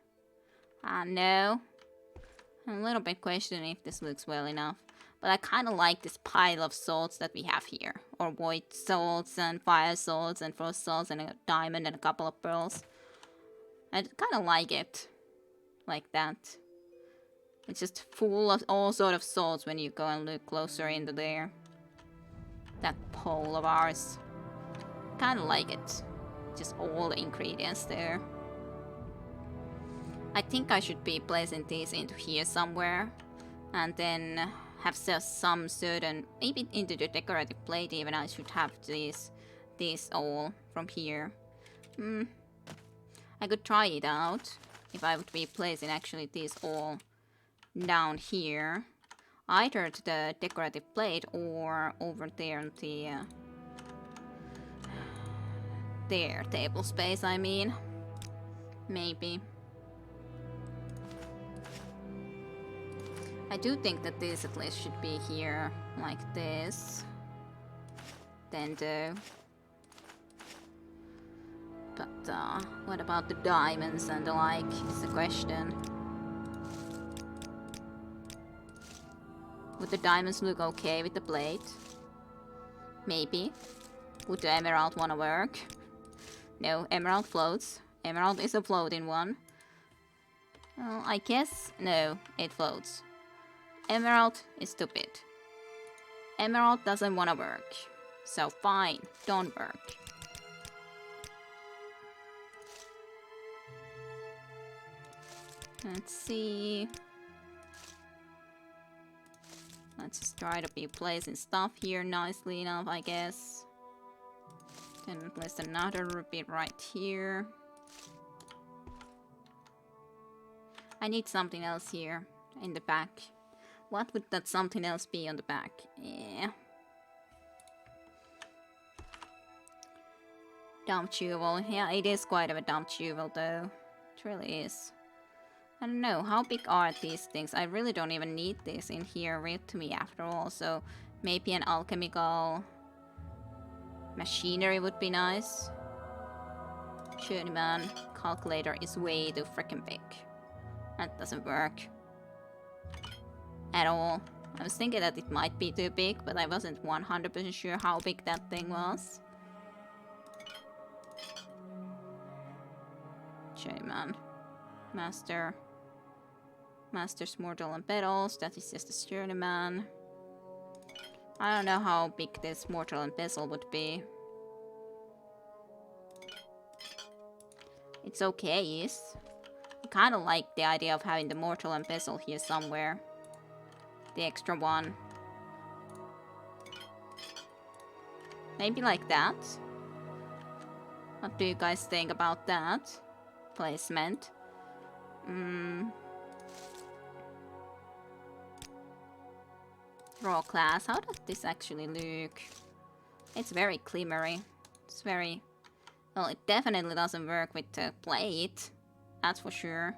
No. I'm a little bit questioning if this looks well enough. But I kind of like this pile of salts that we have here. Or white salts and fire salts and frost salts and a diamond and a couple of pearls. I kind of like it. Like that. It's just full of all sort of salts when you go and look closer into there. That pole of ours. Kind of like it. Just all the ingredients there. I think I should be placing these into here somewhere. And then have some certain, maybe into the decorative plate even, I should have these all from here. I could try it out if I would be placing actually these all down here. Either to the decorative plate or over there on the their table space, I mean. Maybe. I do think that this at least should be here like this. Then do. But what about the diamonds and the like is the question. Would the diamonds look okay with the plate? Maybe. Would the emerald wanna work? No, emerald floats. Emerald is a floating one. Well, I guess no, it floats. Emerald is stupid. Emerald doesn't wanna work. So fine, don't work. Let's see. Let's just try to be placing stuff here nicely enough, I guess. Then place another bit right here. I need something else here in the back. What would that something else be on the back? Yeah. Dumb jewel. Yeah, it is quite of a dumb jewel though. It really is. I don't know, how big are these things? I really don't even need this in here with me after all, so maybe an alchemical machinery would be nice. Journeyman calculator is way too freaking big. That doesn't work. At all. I was thinking that it might be too big, but I wasn't 100% sure how big that thing was. Journeyman. Master's mortal and petals, that is just a journeyman. I don't know how big this mortar and pestle would be. It's okay, yes. I kind of like the idea of having the mortar and pestle here somewhere. The extra one. Maybe like that. What do you guys think about that? Placement. Raw class. How does this actually look? It's very glimmery. It's very... Well, it definitely doesn't work with the plate. That's for sure.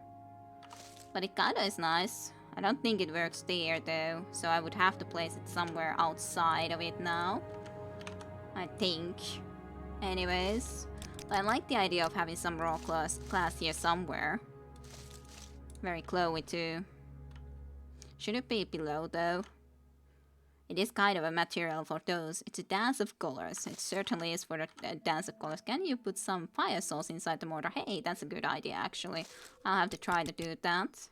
But it kinda is nice. I don't think it works there though. So I would have to place it somewhere outside of it now. I think. Anyways. But I like the idea of having some raw glass here somewhere. Very glowy too. Should it be below though? It is kind of a material for those. It's a dance of colors. It certainly is for the dance of colors. Can you put some fire sauce inside the mortar? Hey, that's a good idea actually. I'll have to try to do that.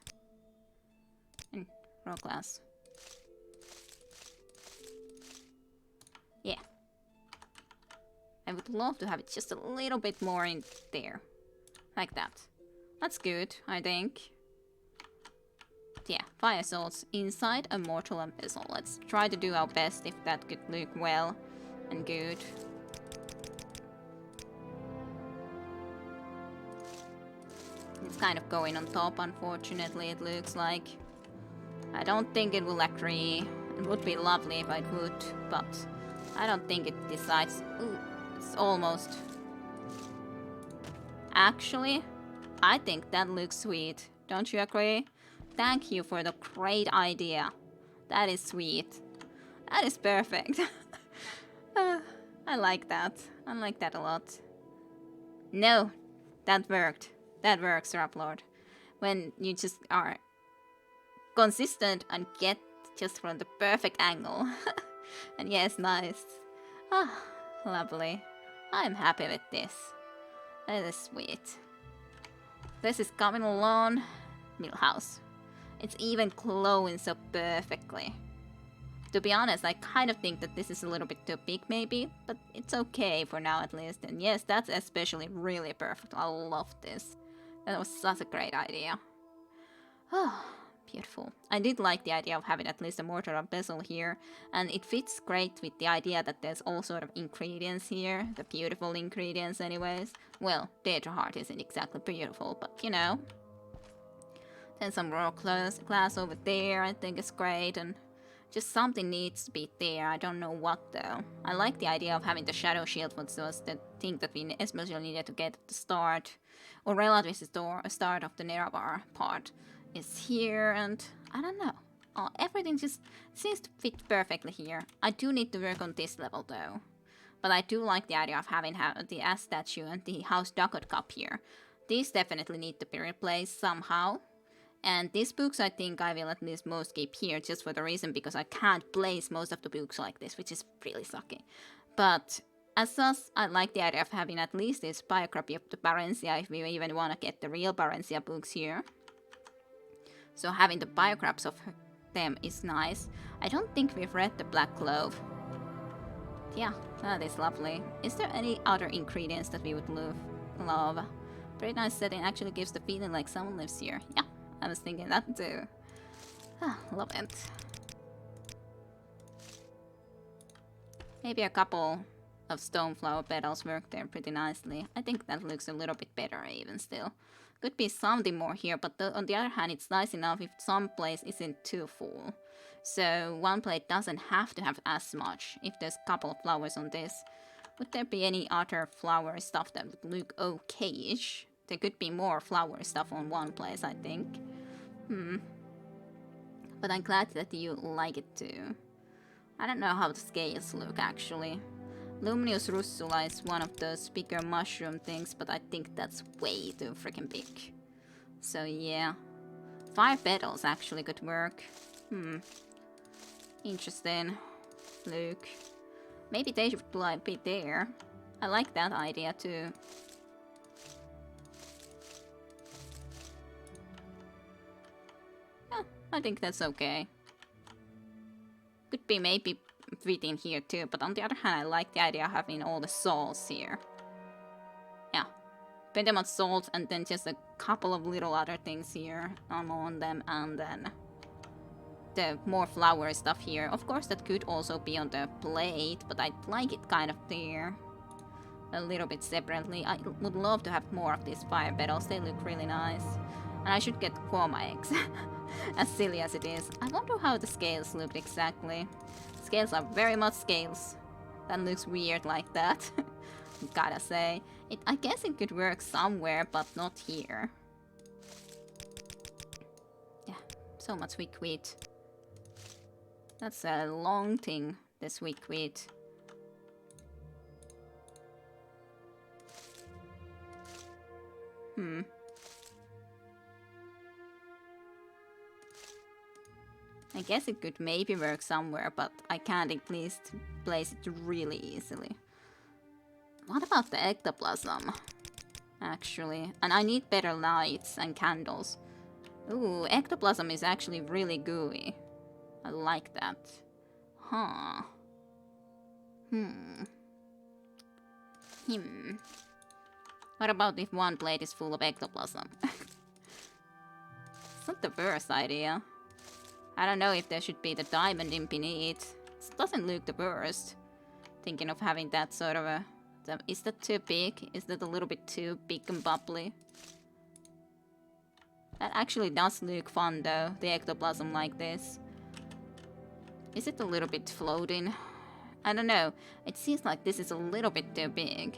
Raw glass. Yeah. I would love to have it just a little bit more in there. Like that. That's good, I think. Yeah, fire salts inside a mortar and pestle. Let's try to do our best if that could look well and good. It's kind of going on top, unfortunately, it looks like. I don't think it will agree. It would be lovely if I would, but I don't think it decides. Ooh, it's almost. Actually, I think that looks sweet. Don't you agree? Thank you for the great idea. That is sweet. That is perfect. I like that. I like that a lot. No, that worked. That works, Raplord. When you just are consistent and get just from the perfect angle. And yes, nice. Ah, lovely. I'm happy with this. That is sweet. This is coming along. Millhouse. It's even glowing so perfectly. To be honest, I kind of think that this is a little bit too big maybe, but it's okay for now at least. And yes, that's especially really perfect. I love this. That was such a great idea. Oh, beautiful. I did like the idea of having at least a mortar and pestle here, and it fits great with the idea that there's all sort of ingredients here, the beautiful ingredients anyways. Well, Daedra Heart isn't exactly beautiful, but you know. Then some raw glass over there, I think is great, and just something needs to be there. I don't know what though. I like the idea of having the shadow shield, which was the thing that we especially needed to get at the start, or relative start of the Nerevar part is here, and I don't know. Everything just seems to fit perfectly here. I do need to work on this level though. But I do like the idea of having the ass statue and the House Ducat cup here. These definitely need to be replaced somehow. And these books I think I will at least most keep here just for the reason because I can't place most of the books like this, which is really sucky. But as such, I like the idea of having at least this biography of the Barencia if we even want to get the real Barencia books here. So having the biographs of them is nice. I don't think we've read the Black Clove. Yeah, that is lovely. Is there any other ingredients that we would love? Pretty nice setting, actually gives the feeling like someone lives here. Yeah. I was thinking that too. Ah, love it. Maybe a couple of stone flower petals work there pretty nicely. I think that looks a little bit better even still. Could be something more here, but on the other hand, it's nice enough if some place isn't too full. So one plate doesn't have to have as much if there's a couple of flowers on this. Would there be any other flower stuff that would look okay-ish? There could be more flower stuff on one place, I think. But I'm glad that you like it too. I don't know how the scales look actually. Luminous Russula is one of those bigger mushroom things, but I think that's way too freaking big. So yeah. 5 petals actually could work. Interesting. Look. Maybe they should be there. I like that idea too. I think that's okay. Could be maybe fit in here too, but on the other hand, I like the idea of having all the souls here. Yeah. Pretty much souls, and then just a couple of little other things here on them, and then the more flower stuff here. Of course, that could also be on the plate, but I'd like it kind of there. A little bit separately. I would love to have more of these fire petals. They look really nice. And I should get Quoma eggs. As silly as it is. I wonder how the scales looked exactly. Scales are very much scales. That looks weird like that. Gotta say. I guess it could work somewhere, but not here. Yeah, so much weak wheat. That's a long thing, this weak wheat. I guess it could maybe work somewhere, but I can't at least place it really easily. What about the ectoplasm? Actually, and I need better lights and candles. Ooh, ectoplasm is actually really gooey. I like that. Huh. What about if one plate is full of ectoplasm? It's not the worst idea. I don't know if there should be the diamond in beneath. It doesn't look the worst. Thinking of having that sort of a... Is that too big? Is that a little bit too big and bubbly? That actually does look fun though, the ectoplasm like this. Is it a little bit floating? I don't know. It seems like this is a little bit too big.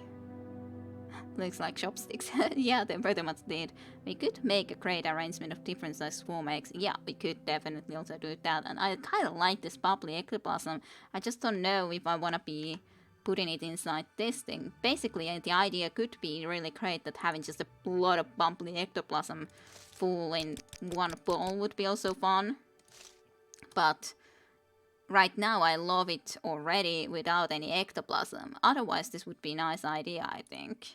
Looks like chopsticks. Yeah, they pretty much did. We could make a great arrangement of different size swarm eggs. Yeah, we could definitely also do that. And I kind of like this bubbly ectoplasm. I just don't know if I want to be putting it inside this thing. Basically, the idea could be really great that having just a lot of bubbly ectoplasm full in one bowl would be also fun. But right now I love it already without any ectoplasm. Otherwise, this would be a nice idea, I think.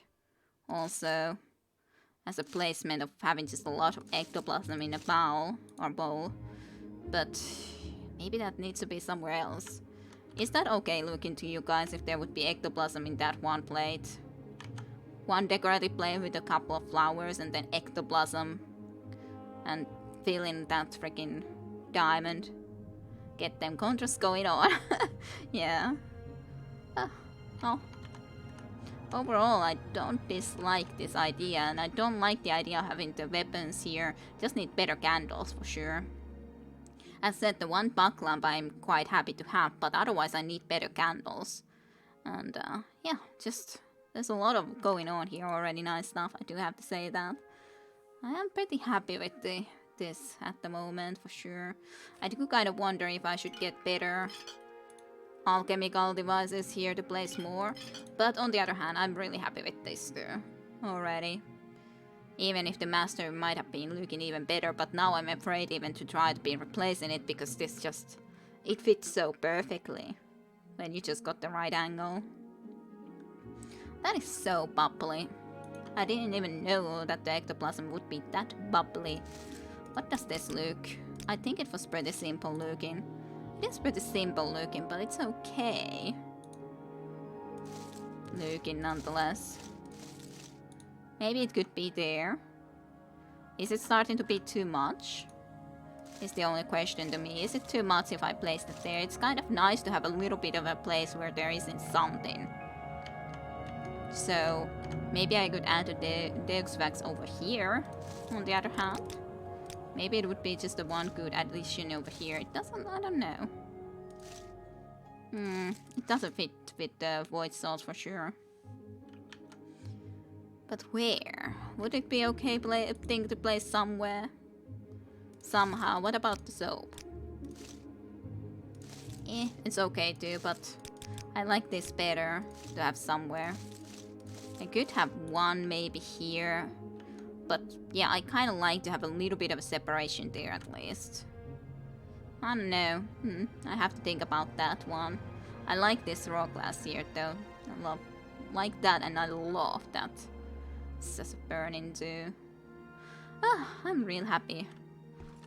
Also, as a placement of having just a lot of ectoplasm in a bowl. But maybe that needs to be somewhere else. Is that okay looking to you guys if there would be ectoplasm in that one plate? One decorative plate with a couple of flowers and then ectoplasm. And fill in that freaking diamond. Get them contrasts going on. Yeah. Well. Overall, I don't dislike this idea, and I don't like the idea of having the weapons here. Just need better candles for sure. As said, the one buck lamp I'm quite happy to have, but otherwise I need better candles. And yeah, just there's a lot of going on here already, nice stuff, I do have to say that. I am pretty happy with this at the moment for sure. I do kind of wonder if I should get better alchemical devices here to place more, but on the other hand, I'm really happy with this too already. Even if the master might have been looking even better, but now I'm afraid even to try to be replacing it because this just, it fits so perfectly when you just got the right angle. That is so bubbly. I didn't even know that the ectoplasm would be that bubbly. What does this look? I think it was pretty simple looking. It is pretty simple looking, but it's okay looking nonetheless. Maybe it could be there. Is it starting to be too much? Is the only question to me. Is it too much if I place it there? It's kind of nice to have a little bit of a place where there isn't something. So maybe I could add the Deus Vax over here, on the other hand. Maybe it would be just a one good addition over here. It doesn't, I don't know. It doesn't fit with the void souls for sure. But where? Would it be okay thing to place somewhere? Somehow. What about the soap? It's okay too, but I like this better to have somewhere. I could have one maybe here. But yeah, I kind of like to have a little bit of a separation there at least. I don't know. I have to think about that one. I like this raw glass here though. I like that, and I love that. It's just burning too. I'm real happy.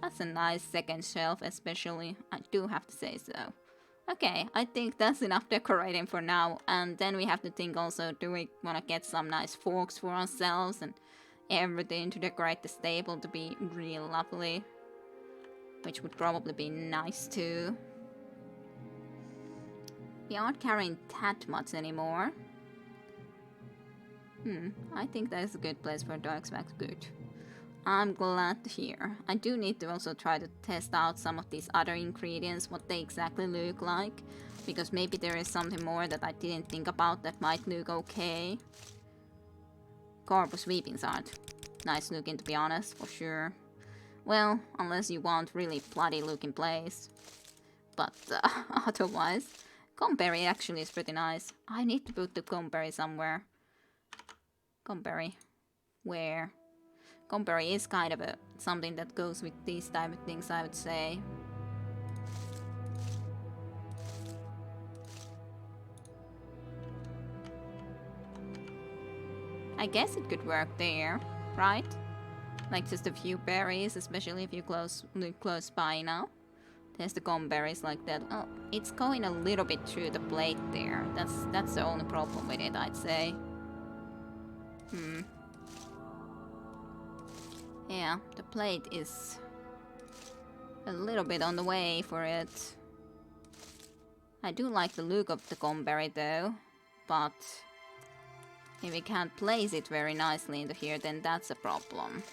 That's a nice second shelf especially. I do have to say so. Okay, I think that's enough decorating for now. And then we have to think also, do we want to get some nice forks for ourselves and everything to decorate the stable to be real lovely? Which would probably be nice too. We aren't carrying that much anymore. I think that's a good place for Darksmax. Good. I'm glad to hear. I do need to also try to test out some of these other ingredients, what they exactly look like. Because maybe there is something more that I didn't think about that might look okay. Corpus sweepings aren't nice looking, to be honest, for sure. Well, unless you want really bloody looking place. But otherwise, Comberry actually is pretty nice. I need to put the Comberry somewhere. Comberry. Where? Comberry is kind of something that goes with these type of things, I would say. I guess it could work there, right? Like just a few berries, especially if you look close by now. There's the gum berries like that. Oh, it's going a little bit through the plate there. That's the only problem with it, I'd say. Yeah, the plate is a little bit on the way for it. I do like the look of the gum berry though, but if we can't place it very nicely into here, then that's a problem.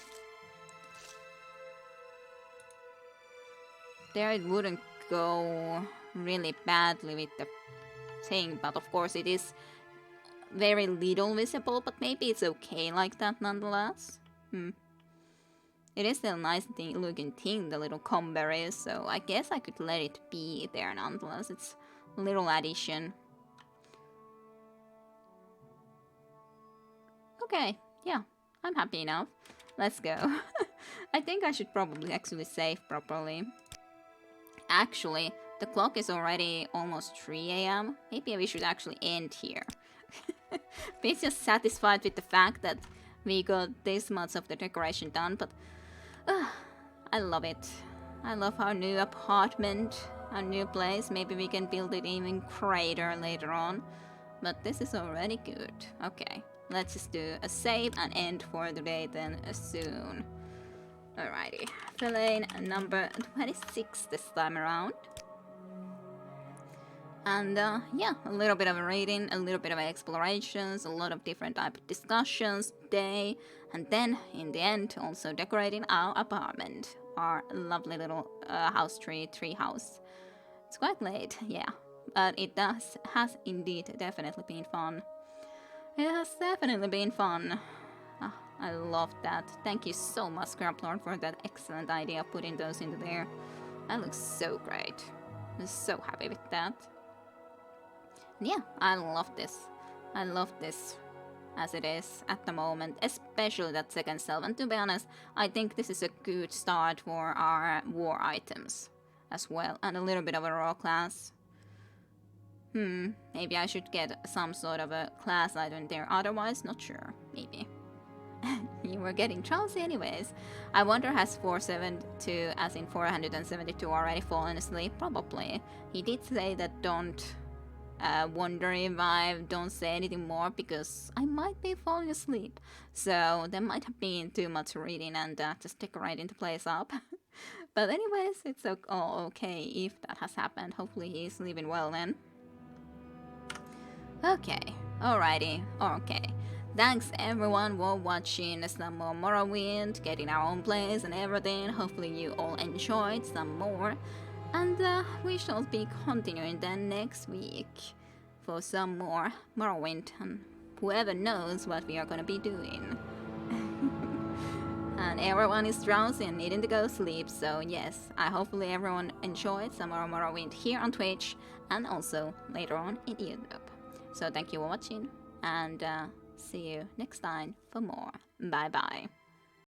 There it wouldn't go really badly with the thing, but of course it is very little visible, but maybe it's okay like that nonetheless. It is still a nice looking thing, the little comberries, so I guess I could let it be there nonetheless. It's a little addition. Okay, yeah, I'm happy enough. Let's go. I think I should probably actually save properly. Actually, the clock is already almost 3 AM. Maybe we should actually end here. Be just satisfied with the fact that we got this much of the decoration done, but I love it. I love our new apartment, our new place. Maybe we can build it even greater later on, but this is already good. Okay, let's just do a save and end for the day then soon. Alrighty, filling number 26 this time around. And yeah, a little bit of a reading, a little bit of explorations, a lot of different type of discussions today, and then in the end also decorating our apartment, our lovely little tree house. It's quite late, yeah, but it has indeed definitely been fun. It has definitely been fun. I love that. Thank you so much, Scraplord, for that excellent idea of putting those into there. That looks so great. I'm so happy with that. Yeah, I love this. I love this as it is at the moment, especially that second shelf. And to be honest, I think this is a good start for our war items as well, and a little bit of a raw class. Maybe I should get some sort of a class item there, otherwise, not sure. Maybe. You were getting drowsy anyways. I wonder, has 472, as in 472, already fallen asleep? Probably. He did say that don't wonder if I don't say anything more, because I might be falling asleep. So there might have been too much reading and just decorating the place up. But anyways, it's all okay if that has happened. Hopefully he's sleeping well then. Okay, alrighty, okay. Thanks everyone for watching some more Morrowind, getting our own place and everything. Hopefully you all enjoyed some more. And we shall be continuing then next week for some more Morrowind. And whoever knows what we are gonna be doing. And everyone is drowsy and needing to go sleep. So yes, hopefully everyone enjoyed some more Morrowind here on Twitch and also later on in YouTube. So thank you for watching and see you next time for more. Bye bye.